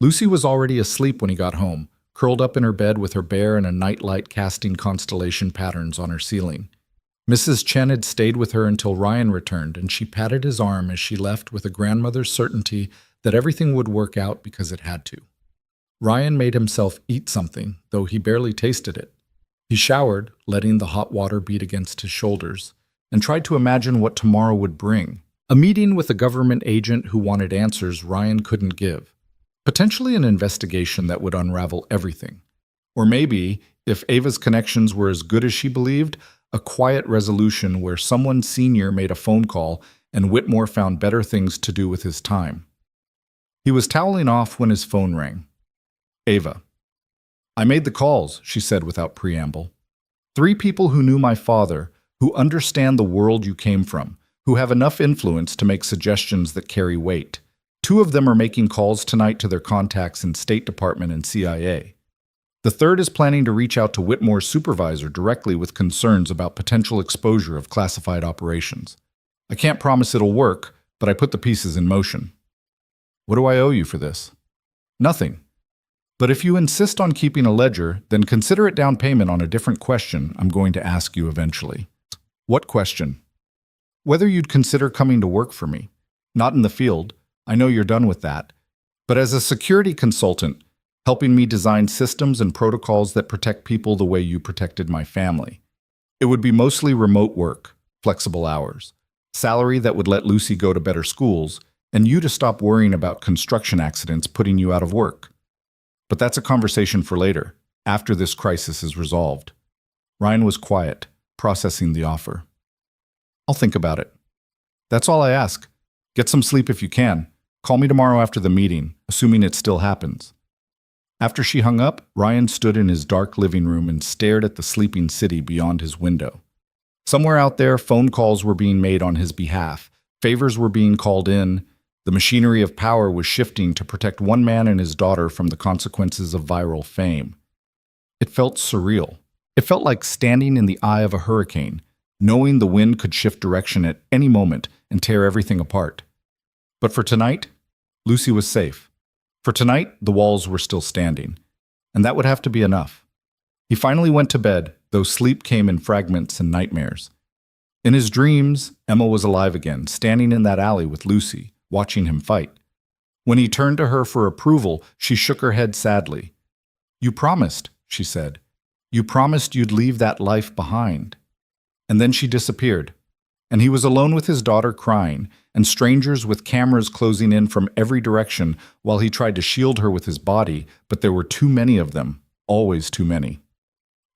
Lucy was already asleep when he got home, curled up in her bed with her bear and a nightlight casting constellation patterns on her ceiling. Mrs. Chen had stayed with her until Ryan returned, and she patted his arm as she left with a grandmother's certainty that everything would work out because it had to. Ryan made himself eat something, though he barely tasted it. He showered, letting the hot water beat against his shoulders, and tried to imagine what tomorrow would bring. A meeting with a government agent who wanted answers Ryan couldn't give. Potentially an investigation that would unravel everything. Or maybe, if Ava's connections were as good as she believed, a quiet resolution where someone senior made a phone call and Whitmore found better things to do with his time. He was toweling off when his phone rang. Ava. I made the calls, she said without preamble. 3 people who knew my father, who understand the world you came from, who have enough influence to make suggestions that carry weight. 2 of them are making calls tonight to their contacts in State Department and CIA. The 3rd is planning to reach out to Whitmore's supervisor directly with concerns about potential exposure of classified operations. I can't promise it'll work, but I put the pieces in motion. What do I owe you for this? Nothing. But if you insist on keeping a ledger, then consider it down payment on a different question I'm going to ask you eventually. What question? Whether you'd consider coming to work for me. Not in the field, I know you're done with that, but as a security consultant, helping me design systems and protocols that protect people the way you protected my family. It would be mostly remote work, flexible hours, salary that would let Lucy go to better schools, and you to stop worrying about construction accidents putting you out of work. But that's a conversation for later, after this crisis is resolved. Ryan was quiet, processing the offer. I'll think about it. That's all I ask. Get some sleep if you can. Call me tomorrow after the meeting, assuming it still happens. After she hung up, Ryan stood in his dark living room and stared at the sleeping city beyond his window. Somewhere out there, phone calls were being made on his behalf. Favors were being called in. The machinery of power was shifting to protect one man and his daughter from the consequences of viral fame. It felt surreal. It felt like standing in the eye of a hurricane, knowing the wind could shift direction at any moment and tear everything apart. But for tonight, Lucy was safe. For tonight, the walls were still standing, and that would have to be enough. He finally went to bed, though sleep came in fragments and nightmares. In his dreams, Emma was alive again, standing in that alley with Lucy, watching him fight. When he turned to her for approval, she shook her head sadly. "You promised," she said. "You promised you'd leave that life behind." And then she disappeared, and he was alone with his daughter crying, and strangers with cameras closing in from every direction while he tried to shield her with his body, but there were too many of them, always too many.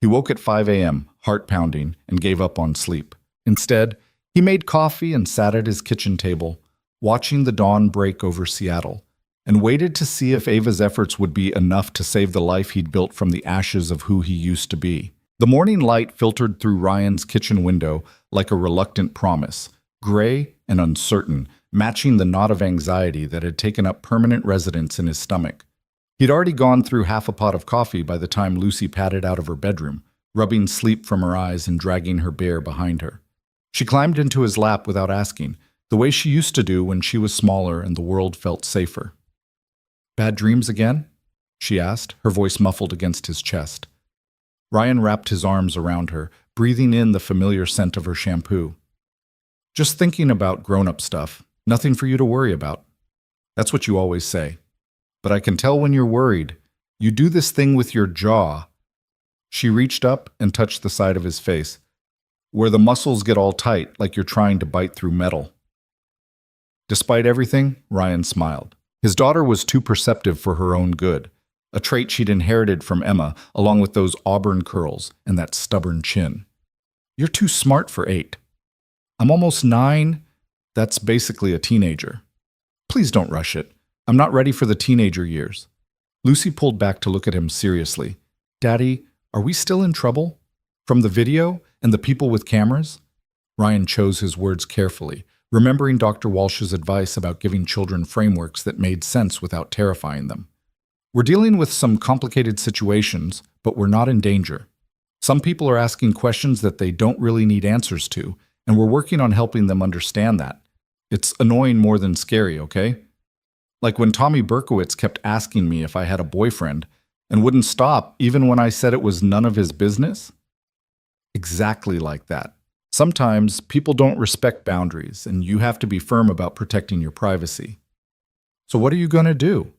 He woke at 5 a.m., heart pounding, and gave up on sleep. Instead, he made coffee and sat at his kitchen table, watching the dawn break over Seattle, and waited to see if Ava's efforts would be enough to save the life he'd built from the ashes of who he used to be. The morning light filtered through Ryan's kitchen window like a reluctant promise, gray and uncertain, matching the knot of anxiety that had taken up permanent residence in his stomach. He'd already gone through half a pot of coffee by the time Lucy padded out of her bedroom, rubbing sleep from her eyes and dragging her bear behind her. She climbed into his lap without asking, the way she used to do when she was smaller and the world felt safer. "Bad dreams again?" she asked, her voice muffled against his chest. Ryan wrapped his arms around her, breathing in the familiar scent of her shampoo. "Just thinking about grown-up stuff. Nothing for you to worry about." "That's what you always say. But I can tell when you're worried. You do this thing with your jaw." She reached up and touched the side of his face, where the muscles get all tight like you're trying to bite through metal. Despite everything, Ryan smiled. His daughter was too perceptive for her own good, a trait she'd inherited from Emma, along with those auburn curls and that stubborn chin. "You're too smart for 8. I'm almost 9. That's basically a teenager. Please don't rush it. I'm not ready for the teenager years." Lucy pulled back to look at him seriously. "Daddy, are we still in trouble? From the video and the people with cameras?" Ryan chose his words carefully, remembering Dr. Walsh's advice about giving children frameworks that made sense without terrifying them. "We're dealing with some complicated situations, but we're not in danger. Some people are asking questions that they don't really need answers to, and we're working on helping them understand that. It's annoying more than scary, okay? Like when Tommy Berkowitz kept asking me if I had a boyfriend and wouldn't stop even when I said it was none of his business? Exactly like that. Sometimes people don't respect boundaries, and you have to be firm about protecting your privacy. So what are you going to do?"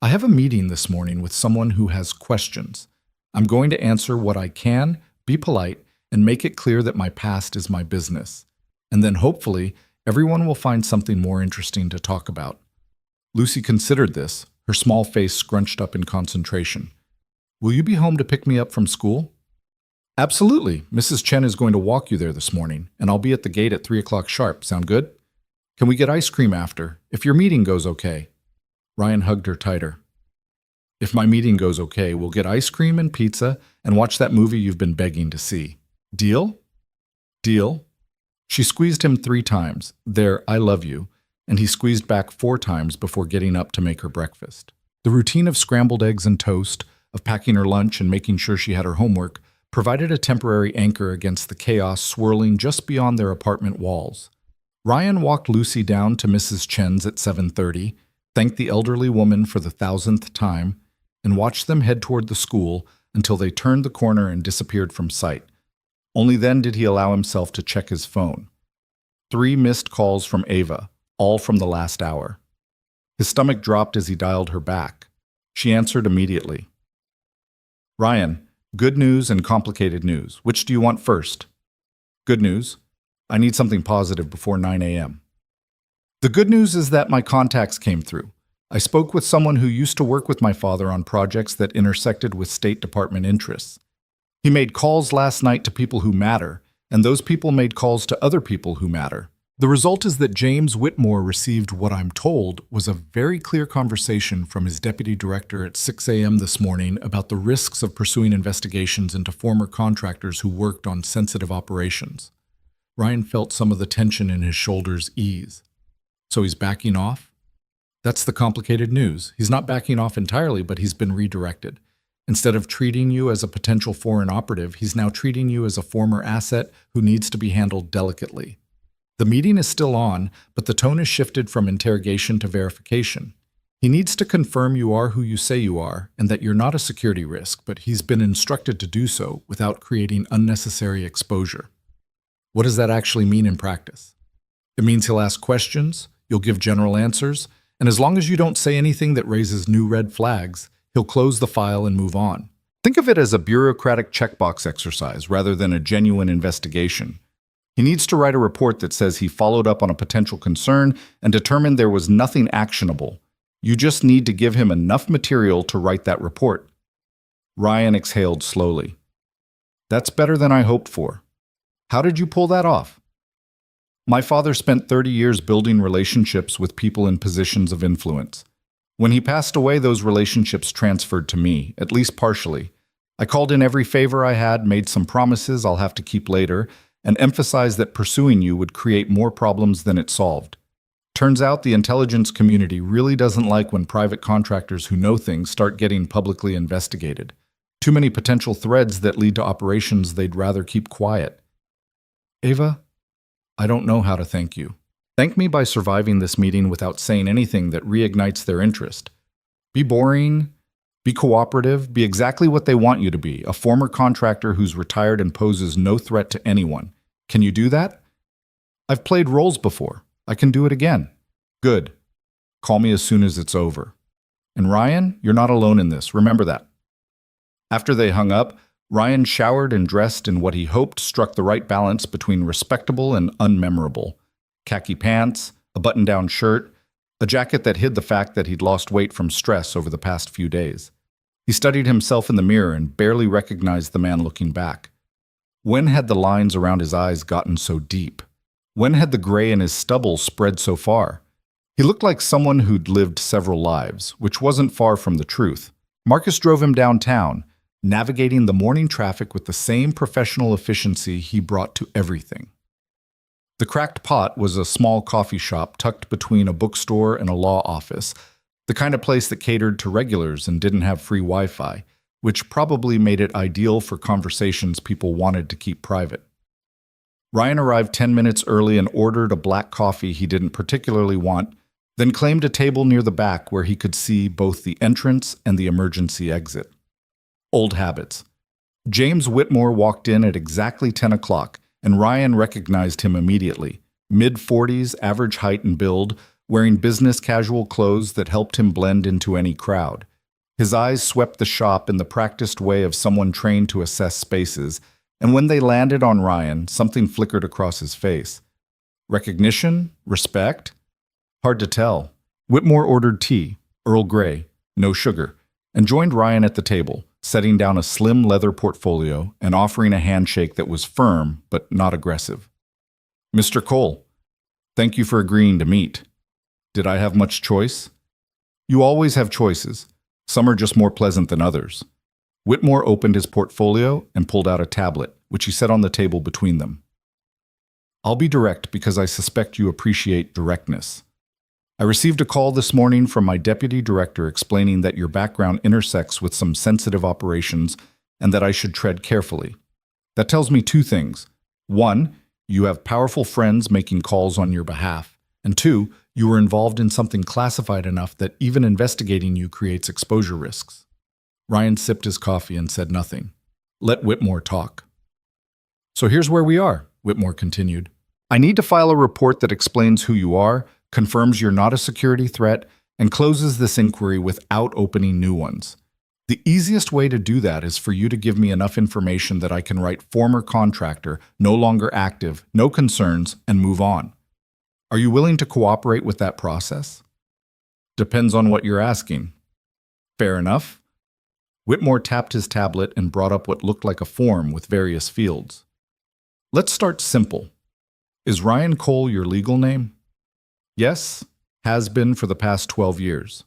"I have a meeting this morning with someone who has questions. I'm going to answer what I can, be polite, and make it clear that my past is my business. And then hopefully, everyone will find something more interesting to talk about." Lucy considered this, her small face scrunched up in concentration. "Will you be home to pick me up from school?" "Absolutely. Mrs. Chen is going to walk you there this morning, and I'll be at the gate at 3 o'clock sharp. Sound good? Can we get ice cream after, if your meeting goes okay?" Ryan hugged her tighter. "If my meeting goes okay, we'll get ice cream and pizza and watch that movie you've been begging to see. Deal?" "Deal." She squeezed him 3 times, their "I love you," and he squeezed back 4 times before getting up to make her breakfast. The routine of scrambled eggs and toast, of packing her lunch and making sure she had her homework, provided a temporary anchor against the chaos swirling just beyond their apartment walls. Ryan walked Lucy down to Mrs. Chen's at 7:30, thanked the elderly woman for the 1,000th time, and watched them head toward the school until they turned the corner and disappeared from sight. Only then did he allow himself to check his phone. 3 missed calls from Ava, all from the last hour. His stomach dropped as he dialed her back. She answered immediately. Ryan, good news and complicated news. Which do you want first? Good news. I need something positive before 9 a.m. The good news is that my contacts came through. I spoke with someone who used to work with my father on projects that intersected with State Department interests. He made calls last night to people who matter, and those people made calls to other people who matter. The result is that James Whitmore received what I'm told was a very clear conversation from his deputy director at 6 a.m. this morning about the risks of pursuing investigations into former contractors who worked on sensitive operations. Ryan felt some of the tension in his shoulders ease. So he's backing off? That's the complicated news. He's not backing off entirely, but he's been redirected. Instead of treating you as a potential foreign operative, he's now treating you as a former asset who needs to be handled delicately. The meeting is still on, but the tone has shifted from interrogation to verification. He needs to confirm you are who you say you are and that you're not a security risk, but he's been instructed to do so without creating unnecessary exposure. What does that actually mean in practice? It means he'll ask questions, you'll give general answers, and as long as you don't say anything that raises new red flags, he'll close the file and move on. Think of it as a bureaucratic checkbox exercise rather than a genuine investigation. He needs to write a report that says he followed up on a potential concern and determined there was nothing actionable. You just need to give him enough material to write that report. Ryan exhaled slowly. That's better than I hoped for. How did you pull that off? My father spent 30 years building relationships with people in positions of influence. When he passed away, those relationships transferred to me, at least partially. I called in every favor I had, made some promises I'll have to keep later, and emphasized that pursuing you would create more problems than it solved. Turns out the intelligence community really doesn't like when private contractors who know things start getting publicly investigated. Too many potential threads that lead to operations they'd rather keep quiet. Ava, I don't know how to thank you. Thank me by surviving this meeting without saying anything that reignites their interest. Be boring, be cooperative, be exactly what they want you to be, a former contractor who's retired and poses no threat to anyone. Can you do that? I've played roles before. I can do it again. Good. Call me as soon as it's over. And Ryan, you're not alone in this. Remember that. After they hung up, Ryan showered and dressed in what he hoped struck the right balance between respectable and unmemorable. Khaki pants, a button-down shirt, a jacket that hid the fact that he'd lost weight from stress over the past few days. He studied himself in the mirror and barely recognized the man looking back. When had the lines around his eyes gotten so deep? When had the gray in his stubble spread so far? He looked like someone who'd lived several lives, which wasn't far from the truth. Marcus drove him downtown, navigating the morning traffic with the same professional efficiency he brought to everything. The Cracked Pot was a small coffee shop tucked between a bookstore and a law office, the kind of place that catered to regulars and didn't have free Wi-Fi, which probably made it ideal for conversations people wanted to keep private. Ryan arrived 10 minutes early and ordered a black coffee he didn't particularly want, then claimed a table near the back where he could see both the entrance and the emergency exit. Old habits. James Whitmore walked in at exactly 10 o'clock, and Ryan recognized him immediately. Mid-40s, average height and build, wearing business casual clothes that helped him blend into any crowd. His eyes swept the shop in the practiced way of someone trained to assess spaces, and when they landed on Ryan, something flickered across his face. Recognition? Respect? Hard to tell. Whitmore ordered tea, Earl Grey, no sugar, and joined Ryan at the table, setting down a slim leather portfolio and offering a handshake that was firm but not aggressive. Mr. Cole, thank you for agreeing to meet. Did I have much choice? You always have choices. Some are just more pleasant than others. Whitmore opened his portfolio and pulled out a tablet, which he set on the table between them. I'll be direct because I suspect you appreciate directness. I received a call this morning from my deputy director explaining that your background intersects with some sensitive operations and that I should tread carefully. That tells me two things. One, you have powerful friends making calls on your behalf. And two, you were involved in something classified enough that even investigating you creates exposure risks. Ryan sipped his coffee and said nothing. Let Whitmore talk. So here's where we are, Whitmore continued. I need to file a report that explains who you are, confirms you're not a security threat, and closes this inquiry without opening new ones. The easiest way to do that is for you to give me enough information that I can write former contractor, no longer active, no concerns, and move on. Are you willing to cooperate with that process? Depends on what you're asking. Fair enough. Whitmore tapped his tablet and brought up what looked like a form with various fields. Let's start simple. Is Ryan Cole your legal name? Yes, has been for the past 12 years.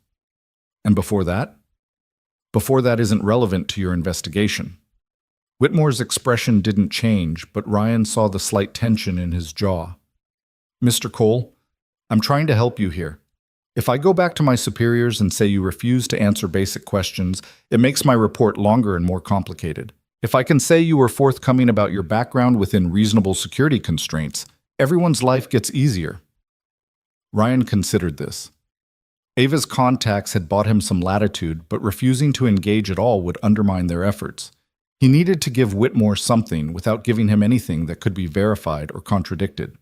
And before that? Before that isn't relevant to your investigation. Whitmore's expression didn't change, but Ryan saw the slight tension in his jaw. Mr. Cole, I'm trying to help you here. If I go back to my superiors and say you refuse to answer basic questions, it makes my report longer and more complicated. If I can say you were forthcoming about your background within reasonable security constraints, everyone's life gets easier. Ryan considered this. Ava's contacts had bought him some latitude, but refusing to engage at all would undermine their efforts. He needed to give Whitmore something without giving him anything that could be verified or contradicted.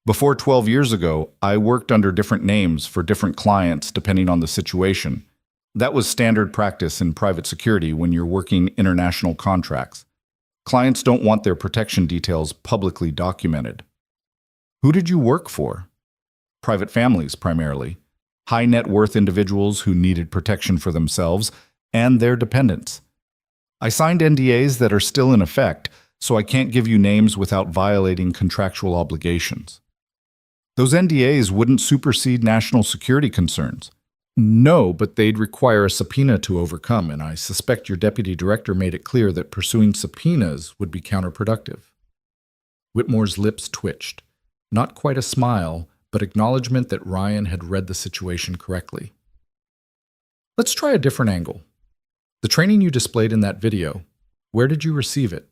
Before 12 years ago, I worked under different names for different clients depending on the situation. That was standard practice in private security when you're working international contracts. Clients don't want their protection details publicly documented. Who did you work for? Private families, primarily. High net worth individuals who needed protection for themselves and their dependents. I signed NDAs that are still in effect, so I can't give you names without violating contractual obligations. Those NDAs wouldn't supersede national security concerns. No, but they'd require a subpoena to overcome, and I suspect your deputy director made it clear that pursuing subpoenas would be counterproductive. Whitmore's lips twitched. Not quite a smile, but acknowledgement that Ryan had read the situation correctly. Let's try a different angle. The training you displayed in that video, where did you receive it?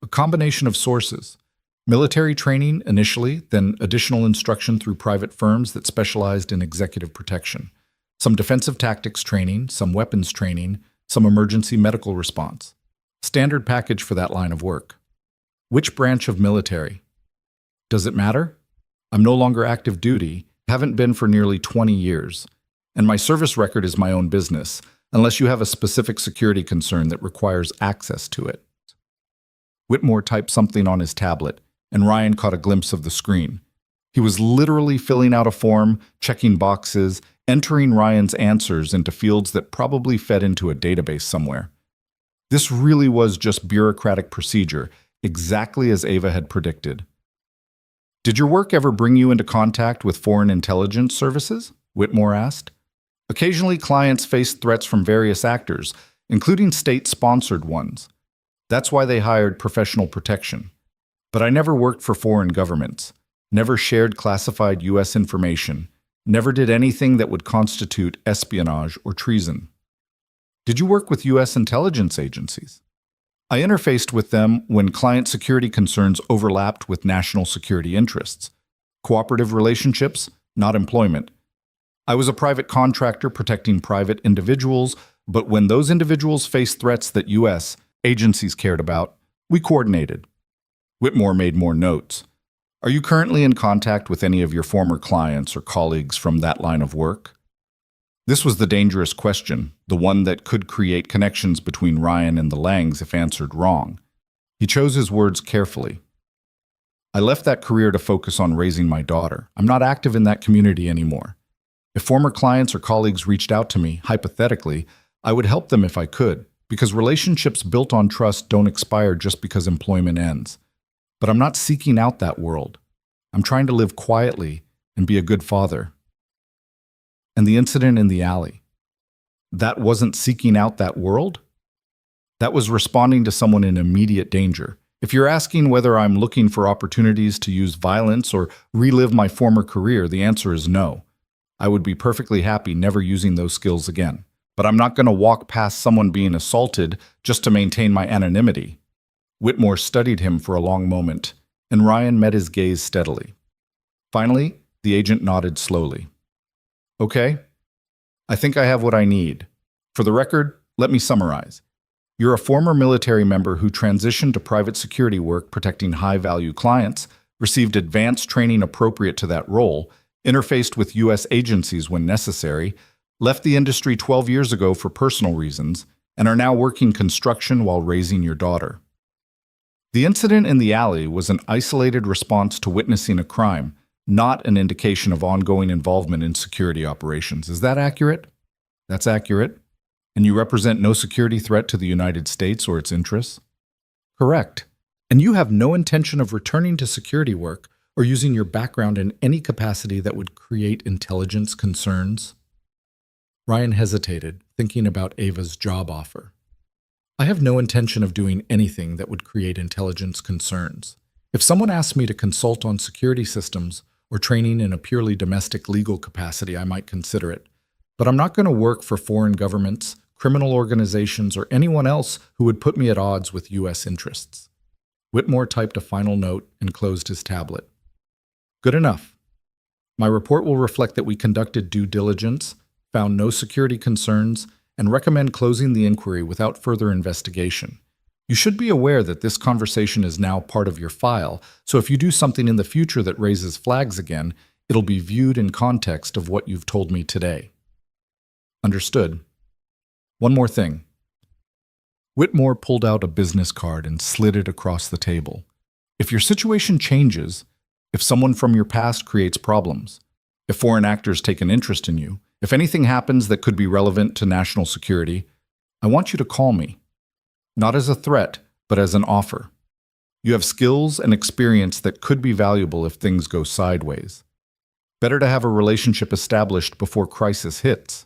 A combination of sources. Military training initially, then additional instruction through private firms that specialized in executive protection. Some defensive tactics training, some weapons training, some emergency medical response. Standard package for that line of work. Which branch of military? Does it matter? I'm no longer active duty, haven't been for nearly 20 years, and my service record is my own business, unless you have a specific security concern that requires access to it. Whitmore typed something on his tablet, and Ryan caught a glimpse of the screen. He was literally filling out a form, checking boxes, entering Ryan's answers into fields that probably fed into a database somewhere. This really was just bureaucratic procedure, exactly as Ava had predicted. Did your work ever bring you into contact with foreign intelligence services? Whitmore asked. Occasionally, clients faced threats from various actors, including state-sponsored ones. That's why they hired professional protection. But I never worked for foreign governments, never shared classified U.S. information, never did anything that would constitute espionage or treason. Did you work with U.S. intelligence agencies? I interfaced with them when client security concerns overlapped with national security interests. Cooperative relationships, not employment. I was a private contractor protecting private individuals, but when those individuals faced threats that U.S. agencies cared about, we coordinated. Whitmore made more notes. Are you currently in contact with any of your former clients or colleagues from that line of work? This was the dangerous question, the one that could create connections between Ryan and the Langs if answered wrong. He chose his words carefully. I left that career to focus on raising my daughter. I'm not active in that community anymore. If former clients or colleagues reached out to me, hypothetically, I would help them if I could, because relationships built on trust don't expire just because employment ends. But I'm not seeking out that world. I'm trying to live quietly and be a good father. And the incident in the alley, that wasn't seeking out that world? That was responding to someone in immediate danger. If you're asking whether I'm looking for opportunities to use violence or relive my former career, the answer is no. I would be perfectly happy never using those skills again. But I'm not going to walk past someone being assaulted just to maintain my anonymity. Whitmore studied him for a long moment, and Ryan met his gaze steadily. Finally, the agent nodded slowly. Okay, I think I have what I need. For the record, let me summarize. You're a former military member who transitioned to private security work protecting high-value clients, received advanced training appropriate to that role, interfaced with U.S. agencies when necessary, left the industry 12 years ago for personal reasons, and are now working construction while raising your daughter. The incident in the alley was an isolated response to witnessing a crime, not an indication of ongoing involvement in security operations. Is that accurate? That's accurate. And you represent no security threat to the United States or its interests? Correct. And you have no intention of returning to security work or using your background in any capacity that would create intelligence concerns? Ryan hesitated, thinking about Ava's job offer. I have no intention of doing anything that would create intelligence concerns. If someone asked me to consult on security systems or training in a purely domestic legal capacity, I might consider it. But I'm not going to work for foreign governments, criminal organizations, or anyone else who would put me at odds with U.S. interests. Whitmore typed a final note and closed his tablet. Good enough. My report will reflect that we conducted due diligence, found no security concerns, and recommend closing the inquiry without further investigation. You should be aware that this conversation is now part of your file, so if you do something in the future that raises flags again, it'll be viewed in context of what you've told me today. Understood. One more thing. Whitmore pulled out a business card and slid it across the table. If your situation changes, if someone from your past creates problems, if foreign actors take an interest in you, if anything happens that could be relevant to national security, I want you to call me. Not as a threat, but as an offer. You have skills and experience that could be valuable if things go sideways. Better to have a relationship established before crisis hits.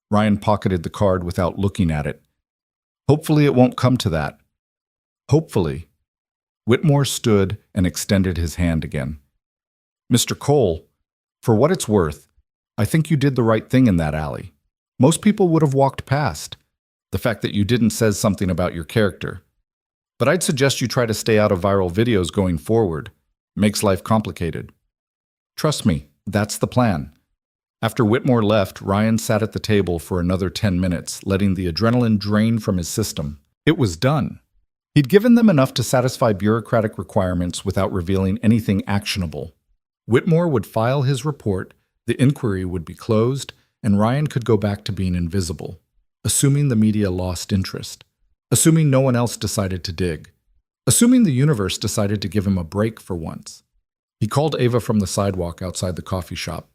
Ryan pocketed the card without looking at it. Hopefully it won't come to that. Hopefully. Whitmore stood and extended his hand again. Mr. Cole, for what it's worth, I think you did the right thing in that alley. Most people would have walked past. The fact that you didn't says something about your character. But I'd suggest you try to stay out of viral videos going forward. Makes life complicated. Trust me, that's the plan. After Whitmore left, Ryan sat at the table for another 10 minutes, letting the adrenaline drain from his system. It was done. He'd given them enough to satisfy bureaucratic requirements without revealing anything actionable. Whitmore would file his report, the inquiry would be closed, and Ryan could go back to being invisible, assuming the media lost interest, assuming no one else decided to dig, assuming the universe decided to give him a break for once. He called Ava from the sidewalk outside the coffee shop.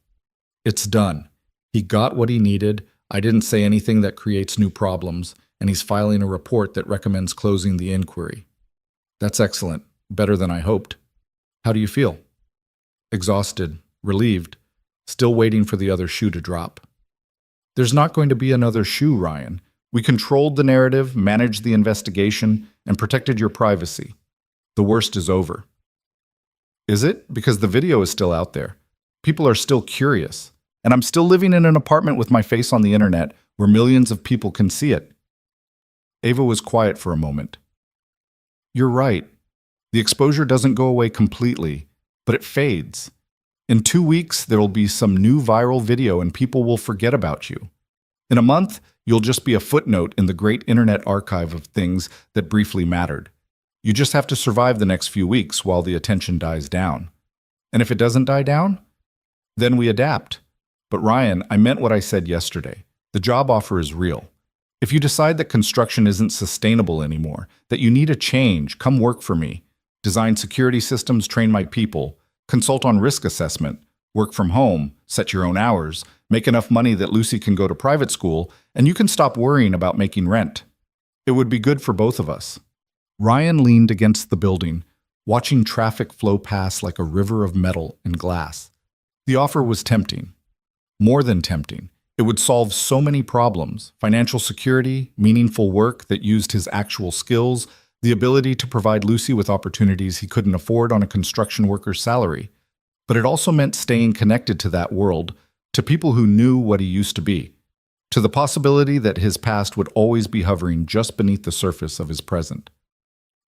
It's done. He got what he needed. I didn't say anything that creates new problems, and he's filing a report that recommends closing the inquiry. That's excellent. Better than I hoped. How do you feel? Exhausted, relieved, still waiting for the other shoe to drop. There's not going to be another shoe, Ryan. We controlled the narrative, managed the investigation, and protected your privacy. The worst is over. Is it? Because the video is still out there. People are still curious. And I'm still living in an apartment with my face on the internet where millions of people can see it. Ava was quiet for a moment. You're right. The exposure doesn't go away completely, but it fades. In 2 weeks, there will be some new viral video and people will forget about you. In a month, you'll just be a footnote in the great internet archive of things that briefly mattered. You just have to survive the next few weeks while the attention dies down. And if it doesn't die down, then we adapt. But Ryan, I meant what I said yesterday. The job offer is real. If you decide that construction isn't sustainable anymore, that you need a change, come work for me. Design security systems, train my people, consult on risk assessment, work from home, set your own hours, make enough money that Lucy can go to private school, and you can stop worrying about making rent. It would be good for both of us. Ryan leaned against the building, watching traffic flow past like a river of metal and glass. The offer was tempting. More than tempting. It would solve so many problems: financial security, meaningful work that used his actual skills, the ability to provide Lucy with opportunities he couldn't afford on a construction worker's salary. But it also meant staying connected to that world, to people who knew what he used to be, to the possibility that his past would always be hovering just beneath the surface of his present.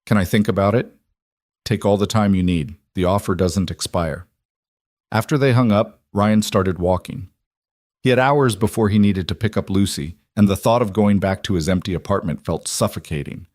Can I think about it? Take all the time you need. The offer doesn't expire. After they hung up, Ryan started walking. He had hours before he needed to pick up Lucy, and the thought of going back to his empty apartment felt suffocating.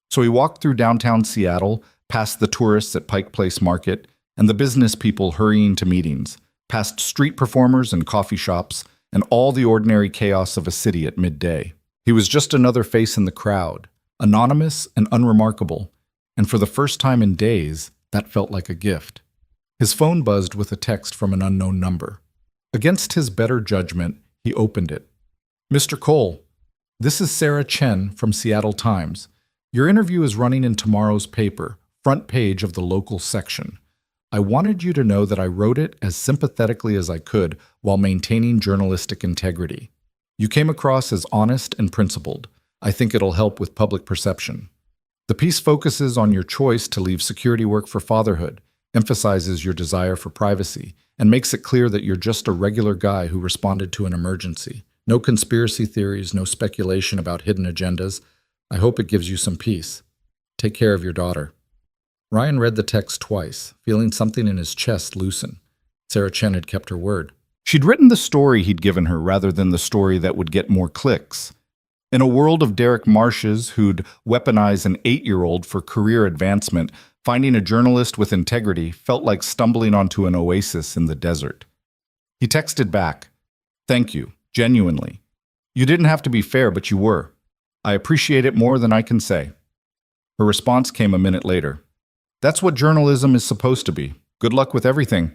So he walked through downtown Seattle, past the tourists at Pike Place Market, and the business people hurrying to meetings, past street performers and coffee shops, and all the ordinary chaos of a city at midday. He was just another face in the crowd, anonymous and unremarkable, and for the first time in days, that felt like a gift. His phone buzzed with a text from an unknown number. Against his better judgment, he opened it. "Mr. Cole, this is Sarah Chen from Seattle Times. Your interview is running in tomorrow's paper, front page of the local section. I wanted you to know that I wrote it as sympathetically as I could while maintaining journalistic integrity. You came across as honest and principled. I think it'll help with public perception. The piece focuses on your choice to leave security work for fatherhood, emphasizes your desire for privacy, and makes it clear that you're just a regular guy who responded to an emergency. No conspiracy theories, no speculation about hidden agendas. I hope it gives you some peace. Take care of your daughter." Ryan read the text twice, feeling something in his chest loosen. Sarah Chen had kept her word. She'd written the story he'd given her rather than the story that would get more clicks. In a world of Derek Marshes who'd weaponize an 8-year-old for career advancement, finding a journalist with integrity felt like stumbling onto an oasis in the desert. He texted back, "Thank you, genuinely. You didn't have to be fair, but you were. I appreciate it more than I can say." Her response came a minute later. "That's what journalism is supposed to be. Good luck with everything."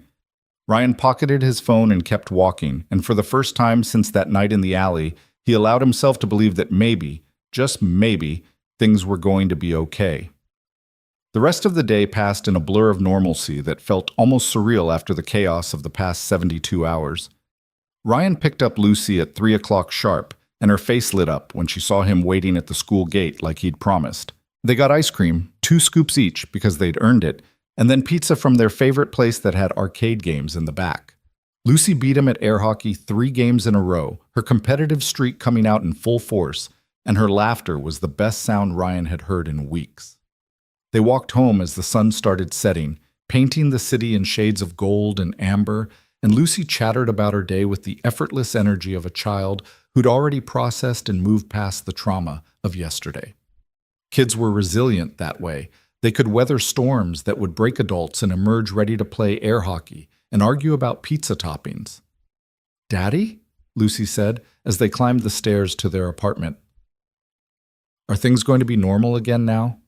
Ryan pocketed his phone and kept walking, and for the first time since that night in the alley, he allowed himself to believe that maybe, just maybe, things were going to be okay. The rest of the day passed in a blur of normalcy that felt almost surreal after the chaos of the past 72 hours. Ryan picked up Lucy at 3 o'clock sharp, and her face lit up when she saw him waiting at the school gate like he'd promised. They got ice cream, 2 scoops each because they'd earned it, and then pizza from their favorite place that had arcade games in the back. Lucy beat him at air hockey 3 games in a row, her competitive streak coming out in full force, and her laughter was the best sound Ryan had heard in weeks. They walked home as the sun started setting, painting the city in shades of gold and amber, and Lucy chattered about her day with the effortless energy of a child who'd already processed and moved past the trauma of yesterday. Kids were resilient that way. They could weather storms that would break adults and emerge ready to play air hockey and argue about pizza toppings. "Daddy?" Lucy said as they climbed the stairs to their apartment. "Are things going to be normal again now?"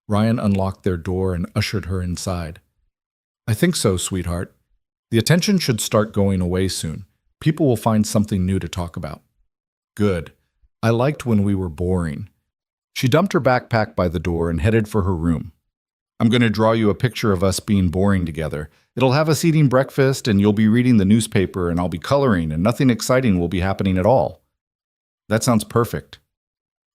Ryan unlocked their door and ushered her inside. "I think so, sweetheart. The attention should start going away soon. People will find something new to talk about." "Good. I liked when we were boring." She dumped her backpack by the door and headed for her room. "I'm going to draw you a picture of us being boring together. It'll have us eating breakfast, and you'll be reading the newspaper, and I'll be coloring, and nothing exciting will be happening at all." "That sounds perfect."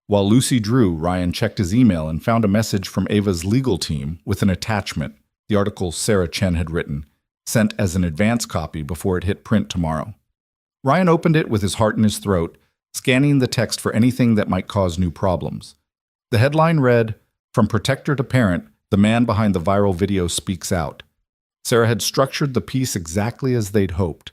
While Lucy drew, Ryan checked his email and found a message from Ava's legal team with an attachment, the article Sarah Chen had written, sent as an advance copy before it hit print tomorrow. Ryan opened it with his heart in his throat, scanning the text for anything that might cause new problems. The headline read, "From protector to parent, the man behind the viral video speaks out." Sarah had structured the piece exactly as they'd hoped,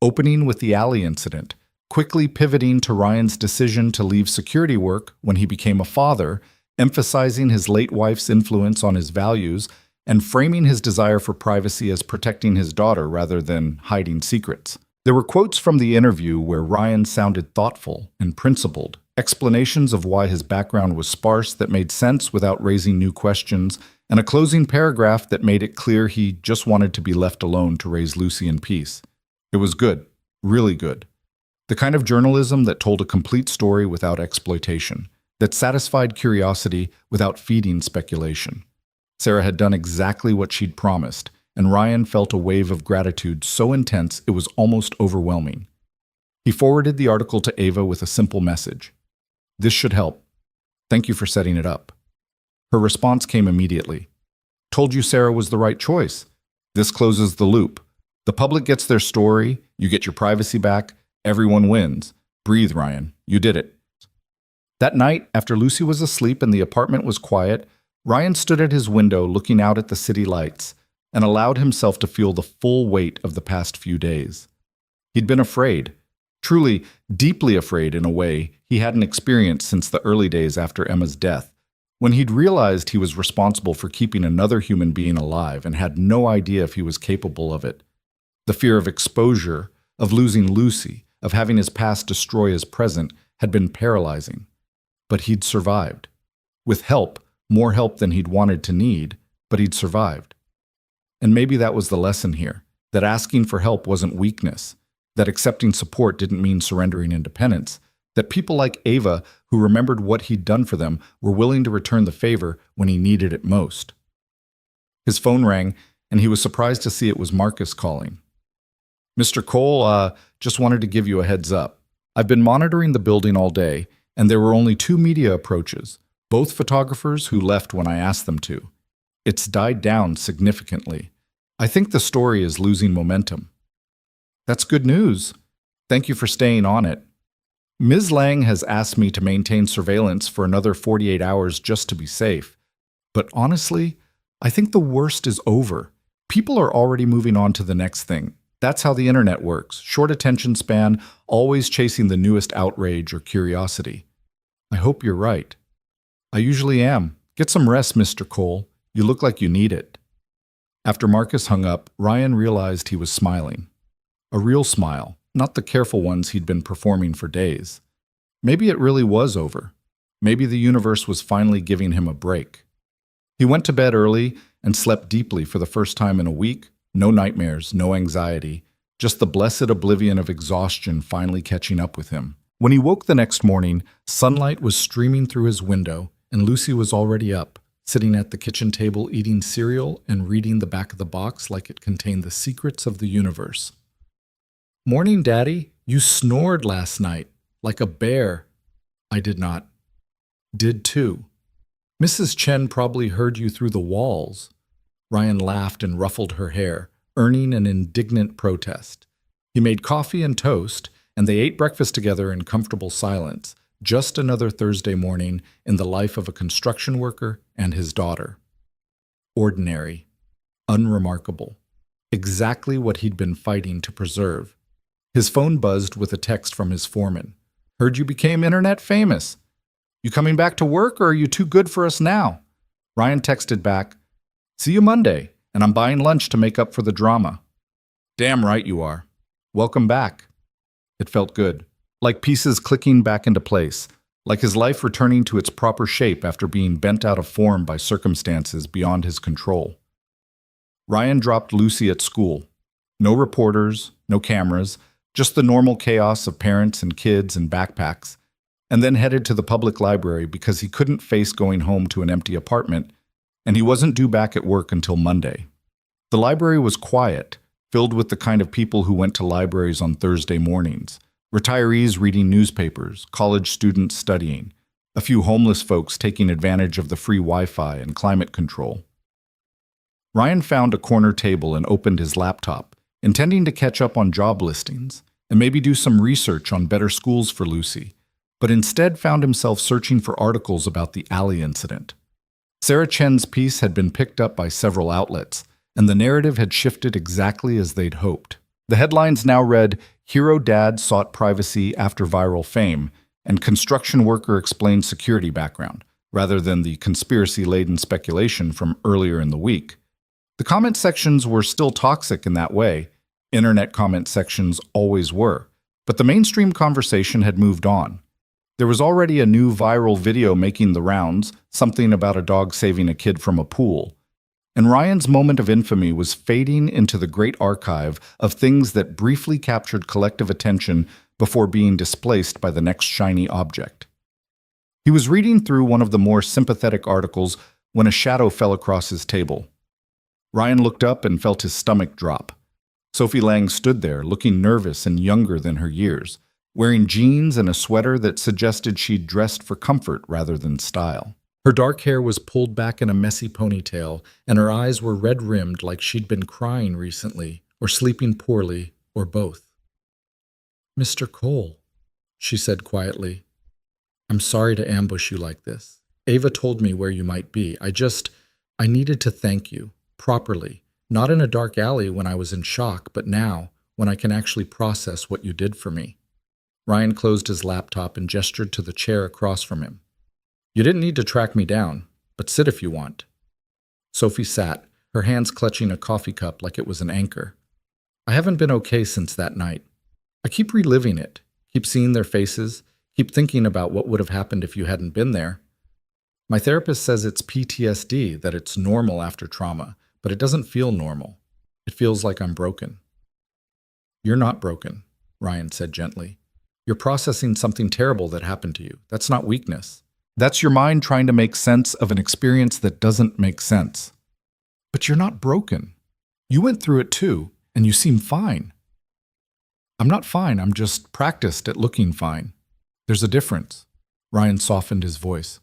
opening with the alley incident, quickly pivoting to Ryan's decision to leave security work when he became a father, emphasizing his late wife's influence on his values, and framing his desire for privacy as protecting his daughter rather than hiding secrets. There were quotes from the interview where Ryan sounded thoughtful and principled, explanations of why his background was sparse that made sense without raising new questions, and a closing paragraph that made it clear he just wanted to be left alone to raise Lucy in peace. It was good, really good. The kind of journalism that told a complete story without exploitation, that satisfied curiosity without feeding speculation. Sarah had done exactly what she'd promised, and Ryan felt a wave of gratitude so intense it was almost overwhelming. He forwarded the article to Ava with a simple message. "This should help. Thank you for setting it up." Her response came immediately. "Told you Sarah was the right choice. This closes the loop. The public gets their story, you get your privacy back, everyone wins. Breathe, Ryan. You did it." That night, after Lucy was asleep and the apartment was quiet, Ryan stood at his window looking out at the city lights and allowed himself to feel the full weight of the past few days. He'd been afraid, truly deeply afraid in a way he hadn't experienced since the early days after Emma's death, When he'd realized he was responsible for keeping another human being alive and had no idea if he was capable of it, the fear of exposure, of losing Lucy, of having his past destroy his present, had been paralyzing. But he'd survived. With help, more help than he'd wanted to need, but he'd survived. And maybe that was the lesson here, that asking for help wasn't weakness, that accepting support didn't mean surrendering independence, that people like Ava, who remembered what he'd done for them, were willing to return the favor when he needed it most. His phone rang, and he was surprised to see it was Marcus calling. "Mr. Cole, just wanted to give you a heads up. I've been monitoring the building all day, and there were only 2 media approaches, both photographers who left when I asked them to. It's died down significantly. I think the story is losing momentum." "That's good news. Thank you for staying on it. Ms. Lang has asked me to maintain surveillance for another 48 hours just to be safe. But honestly, I think the worst is over. People are already moving on to the next thing. That's how the internet works. Short attention span, always chasing the newest outrage or curiosity. I hope you're right." "I usually am. Get some rest, Mr. Cole. You look like you need it." After Marcus hung up, Ryan realized he was smiling. A real smile, not the careful ones he'd been performing for days. Maybe it really was over. Maybe the universe was finally giving him a break. He went to bed early and slept deeply for the first time in a week. No nightmares, no anxiety, just the blessed oblivion of exhaustion finally catching up with him. When he woke the next morning, sunlight was streaming through his window, and Lucy was already up, sitting at the kitchen table eating cereal and reading the back of the box like it contained the secrets of the universe. "Morning, Daddy. You snored last night, like a bear." "I did not." "Did too. Mrs. Chen probably heard you through the walls." Ryan laughed and ruffled her hair, earning an indignant protest. He made coffee and toast, and they ate breakfast together in comfortable silence, just another Thursday morning in the life of a construction worker and his daughter. Ordinary, unremarkable, exactly what he'd been fighting to preserve. His phone buzzed with a text from his foreman. "Heard you became internet famous. You coming back to work, or are you too good for us now?" Ryan texted back, "See you Monday, and I'm buying lunch to make up for the drama." "Damn right you are. Welcome back." It felt good, like pieces clicking back into place, like his life returning to its proper shape after being bent out of form by circumstances beyond his control. Ryan dropped Lucy at school. No reporters, no cameras, just the normal chaos of parents and kids and backpacks, and then headed to the public library because he couldn't face going home to an empty apartment, and he wasn't due back at work until Monday. The library was quiet, filled with the kind of people who went to libraries on Thursday mornings. Retirees reading newspapers, college students studying, a few homeless folks taking advantage of the free Wi-Fi and climate control. Ryan found a corner table and opened his laptop, intending to catch up on job listings and maybe do some research on better schools for Lucy, but instead found himself searching for articles about the alley incident. Sarah Chen's piece had been picked up by several outlets, and the narrative had shifted exactly as they'd hoped. The headlines now read, "Hero Dad Sought Privacy After Viral Fame," and "Construction Worker Explained Security Background," rather than the conspiracy-laden speculation from earlier in the week. The comment sections were still toxic in that way. Internet comment sections always were. But the mainstream conversation had moved on. There was already a new viral video making the rounds, something about a dog saving a kid from a pool. And Ryan's moment of infamy was fading into the great archive of things that briefly captured collective attention before being displaced by the next shiny object. He was reading through one of the more sympathetic articles when a shadow fell across his table. Ryan looked up and felt his stomach drop. Sophie Lang stood there, looking nervous and younger than her years, wearing jeans and a sweater that suggested she'd dressed for comfort rather than style. Her dark hair was pulled back in a messy ponytail, and her eyes were red-rimmed like she'd been crying recently, or sleeping poorly, or both. "Mr. Cole," she said quietly, "I'm sorry to ambush you like this. Ava told me where you might be. I needed to thank you, properly, not in a dark alley when I was in shock, but now, when I can actually process what you did for me." Ryan closed his laptop and gestured to the chair across from him. You didn't need to track me down, but sit if you want. Sophie sat, her hands clutching a coffee cup like it was an anchor. I haven't been okay since that night. I keep reliving it, keep seeing their faces, keep thinking about what would have happened if you hadn't been there. My therapist says it's PTSD, that it's normal after trauma, but it doesn't feel normal. It feels like I'm broken. You're not broken, Ryan said gently. You're processing something terrible that happened to you. That's not weakness. That's your mind trying to make sense of an experience that doesn't make sense. But you're not broken. You went through it too, and you seem fine. I'm not fine, I'm just practiced at looking fine. There's a difference. Ryan softened his voice.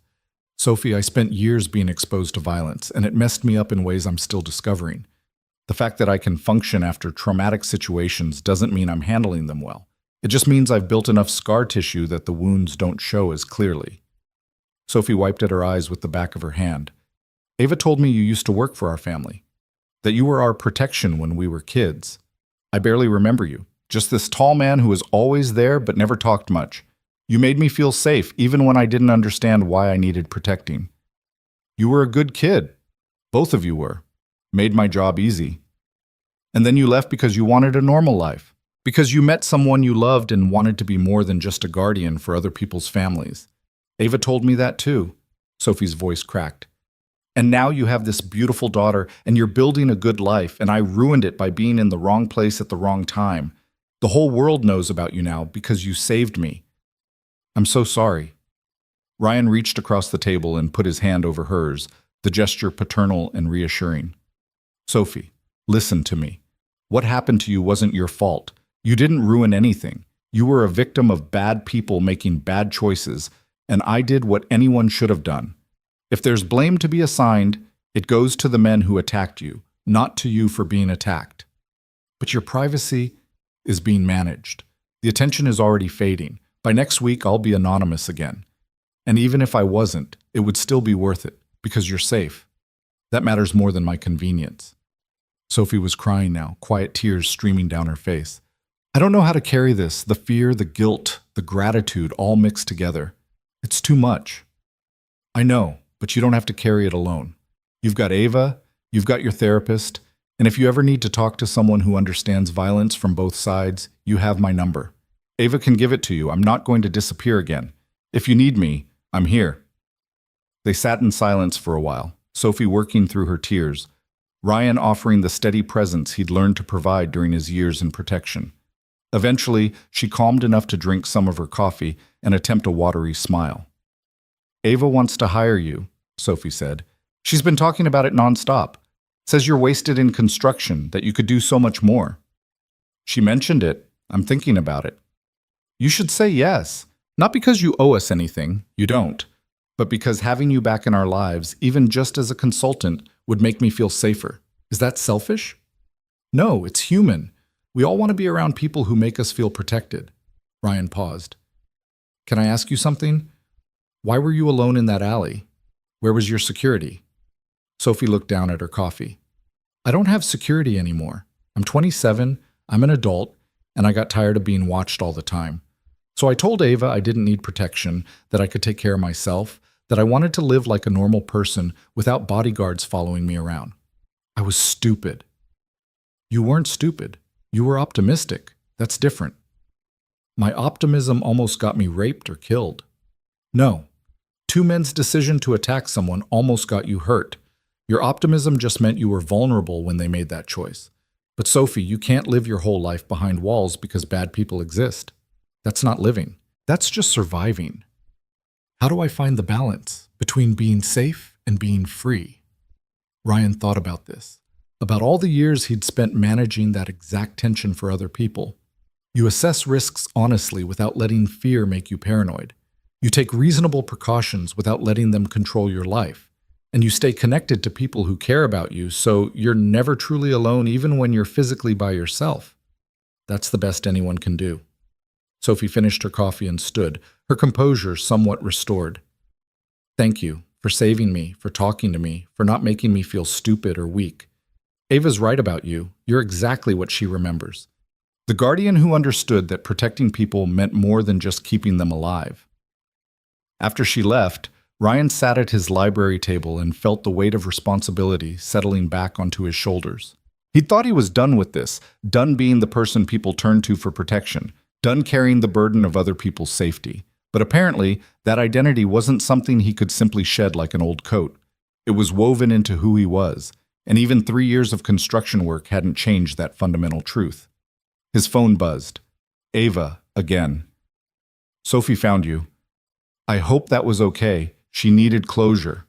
Sophie, I spent years being exposed to violence, and it messed me up in ways I'm still discovering. The fact that I can function after traumatic situations doesn't mean I'm handling them well. It just means I've built enough scar tissue that the wounds don't show as clearly. Sophie wiped at her eyes with the back of her hand. Ava told me you used to work for our family, that you were our protection when we were kids. I barely remember you, just this tall man who was always there but never talked much. You made me feel safe even when I didn't understand why I needed protecting. You were a good kid. Both of you were. Made my job easy. And then you left because you wanted a normal life. Because you met someone you loved and wanted to be more than just a guardian for other people's families. Ava told me that too. Sophie's voice cracked. And now you have this beautiful daughter and you're building a good life, and I ruined it by being in the wrong place at the wrong time. The whole world knows about you now because you saved me. I'm so sorry. Ryan reached across the table and put his hand over hers, the gesture paternal and reassuring. Sophie, listen to me. What happened to you wasn't your fault. You didn't ruin anything. You were a victim of bad people making bad choices, and I did what anyone should have done. If there's blame to be assigned, it goes to the men who attacked you, not to you for being attacked. But your privacy is being managed. The attention is already fading. By next week, I'll be anonymous again. And even if I wasn't, it would still be worth it, because you're safe. That matters more than my convenience. Sophie was crying now, quiet tears streaming down her face. I don't know how to carry this, the fear, the guilt, the gratitude, all mixed together. It's too much. I know, but you don't have to carry it alone. You've got Ava, you've got your therapist, and if you ever need to talk to someone who understands violence from both sides, you have my number. Ava can give it to you. I'm not going to disappear again. If you need me, I'm here. They sat in silence for a while, Sophie working through her tears, Ryan offering the steady presence he'd learned to provide during his years in protection. Eventually, she calmed enough to drink some of her coffee and attempt a watery smile. Ava wants to hire you, Sophie said. She's been talking about it nonstop. Says you're wasted in construction, that you could do so much more. She mentioned it. I'm thinking about it. You should say yes. Not because you owe us anything, you don't, but because having you back in our lives, even just as a consultant, would make me feel safer. Is that selfish? No, it's human. We all want to be around people who make us feel protected. Ryan paused. Can I ask you something? Why were you alone in that alley? Where was your security? Sophie looked down at her coffee. I don't have security anymore. I'm 27, I'm an adult, and I got tired of being watched all the time. So I told Ava I didn't need protection, that I could take care of myself, that I wanted to live like a normal person without bodyguards following me around. I was stupid. You weren't stupid. You were optimistic. That's different. My optimism almost got me raped or killed. No. Two men's decision to attack someone almost got you hurt. Your optimism just meant you were vulnerable when they made that choice. But Sophie, you can't live your whole life behind walls because bad people exist. That's not living. That's just surviving. How do I find the balance between being safe and being free? Ryan thought about this, about all the years he'd spent managing that exact tension for other people. You assess risks honestly without letting fear make you paranoid. You take reasonable precautions without letting them control your life. And you stay connected to people who care about you, so you're never truly alone even when you're physically by yourself. That's the best anyone can do. Sophie finished her coffee and stood, her composure somewhat restored. Thank you for saving me, for talking to me, for not making me feel stupid or weak. Ava's right about you. You're exactly what she remembers. The guardian who understood that protecting people meant more than just keeping them alive. After she left, Ryan sat at his library table and felt the weight of responsibility settling back onto his shoulders. He thought he was done with this, done being the person people turned to for protection, done carrying the burden of other people's safety. But apparently, that identity wasn't something he could simply shed like an old coat. It was woven into who he was, and even 3 years of construction work hadn't changed that fundamental truth. His phone buzzed. Ava, again. Sophie found you. I hope that was okay. She needed closure.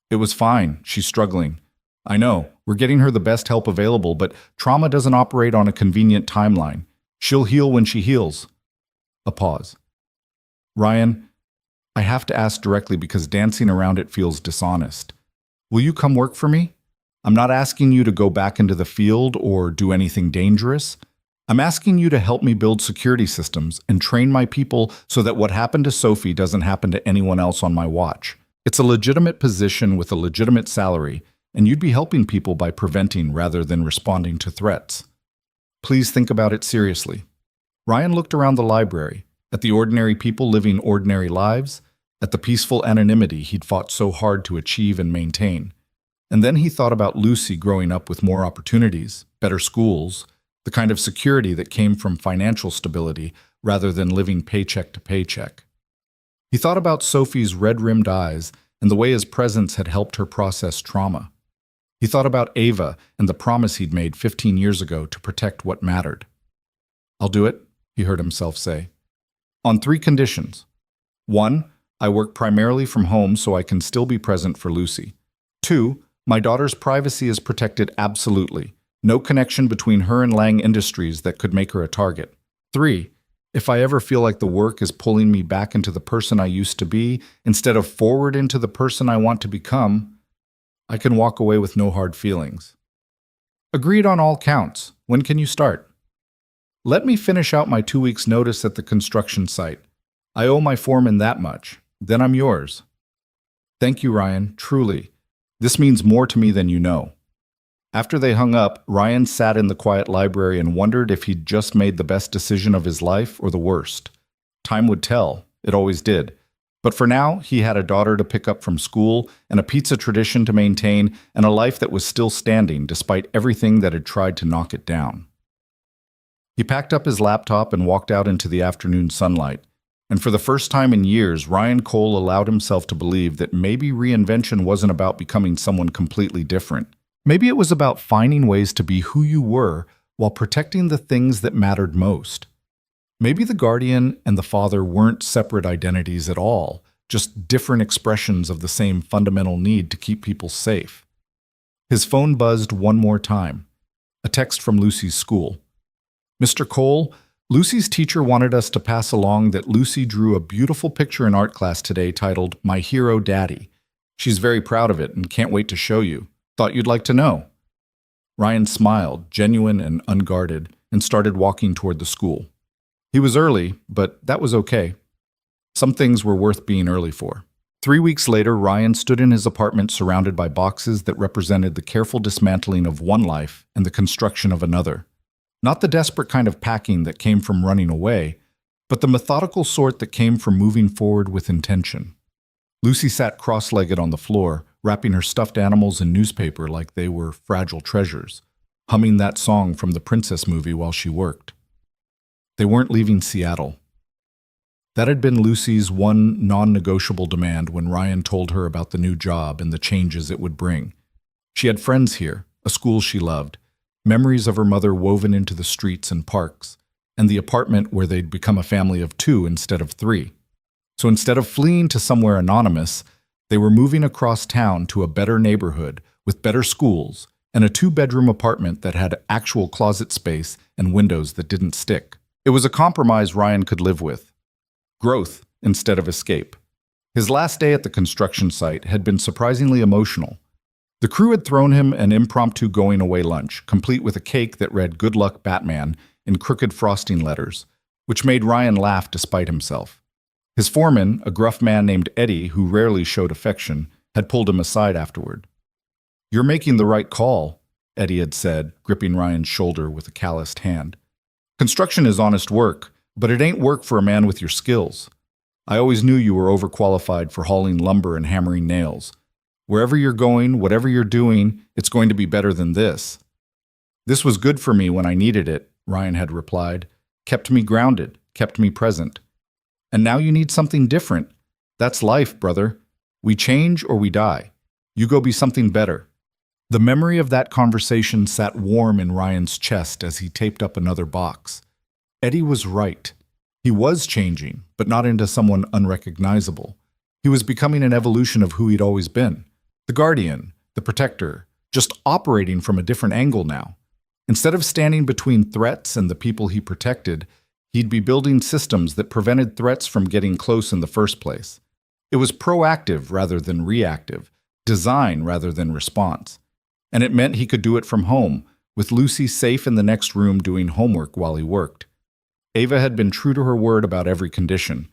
It was fine. She's struggling. I know. We're getting her the best help available, but trauma doesn't operate on a convenient timeline. She'll heal when she heals. A pause. Ryan, I have to ask directly because dancing around it feels dishonest. Will you come work for me? I'm not asking you to go back into the field or do anything dangerous. I'm asking you to help me build security systems and train my people so that what happened to Sophie doesn't happen to anyone else on my watch. It's a legitimate position with a legitimate salary, and you'd be helping people by preventing rather than responding to threats. Please think about it seriously. Ryan looked around the library, at the ordinary people living ordinary lives, at the peaceful anonymity he'd fought so hard to achieve and maintain. And then he thought about Lucy growing up with more opportunities, better schools, the kind of security that came from financial stability rather than living paycheck to paycheck. He thought about Sophie's red-rimmed eyes and the way his presence had helped her process trauma. He thought about Ava and the promise he'd made 15 years ago to protect what mattered. I'll do it, he heard himself say. On 3 conditions. 1, I work primarily from home so I can still be present for Lucy. 2, my daughter's privacy is protected absolutely. No connection between her and Lang Industries that could make her a target. 3, if I ever feel like the work is pulling me back into the person I used to be, instead of forward into the person I want to become, I can walk away with no hard feelings. Agreed on all counts. When can you start? Let me finish out my 2 weeks' notice at the construction site. I owe my foreman that much. Then I'm yours. Thank you, Ryan, truly. This means more to me than you know. After they hung up, Ryan sat in the quiet library and wondered if he'd just made the best decision of his life or the worst. Time would tell. It always did. But for now, he had a daughter to pick up from school and a pizza tradition to maintain and a life that was still standing despite everything that had tried to knock it down. He packed up his laptop and walked out into the afternoon sunlight. And for the first time in years, Ryan Cole allowed himself to believe that maybe reinvention wasn't about becoming someone completely different. Maybe it was about finding ways to be who you were while protecting the things that mattered most. Maybe the guardian and the father weren't separate identities at all, just different expressions of the same fundamental need to keep people safe. His phone buzzed one more time. A text from Lucy's school. Mr. Cole, Lucy's teacher wanted us to pass along that Lucy drew a beautiful picture in art class today titled My Hero Daddy. She's very proud of it and can't wait to show you. Thought you'd like to know. Ryan smiled, genuine and unguarded, and started walking toward the school. He was early, but that was okay. Some things were worth being early for. 3 weeks later, Ryan stood in his apartment surrounded by boxes that represented the careful dismantling of one life and the construction of another. Not the desperate kind of packing that came from running away, but the methodical sort that came from moving forward with intention. Lucy sat cross-legged on the floor, wrapping her stuffed animals in newspaper like they were fragile treasures, humming that song from the Princess movie while she worked. They weren't leaving Seattle. That had been Lucy's one non-negotiable demand when Ryan told her about the new job and the changes it would bring. She had friends here, a school she loved, memories of her mother woven into the streets and parks, and the apartment where they'd become a family of 2 instead of 3. So instead of fleeing to somewhere anonymous, they were moving across town to a better neighborhood with better schools and a 2-bedroom apartment that had actual closet space and windows that didn't stick. It was a compromise Ryan could live with. Growth instead of escape. His last day at the construction site had been surprisingly emotional. The crew had thrown him an impromptu going-away lunch, complete with a cake that read "Good luck, Batman" in crooked frosting letters, which made Ryan laugh despite himself. His foreman, a gruff man named Eddie who rarely showed affection, had pulled him aside afterward. "You're making the right call," Eddie had said, gripping Ryan's shoulder with a calloused hand. "Construction is honest work, but it ain't work for a man with your skills. I always knew you were overqualified for hauling lumber and hammering nails. Wherever you're going, whatever you're doing, it's going to be better than this." "This was good for me when I needed it," Ryan had replied. "Kept me grounded, kept me present. And now you need something different. That's life, brother. We change or we die. You go be something better." The memory of that conversation sat warm in Ryan's chest as he taped up another box. Eddie was right. He was changing, but not into someone unrecognizable. He was becoming an evolution of who he'd always been. The guardian, the protector, just operating from a different angle now. Instead of standing between threats and the people he protected, he'd be building systems that prevented threats from getting close in the first place. It was proactive rather than reactive, design rather than response. And it meant he could do it from home, with Lucy safe in the next room doing homework while he worked. Ava had been true to her word about every condition.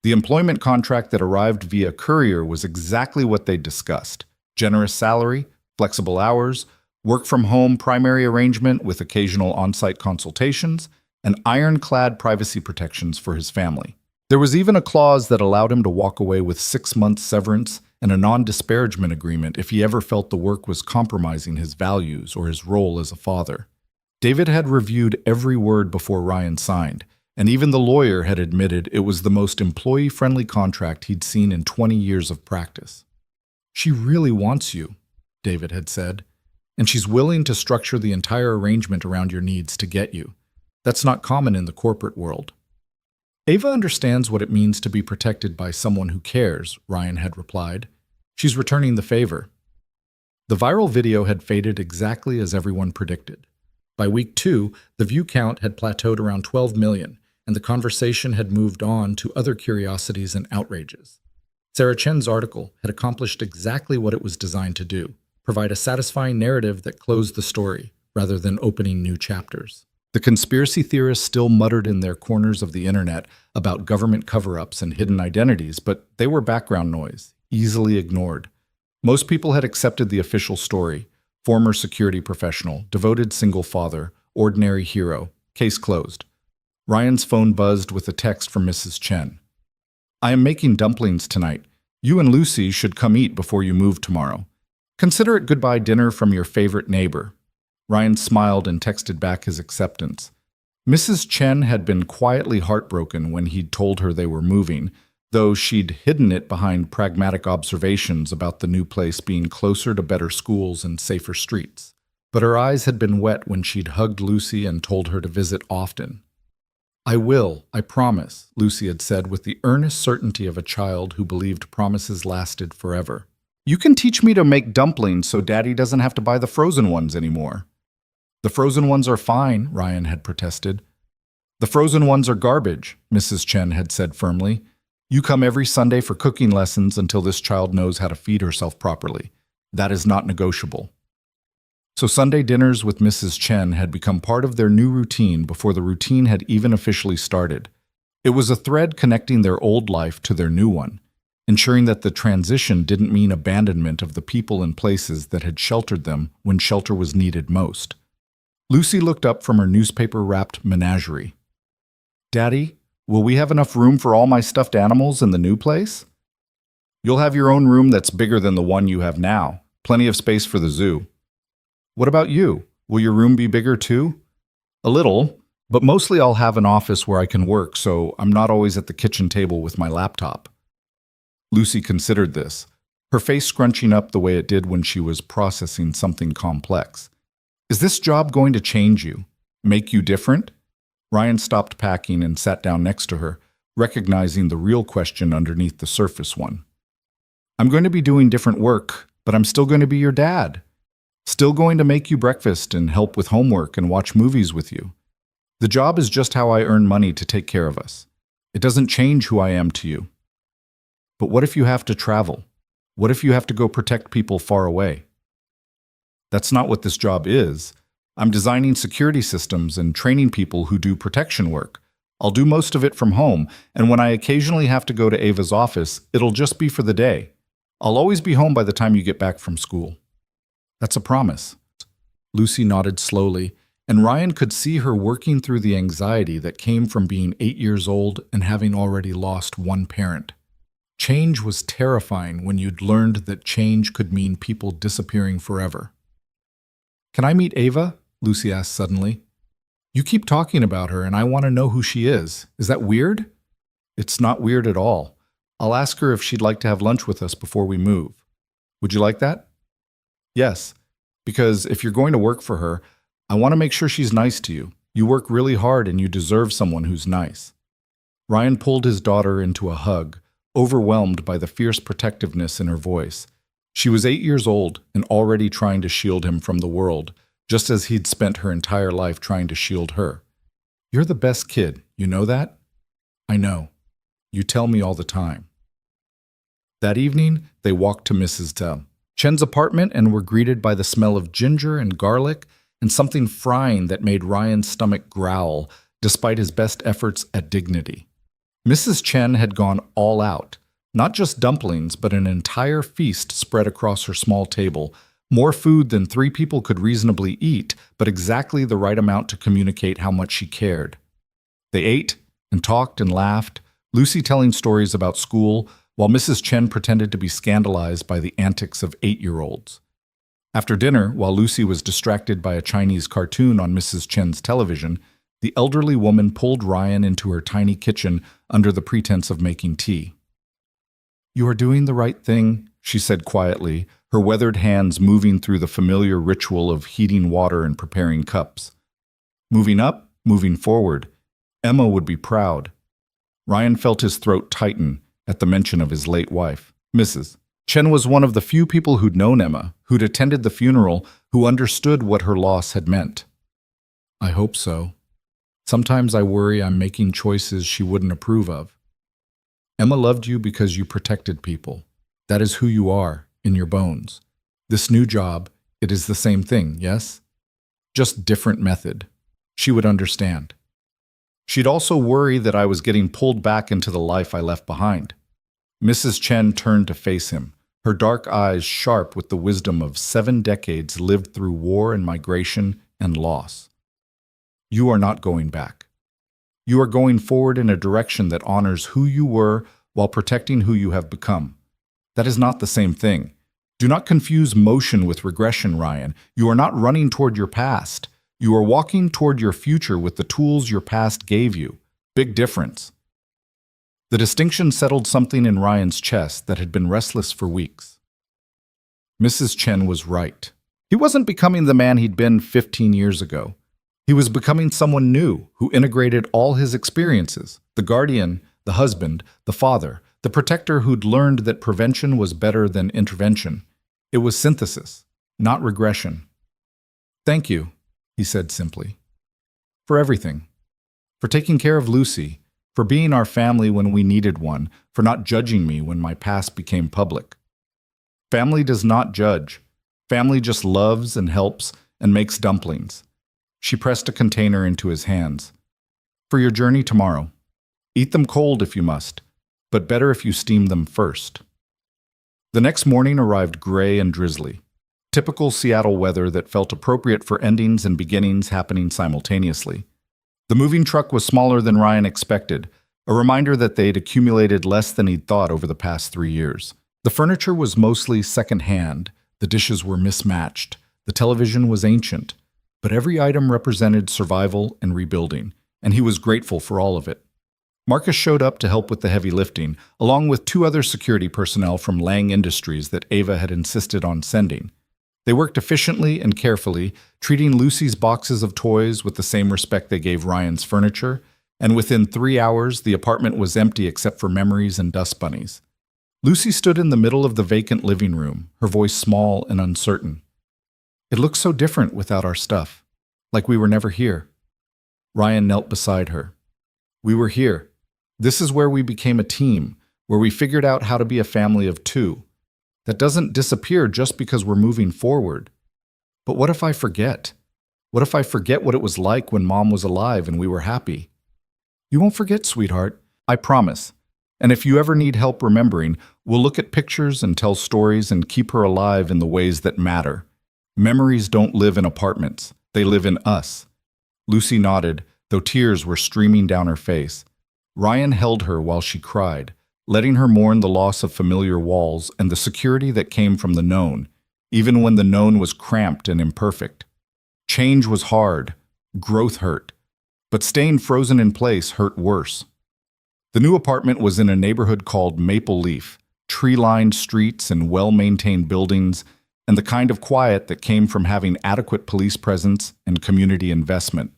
The employment contract that arrived via courier was exactly what they'd discussed. Generous salary, flexible hours, work from home primary arrangement with occasional on-site consultations, and ironclad privacy protections for his family. There was even a clause that allowed him to walk away with 6 months severance and a non-disparagement agreement if he ever felt the work was compromising his values or his role as a father. David had reviewed every word before Ryan signed, and even the lawyer had admitted it was the most employee-friendly contract he'd seen in 20 years of practice. "She really wants you," David had said, "and she's willing to structure the entire arrangement around your needs to get you. That's not common in the corporate world." "Ava understands what it means to be protected by someone who cares," Ryan had replied. "She's returning the favor." The viral video had faded exactly as everyone predicted. By week 2, the view count had plateaued around 12 million, and the conversation had moved on to other curiosities and outrages. Sarah Chen's article had accomplished exactly what it was designed to do: provide a satisfying narrative that closed the story, rather than opening new chapters. The conspiracy theorists still muttered in their corners of the internet about government cover-ups and hidden identities, but they were background noise, easily ignored. Most people had accepted the official story: former security professional, devoted single father, ordinary hero, case closed. Ryan's phone buzzed with a text from Mrs. Chen. "I am making dumplings tonight. You and Lucy should come eat before you move tomorrow. Consider it goodbye dinner from your favorite neighbor." Ryan smiled and texted back his acceptance. Mrs. Chen had been quietly heartbroken when he'd told her they were moving, though she'd hidden it behind pragmatic observations about the new place being closer to better schools and safer streets. But her eyes had been wet when she'd hugged Lucy and told her to visit often. "I will, I promise," Lucy had said with the earnest certainty of a child who believed promises lasted forever. "You can teach me to make dumplings so Daddy doesn't have to buy the frozen ones anymore." "The frozen ones are fine," Ryan had protested. "The frozen ones are garbage," Mrs. Chen had said firmly. "You come every Sunday for cooking lessons until this child knows how to feed herself properly. That is not negotiable." So Sunday dinners with Mrs. Chen had become part of their new routine before the routine had even officially started. It was a thread connecting their old life to their new one, ensuring that the transition didn't mean abandonment of the people and places that had sheltered them when shelter was needed most. Lucy looked up from her newspaper-wrapped menagerie. "Daddy, will we have enough room for all my stuffed animals in the new place?" "You'll have your own room that's bigger than the one you have now. Plenty of space for the zoo." "What about you? Will your room be bigger too?" "A little, but mostly I'll have an office where I can work, so I'm not always at the kitchen table with my laptop." Lucy considered this, her face scrunching up the way it did when she was processing something complex. "Is this job going to change you? Make you different?" Ryan stopped packing and sat down next to her, recognizing the real question underneath the surface one. "I'm going to be doing different work, but I'm still going to be your dad. Still going to make you breakfast and help with homework and watch movies with you. The job is just how I earn money to take care of us. It doesn't change who I am to you." "But what if you have to travel? What if you have to go protect people far away?" "That's not what this job is. I'm designing security systems and training people who do protection work. I'll do most of it from home, and when I occasionally have to go to Ava's office, it'll just be for the day. I'll always be home by the time you get back from school." "That's a promise." Lucy nodded slowly, And Ryan could see her working through the anxiety that came from being 8 years old and having already lost one parent. Change was terrifying when you'd learned that change could mean people disappearing forever. "Can I meet Ava?" Lucy asked suddenly. "You keep talking about her and I want to know who she is. Is that weird?" "It's not weird at all. I'll ask her if she'd like to have lunch with us before we move. Would you like that?" "Yes, because if you're going to work for her, I want to make sure she's nice to you. You work really hard and you deserve someone who's nice." Ryan pulled his daughter into a hug, overwhelmed by the fierce protectiveness in her voice. She was 8 years old and already trying to shield him from the world, just as he'd spent her entire life trying to shield her. "You're the best kid, you know that?" "I know. You tell me all the time." That evening, they walked to Mrs. Chen's apartment and were greeted by the smell of ginger and garlic and something frying that made Ryan's stomach growl, despite his best efforts at dignity. Mrs. Chen had gone all out, not just dumplings, but an entire feast spread across her small table, more food than 3 people could reasonably eat, but exactly the right amount to communicate how much she cared. They ate and talked and laughed, Lucy telling stories about school, while Mrs. Chen pretended to be scandalized by the antics of 8-year-olds. After dinner, while Lucy was distracted by a Chinese cartoon on Mrs. Chen's television, the elderly woman pulled Ryan into her tiny kitchen under the pretense of making tea. "You are doing the right thing," she said quietly, her weathered hands moving through the familiar ritual of heating water and preparing cups. Moving up, moving forward. Emma would be proud. Ryan felt his throat tighten at the mention of his late wife, Mrs. Chen was one of the few people who'd known Emma, who'd attended the funeral, who understood what her loss had meant. "I hope so. Sometimes I worry I'm making choices she wouldn't approve of." "Emma loved you because you protected people. That is who you are, in your bones. This new job, it is the same thing, yes? Just different method." She would understand. She'd also worry that I was getting pulled back into the life I left behind. Mrs. Chen turned to face him, her dark eyes sharp with the wisdom of 7 decades lived through war and migration and loss. "You are not going back. You are going forward in a direction that honors who you were while protecting who you have become. That is not the same thing. Do not confuse motion with regression, Ryan. You are not running toward your past. You are walking toward your future with the tools your past gave you. Big difference." The distinction settled something in Ryan's chest that had been restless for weeks. Mrs. Chen was right. He wasn't becoming the man he'd been 15 years ago. He was becoming someone new who integrated all his experiences, the guardian, the husband, the father, the protector who'd learned that prevention was better than intervention. It was synthesis, not regression. "Thank you," he said simply, "for everything. For taking care of Lucy, for being our family when we needed one, for not judging me when my past became public. Family does not judge. Family just loves and helps and makes dumplings." She pressed a container into his hands. "For your journey tomorrow. Eat them cold if you must, but better if you steam them first." The next morning arrived gray and drizzly. Typical Seattle weather that felt appropriate for endings and beginnings happening simultaneously. The moving truck was smaller than Ryan expected, a reminder that they'd accumulated less than he'd thought over the past 3 years. The furniture was mostly second-hand, the dishes were mismatched, the television was ancient, but every item represented survival and rebuilding, and he was grateful for all of it. Marcus showed up to help with the heavy lifting, along with 2 other security personnel from Lang Industries that Ava had insisted on sending. They worked efficiently and carefully, treating Lucy's boxes of toys with the same respect they gave Ryan's furniture, and within 3 hours, the apartment was empty except for memories and dust bunnies. Lucy stood in the middle of the vacant living room, her voice small and uncertain. "It looks so different without our stuff, like we were never here." Ryan knelt beside her. "We were here. This is where we became a team, where we figured out how to be a family of 2. That doesn't disappear just because we're moving forward. But what if I forget? What if I forget what it was like when Mom was alive and we were happy?" "You won't forget, sweetheart. I promise. And if you ever need help remembering, we'll look at pictures and tell stories and keep her alive in the ways that matter. Memories don't live in apartments. They live in us. Lucy nodded, though tears were streaming down her face. Ryan held her while she cried, letting her mourn the loss of familiar walls and the security that came from the known, even when the known was cramped and imperfect. Change was hard, growth hurt, but staying frozen in place hurt worse. The new apartment was in a neighborhood called Maple Leaf, tree-lined streets and well-maintained buildings, and the kind of quiet that came from having adequate police presence and community investment.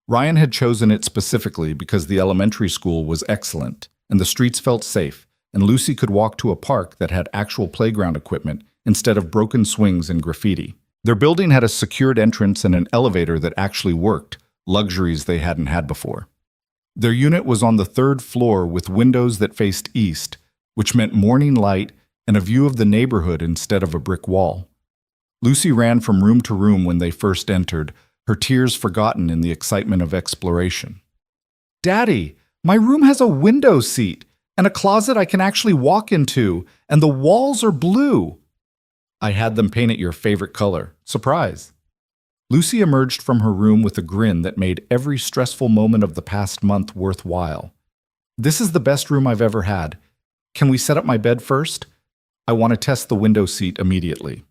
Ryan had chosen it specifically because the elementary school was excellent, and the streets felt safe, and Lucy could walk to a park that had actual playground equipment instead of broken swings and graffiti. Their building had a secured entrance and an elevator that actually worked, luxuries they hadn't had before. Their unit was on the third floor with windows that faced east, which meant morning light and a view of the neighborhood instead of a brick wall. Lucy ran from room to room when they first entered, her tears forgotten in the excitement of exploration. "Daddy, my room has a window seat and a closet I can actually walk into, and the walls are blue." "I had them paint it your favorite color. Surprise." Lucy emerged from her room with a grin that made every stressful moment of the past month worthwhile. "This is the best room I've ever had. Can we set up my bed first? I want to test the window seat immediately."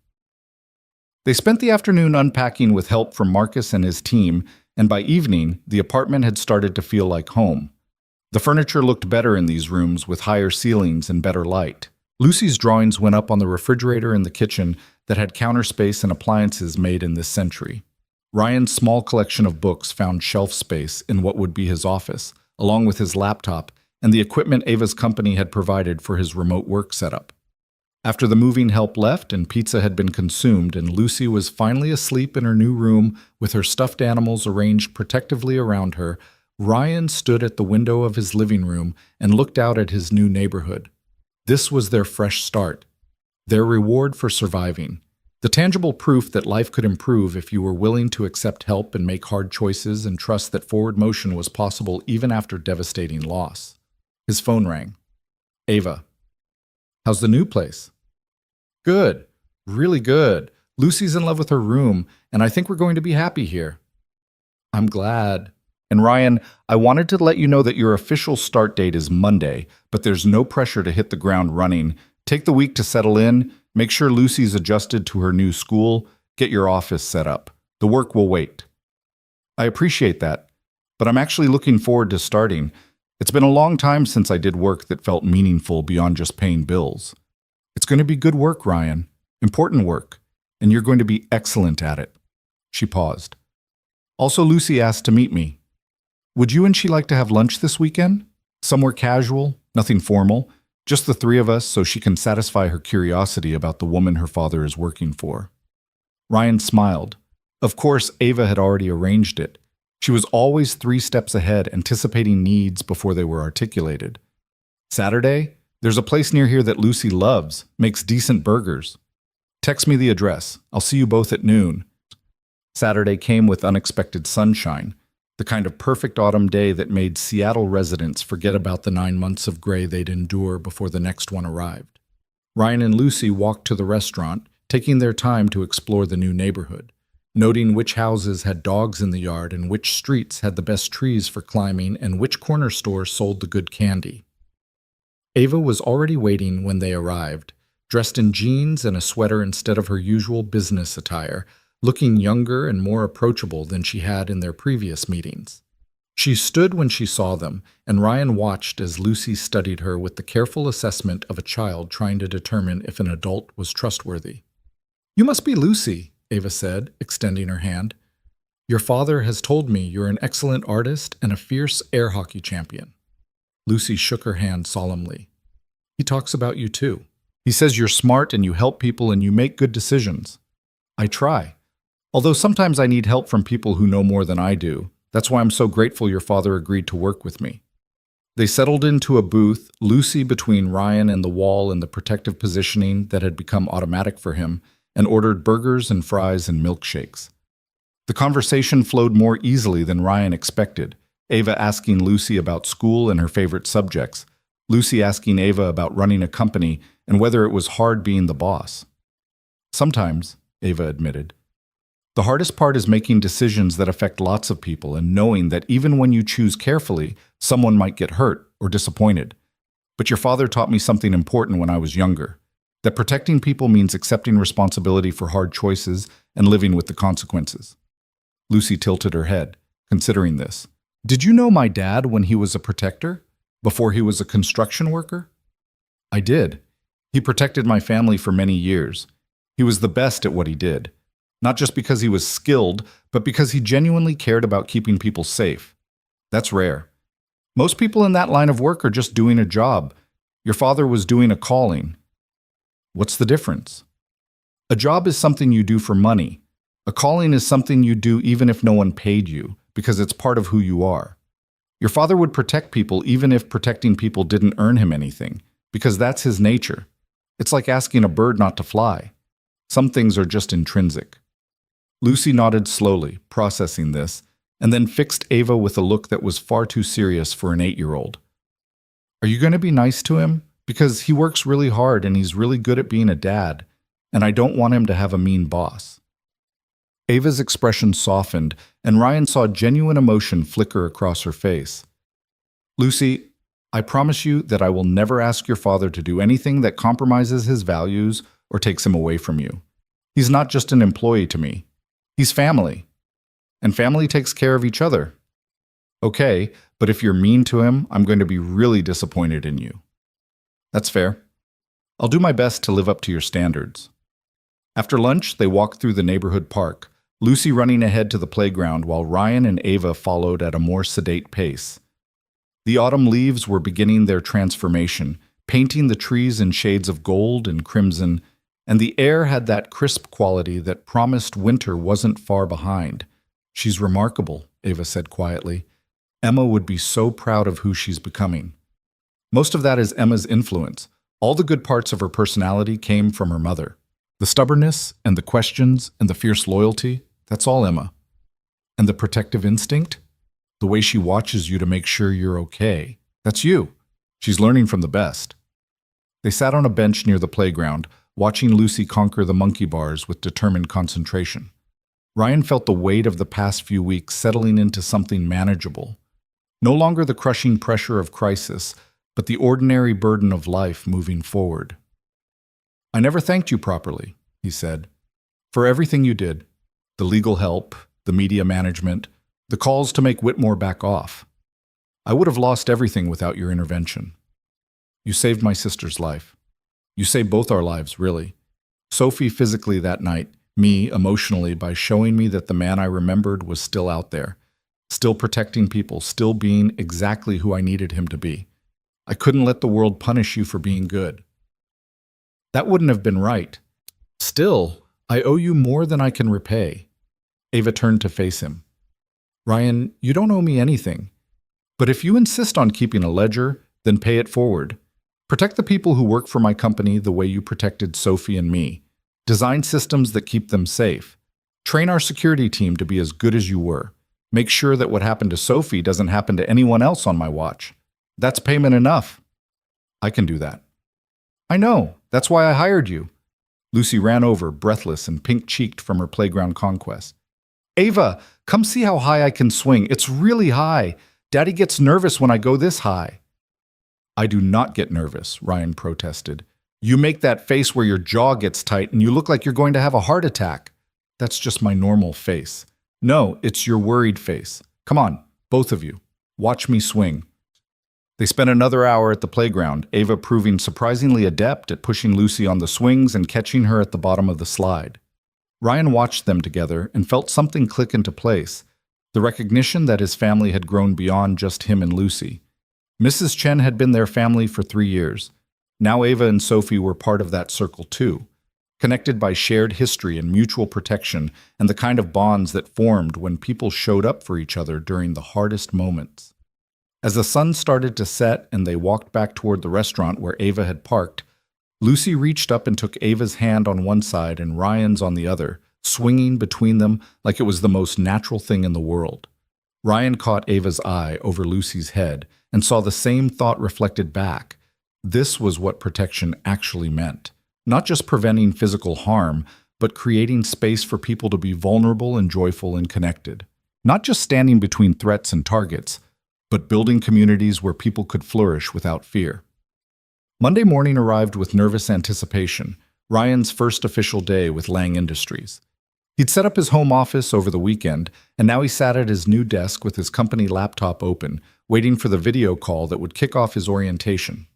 They spent the afternoon unpacking with help from Marcus and his team, and by evening, the apartment had started to feel like home. The furniture looked better in these rooms with higher ceilings and better light. Lucy's drawings went up on the refrigerator in the kitchen that had counter space and appliances made in this century. Ryan's small collection of books found shelf space in what would be his office, along with his laptop and the equipment Ava's company had provided for his remote work setup. After the moving help left and pizza had been consumed and Lucy was finally asleep in her new room with her stuffed animals arranged protectively around her, Ryan stood at the window of his living room and looked out at his new neighborhood. This was their fresh start, their reward for surviving, the tangible proof that life could improve if you were willing to accept help and make hard choices and trust that forward motion was possible even after devastating loss. His phone rang. "Ava, how's the new place?" "Good, really good. Lucy's in love with her room, and I think we're going to be happy here." "I'm glad." "And Ryan, I wanted to let you know that your official start date is Monday, but there's no pressure to hit the ground running. Take the week to settle in, make sure Lucy's adjusted to her new school, get your office set up. The work will wait." "I appreciate that, but I'm actually looking forward to starting. It's been a long time since I did work that felt meaningful beyond just paying bills." "It's going to be good work, Ryan. Important work. And you're going to be excellent at it." She paused. "Also, Lucy asked to meet me. Would you and she like to have lunch this weekend? Somewhere casual, nothing formal, just the three of us so she can satisfy her curiosity about the woman her father is working for." Ryan smiled. Of course, Ava had already arranged it. She was always 3 steps ahead, anticipating needs before they were articulated. "Saturday? There's a place near here that Lucy loves, makes decent burgers. Text me the address. I'll see you both at noon." Saturday came with unexpected sunshine, the kind of perfect autumn day that made Seattle residents forget about the 9 months of gray they'd endure before the next one arrived. Ryan and Lucy walked to the restaurant, taking their time to explore the new neighborhood, noting which houses had dogs in the yard and which streets had the best trees for climbing and which corner store sold the good candy. Ava was already waiting when they arrived, dressed in jeans and a sweater instead of her usual business attire, looking younger and more approachable than she had in their previous meetings. She stood when she saw them, and Ryan watched as Lucy studied her with the careful assessment of a child trying to determine if an adult was trustworthy. "You must be Lucy," Ava said, extending her hand. "Your father has told me you're an excellent artist and a fierce air hockey champion." Lucy shook her hand solemnly. "He talks about you too. He says you're smart and you help people and you make good decisions." "I try. Although sometimes I need help from people who know more than I do. That's why I'm so grateful your father agreed to work with me." They settled into a booth, Lucy between Ryan and the wall in the protective positioning that had become automatic for him, and ordered burgers and fries and milkshakes. The conversation flowed more easily than Ryan expected, Ava asking Lucy about school and her favorite subjects, Lucy asking Ava about running a company and whether it was hard being the boss. "Sometimes," Ava admitted. The hardest part is making decisions that affect lots of people and knowing that even when you choose carefully, someone might get hurt or disappointed. But your father taught me something important when I was younger, that protecting people means accepting responsibility for hard choices and living with the consequences. Lucy tilted her head, considering this. Did you know my dad when he was a protector? Before he was a construction worker? I did. He protected my family for many years. He was the best at what he did. Not just because he was skilled, but because he genuinely cared about keeping people safe. That's rare. Most people in that line of work are just doing a job. Your father was doing a calling. What's the difference? A job is something you do for money. A calling is something you do even if no one paid you, because it's part of who you are. Your father would protect people even if protecting people didn't earn him anything, because that's his nature. It's like asking a bird not to fly. Some things are just intrinsic. Lucy nodded slowly, processing this, and then fixed Ava with a look that was far too serious for an 8-year-old. Are you going to be nice to him? Because he works really hard and he's really good at being a dad, and I don't want him to have a mean boss. Ava's expression softened, and Ryan saw genuine emotion flicker across her face. Lucy, I promise you that I will never ask your father to do anything that compromises his values or takes him away from you. He's not just an employee to me. He's family. And family takes care of each other. Okay, but if you're mean to him, I'm going to be really disappointed in you. That's fair. I'll do my best to live up to your standards. After lunch, they walked through the neighborhood park, Lucy running ahead to the playground while Ryan and Ava followed at a more sedate pace. The autumn leaves were beginning their transformation, painting the trees in shades of gold and crimson, and the air had that crisp quality that promised winter wasn't far behind. She's remarkable, Ava said quietly. Emma would be so proud of who she's becoming. Most of that is Emma's influence. All the good parts of her personality came from her mother. The stubbornness and the questions and the fierce loyalty, that's all Emma. And the protective instinct? The way she watches you to make sure you're okay. That's you. She's learning from the best. They sat on a bench near the playground, watching Lucy conquer the monkey bars with determined concentration. Ryan felt the weight of the past few weeks settling into something manageable. No longer the crushing pressure of crisis, but the ordinary burden of life moving forward. I never thanked you properly, he said, for everything you did. The legal help, the media management, the calls to make Whitmore back off. I would have lost everything without your intervention. You saved my sister's life. You saved both our lives, really. Sophie physically that night, me emotionally by showing me that the man I remembered was still out there, still protecting people, still being exactly who I needed him to be. I couldn't let the world punish you for being good. That wouldn't have been right. Still, I owe you more than I can repay. Ava turned to face him. Ryan, you don't owe me anything. But if you insist on keeping a ledger, then pay it forward. Protect the people who work for my company the way you protected Sophie and me. Design systems that keep them safe. Train our security team to be as good as you were. Make sure that what happened to Sophie doesn't happen to anyone else on my watch. That's payment enough. I can do that. I know. That's why I hired you. Lucy ran over, breathless and pink-cheeked from her playground conquest. Ava, come see how high I can swing. It's really high. Daddy gets nervous when I go this high. I do not get nervous, Ryan protested. You make that face where your jaw gets tight and you look like you're going to have a heart attack. That's just my normal face. No, it's your worried face. Come on, both of you. Watch me swing. They spent another hour at the playground, Ava proving surprisingly adept at pushing Lucy on the swings and catching her at the bottom of the slide. Ryan watched them together and felt something click into place, the recognition that his family had grown beyond just him and Lucy. Mrs. Chen had been their family for 3 years. Now Ava and Sophie were part of that circle too, connected by shared history and mutual protection and the kind of bonds that formed when people showed up for each other during the hardest moments. As the sun started to set and they walked back toward the restaurant where Ava had parked, Lucy reached up and took Ava's hand on one side and Ryan's on the other, swinging between them like it was the most natural thing in the world. Ryan caught Ava's eye over Lucy's head and saw the same thought reflected back. This was what protection actually meant. Not just preventing physical harm, but creating space for people to be vulnerable and joyful and connected. Not just standing between threats and targets, but building communities where people could flourish without fear. Monday morning arrived with nervous anticipation, Ryan's first official day with Lang Industries. He'd set up his home office over the weekend, and now he sat at his new desk with his company laptop open, waiting for the video call that would kick off his orientation.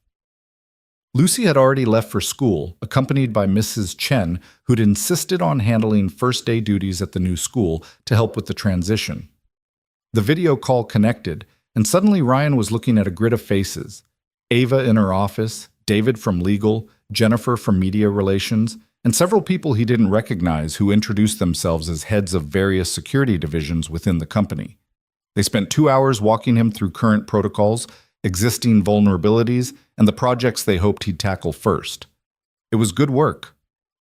Lucy had already left for school, accompanied by Mrs. Chen, who'd insisted on handling first-day duties at the new school to help with the transition. The video call connected, and suddenly Ryan was looking at a grid of faces. Ava in her office, David from legal, Jennifer from media relations, and several people he didn't recognize who introduced themselves as heads of various security divisions within the company. They spent 2 hours walking him through current protocols, existing vulnerabilities, and the projects they hoped he'd tackle first. It was good work,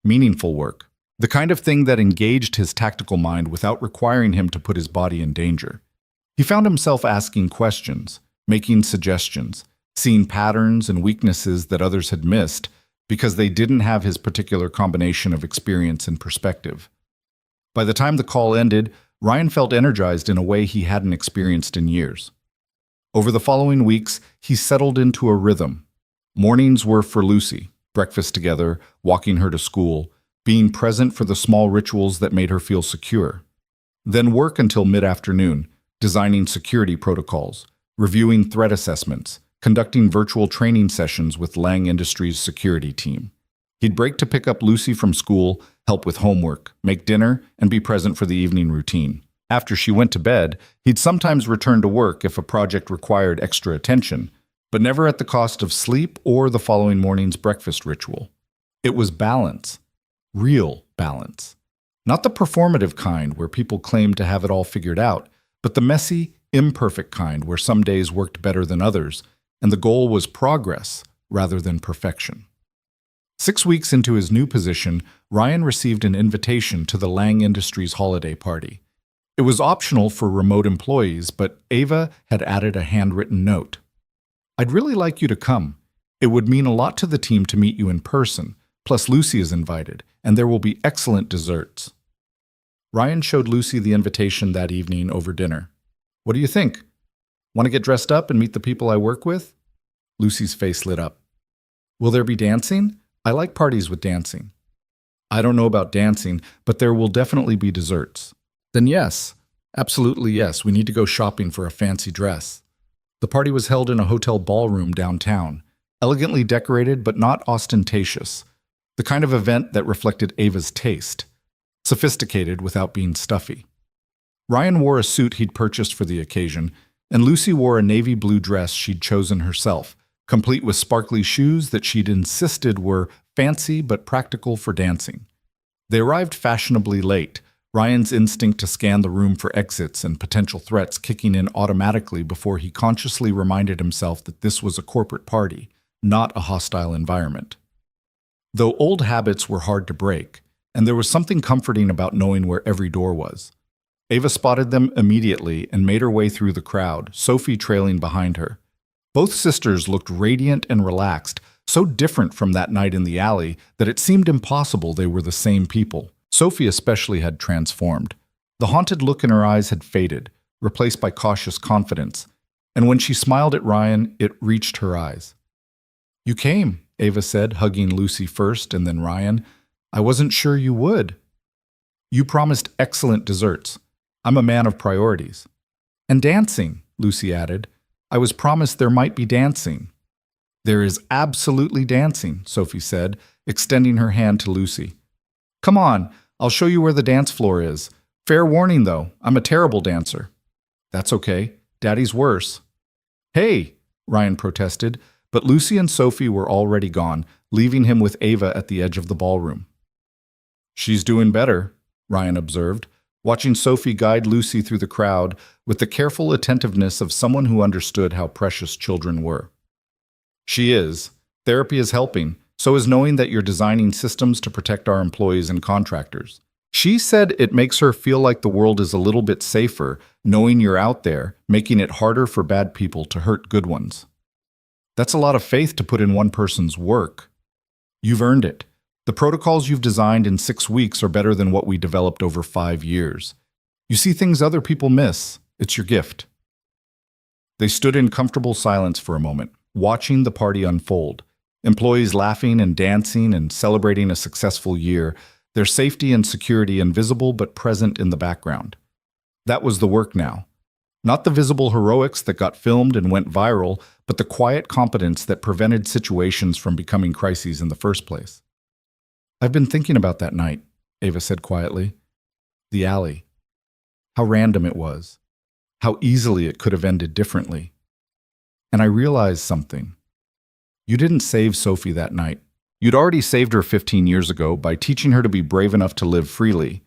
meaningful work, the kind of thing that engaged his tactical mind without requiring him to put his body in danger. He found himself asking questions, making suggestions, seeing patterns and weaknesses that others had missed because they didn't have his particular combination of experience and perspective. By the time the call ended, Ryan felt energized in a way he hadn't experienced in years. Over the following weeks, he settled into a rhythm. Mornings were for Lucy, breakfast together, walking her to school, being present for the small rituals that made her feel secure. Then work until mid-afternoon, designing security protocols, reviewing threat assessments, conducting virtual training sessions with Lang Industries' security team. He'd break to pick up Lucy from school, help with homework, make dinner, and be present for the evening routine. After she went to bed, he'd sometimes return to work if a project required extra attention, but never at the cost of sleep or the following morning's breakfast ritual. It was balance, real balance. Not the performative kind where people claimed to have it all figured out, but the messy, imperfect kind where some days worked better than others, and the goal was progress rather than perfection. 6 weeks into his new position, Ryan received an invitation to the Lang Industries holiday party. It was optional for remote employees, but Ava had added a handwritten note. "I'd really like you to come. It would mean a lot to the team to meet you in person, plus Lucy is invited, and there will be excellent desserts." Ryan showed Lucy the invitation that evening over dinner. "What do you think? Want to get dressed up and meet the people I work with?" Lucy's face lit up. "Will there be dancing? I like parties with dancing." "I don't know about dancing, but there will definitely be desserts." "Then yes, absolutely yes, we need to go shopping for a fancy dress." The party was held in a hotel ballroom downtown, elegantly decorated but not ostentatious, the kind of event that reflected Ava's taste, sophisticated without being stuffy. Ryan wore a suit he'd purchased for the occasion, and Lucy wore a navy blue dress she'd chosen herself, complete with sparkly shoes that she'd insisted were fancy but practical for dancing. They arrived fashionably late, Ryan's instinct to scan the room for exits and potential threats kicking in automatically before he consciously reminded himself that this was a corporate party, not a hostile environment. Though old habits were hard to break, and there was something comforting about knowing where every door was. Ava spotted them immediately and made her way through the crowd, Sophie trailing behind her. Both sisters looked radiant and relaxed, so different from that night in the alley that it seemed impossible they were the same people. Sophie especially had transformed. The haunted look in her eyes had faded, replaced by cautious confidence, and when she smiled at Ryan, it reached her eyes. "You came," Ava said, hugging Lucy first and then Ryan. "I wasn't sure you would." "You promised excellent desserts. I'm a man of priorities." "And dancing," Lucy added. "I was promised there might be dancing." "There is absolutely dancing," Sophie said, extending her hand to Lucy. "Come on, I'll show you where the dance floor is. Fair warning, though, I'm a terrible dancer." "That's okay. Daddy's worse." "Hey," Ryan protested, but Lucy and Sophie were already gone, leaving him with Ava at the edge of the ballroom. "She's doing better," Ryan observed, watching Sophie guide Lucy through the crowd with the careful attentiveness of someone who understood how precious children were. "She is. Therapy is helping. So is knowing that you're designing systems to protect our employees and contractors. She said it makes her feel like the world is a little bit safer, knowing you're out there, making it harder for bad people to hurt good ones." "That's a lot of faith to put in one person's work." "You've earned it. The protocols you've designed in 6 weeks are better than what we developed over 5 years. You see things other people miss. It's your gift." They stood in comfortable silence for a moment, watching the party unfold. Employees laughing and dancing and celebrating a successful year, their safety and security invisible but present in the background. That was the work now. Not the visible heroics that got filmed and went viral, but the quiet competence that prevented situations from becoming crises in the first place. "I've been thinking about that night," Ava said quietly. "The alley. How random it was. How easily it could have ended differently. And I realized something. You didn't save Sophie that night. You'd already saved her 15 years ago by teaching her to be brave enough to live freely.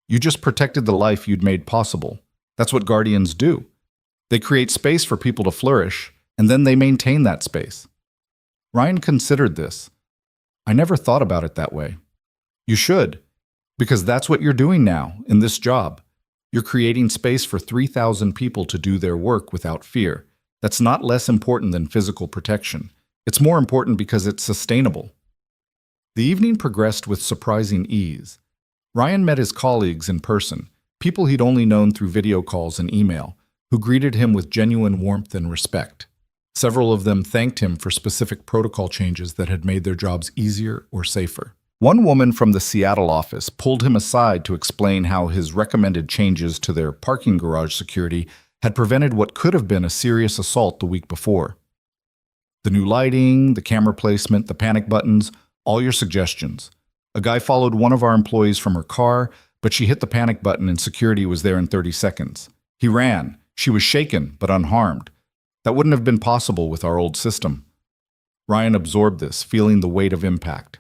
You just protected the life you'd made possible. That's what guardians do. They create space for people to flourish, and then they maintain that space." Ryan considered this. "I never thought about it that way." "You should, because that's what you're doing now in this job. You're creating space for 3,000 people to do their work without fear. That's not less important than physical protection. It's more important because it's sustainable." The evening progressed with surprising ease. Ryan met his colleagues in person, people he'd only known through video calls and email, who greeted him with genuine warmth and respect. Several of them thanked him for specific protocol changes that had made their jobs easier or safer. One woman from the Seattle office pulled him aside to explain how his recommended changes to their parking garage security had prevented what could have been a serious assault the week before. "The new lighting, the camera placement, the panic buttons, all your suggestions. A guy followed one of our employees from her car, but she hit the panic button and security was there in 30 seconds. He ran. She was shaken, but unharmed. That wouldn't have been possible with our old system." Ryan absorbed this, feeling the weight of impact.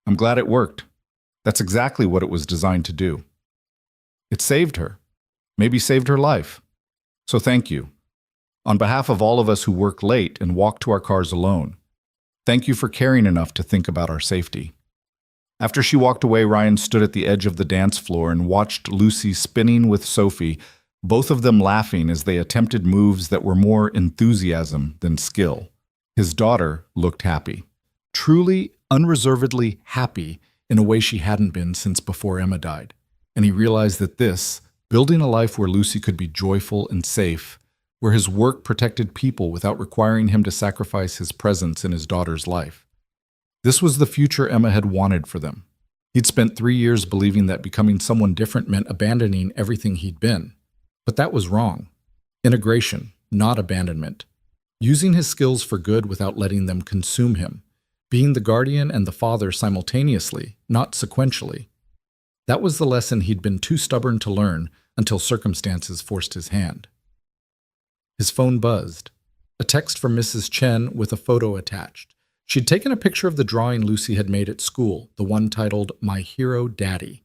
"I'm glad it worked. That's exactly what it was designed to do. It saved her. Maybe saved her life. So thank you. On behalf of all of us who work late and walk to our cars alone, thank you for caring enough to think about our safety." After she walked away, Ryan stood at the edge of the dance floor and watched Lucy spinning with Sophie, both of them laughing as they attempted moves that were more enthusiasm than skill. His daughter looked happy. Truly, unreservedly happy in a way she hadn't been since before Emma died. And he realized that building a life where Lucy could be joyful and safe, where his work protected people without requiring him to sacrifice his presence in his daughter's life. This was the future Emma had wanted for them. He'd spent 3 years believing that becoming someone different meant abandoning everything he'd been. But that was wrong. Integration, not abandonment. Using his skills for good without letting them consume him. Being the guardian and the father simultaneously, not sequentially. That was the lesson he'd been too stubborn to learn until circumstances forced his hand. His phone buzzed. A text from Mrs. Chen with a photo attached. She'd taken a picture of the drawing Lucy had made at school, the one titled "My Hero Daddy."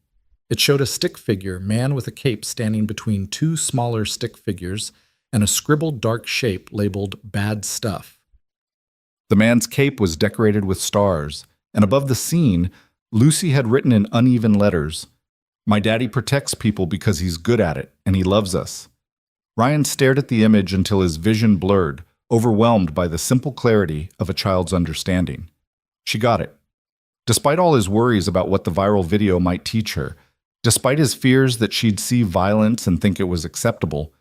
It showed a stick figure, man with a cape, standing between two smaller stick figures and a scribbled dark shape labeled "Bad Stuff." The man's cape was decorated with stars, and above the scene, Lucy had written in uneven letters, "My daddy protects people because he's good at it, and he loves us." Ryan stared at the image until his vision blurred, overwhelmed by the simple clarity of a child's understanding. She got it. Despite all his worries about what the viral video might teach her, despite his fears that she'd see violence and think it was acceptable,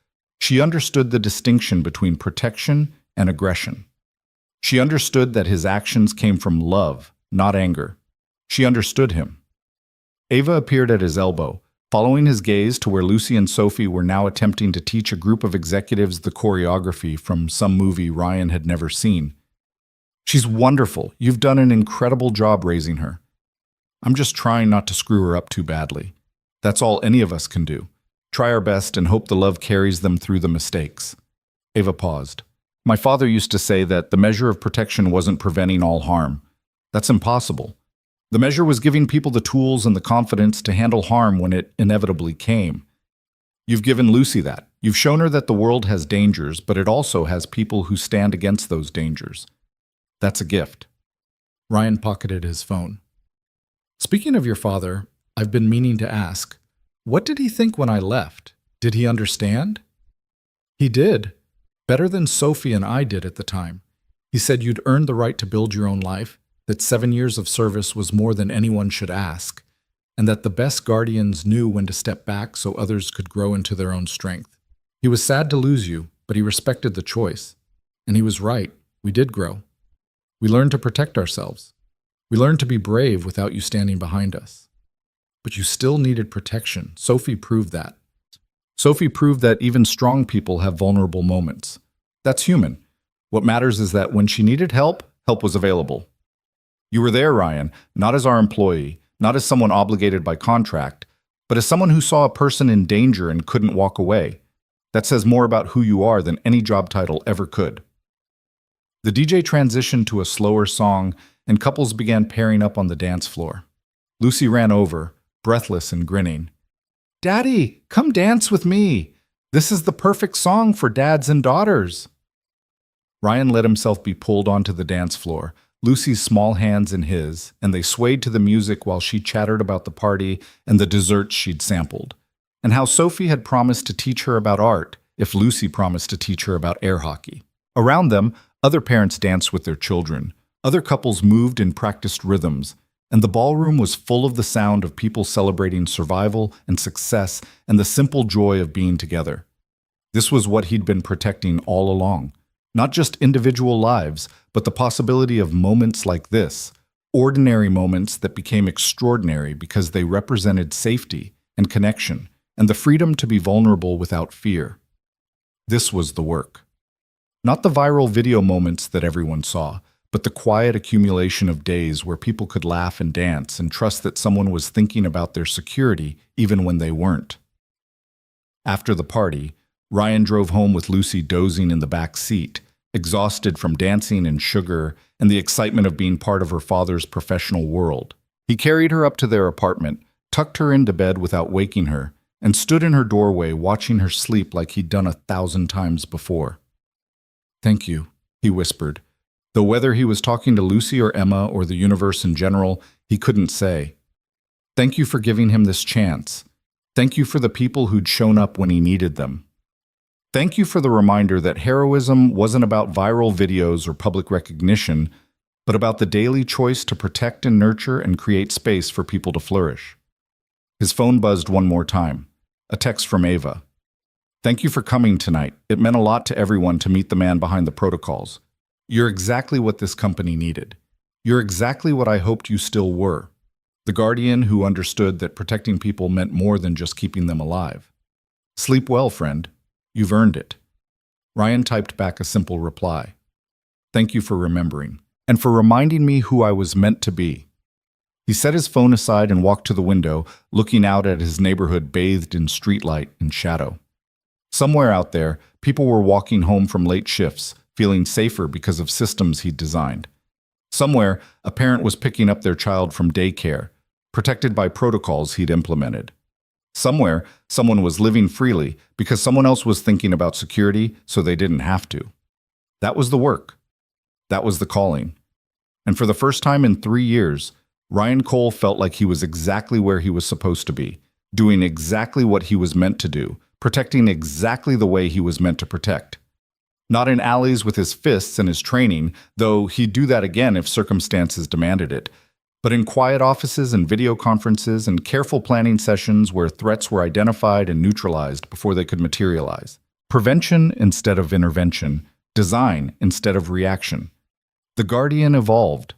she understood the distinction between protection and aggression. She understood that his actions came from love, not anger. She understood him. Ava appeared at his elbow, following his gaze to where Lucy and Sophie were now attempting to teach a group of executives the choreography from some movie Ryan had never seen. "She's wonderful. You've done an incredible job raising her. I'm just trying not to screw her up too badly. That's all any of us can do. Try our best and hope the love carries them through the mistakes." Ava paused. "My father used to say that the measure of protection wasn't preventing all harm. That's impossible. The measure was giving people the tools and the confidence to handle harm when it inevitably came. You've given Lucy that. You've shown her that the world has dangers, but it also has people who stand against those dangers. That's a gift." Ryan pocketed his phone. "Speaking of your father, I've been meaning to ask, what did he think when I left? Did he understand?" "He did. Better than Sophie and I did at the time. He said you'd earned the right to build your own life. that 7 years of service was more than anyone should ask, and that the best guardians knew when to step back so others could grow into their own strength. He was sad to lose you, but he respected the choice. And he was right. We did grow. We learned to protect ourselves. We learned to be brave without you standing behind us. But you still needed protection. Sophie proved that. Sophie proved that even strong people have vulnerable moments. That's human. What matters is that when she needed help, help was available. You were there, Ryan, not as our employee, not as someone obligated by contract, but as someone who saw a person in danger and couldn't walk away. That says more about who you are than any job title ever could. The DJ transitioned to a slower song, and couples began pairing up on the dance floor. Lucy ran over, breathless and grinning. "Daddy, come dance with me. This is the perfect song for dads and daughters." Ryan let himself be pulled onto the dance floor, Lucy's small hands in his, and they swayed to the music while she chattered about the party and the desserts she'd sampled, and how Sophie had promised to teach her about art if Lucy promised to teach her about air hockey. Around them, other parents danced with their children, other couples moved and practiced rhythms, and the ballroom was full of the sound of people celebrating survival and success and the simple joy of being together. This was what he'd been protecting all along. Not just individual lives, but the possibility of moments like this, ordinary moments that became extraordinary because they represented safety and connection and the freedom to be vulnerable without fear. This was the work. Not the viral video moments that everyone saw, but the quiet accumulation of days where people could laugh and dance and trust that someone was thinking about their security even when they weren't. After the party, Ryan drove home with Lucy dozing in the back seat, exhausted from dancing and sugar and the excitement of being part of her father's professional world. He carried her up to their apartment, tucked her into bed without waking her, and stood in her doorway watching her sleep like he'd done 1,000 times before. "Thank you," he whispered, though whether he was talking to Lucy or Emma or the universe in general, he couldn't say. Thank you for giving him this chance. Thank you for the people who'd shown up when he needed them. Thank you for the reminder that heroism wasn't about viral videos or public recognition, but about the daily choice to protect and nurture and create space for people to flourish. His phone buzzed one more time. A text from Ava. "Thank you for coming tonight. It meant a lot to everyone to meet the man behind the protocols. You're exactly what this company needed. You're exactly what I hoped you still were. The guardian who understood that protecting people meant more than just keeping them alive. Sleep well, friend. You've earned it." Ryan typed back a simple reply. "Thank you for remembering, and for reminding me who I was meant to be." He set his phone aside and walked to the window, looking out at his neighborhood bathed in streetlight and shadow. Somewhere out there, people were walking home from late shifts, feeling safer because of systems he'd designed. Somewhere, a parent was picking up their child from daycare, protected by protocols he'd implemented. Somewhere, someone was living freely because someone else was thinking about security so they didn't have to. That was the work. That was the calling. And for the first time in 3 years, Ryan Cole felt like he was exactly where he was supposed to be, doing exactly what he was meant to do, protecting exactly the way he was meant to protect. Not in alleys with his fists and his training, though he'd do that again if circumstances demanded it, but in quiet offices and video conferences and careful planning sessions where threats were identified and neutralized before they could materialize. Prevention instead of intervention, design instead of reaction. The Guardian evolved.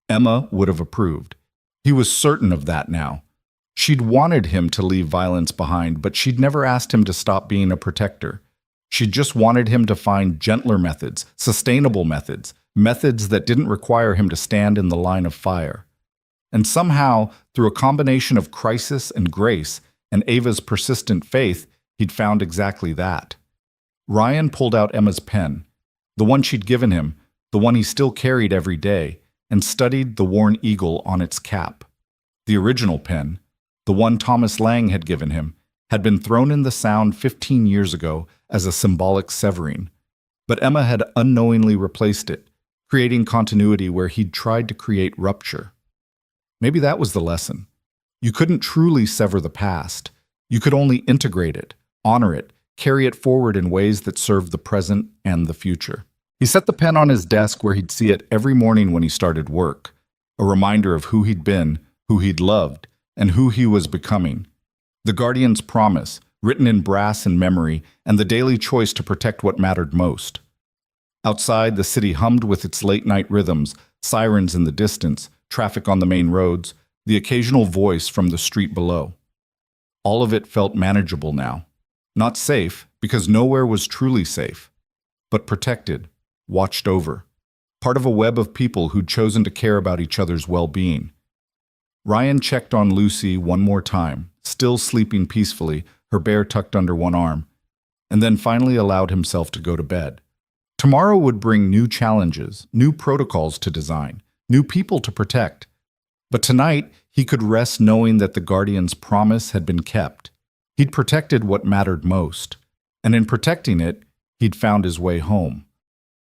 Emma would have approved. He was certain of that now. She'd wanted him to leave violence behind, but she'd never asked him to stop being a protector. She just wanted him to find gentler methods, sustainable methods, methods that didn't require him to stand in the line of fire. And somehow, through a combination of crisis and grace and Ava's persistent faith, he'd found exactly that. Ryan pulled out Emma's pen, the one she'd given him, the one he still carried every day, and studied the worn eagle on its cap. The original pen, the one Thomas Lang had given him, had been thrown in the Sound 15 years ago as a symbolic severing. But Emma had unknowingly replaced it, creating continuity where he'd tried to create rupture. Maybe that was the lesson. You couldn't truly sever the past. You could only integrate it, honor it, carry it forward in ways that served the present and the future. He set the pen on his desk where he'd see it every morning when he started work. a reminder of who he'd been, who he'd loved, and who he was becoming. The Guardian's promise, written in brass and memory, and the daily choice to protect what mattered most. Outside, the city hummed with its late-night rhythms, sirens in the distance, traffic on the main roads, the occasional voice from the street below. All of it felt manageable now. Not safe, because nowhere was truly safe, but protected, watched over, part of a web of people who'd chosen to care about each other's well-being. Ryan checked on Lucy one more time, still sleeping peacefully, her bear tucked under one arm, and then finally allowed himself to go to bed. Tomorrow would bring new challenges, new protocols to design, new people to protect. But tonight, he could rest knowing that the Guardian's promise had been kept. He'd protected what mattered most, and in protecting it, he'd found his way home.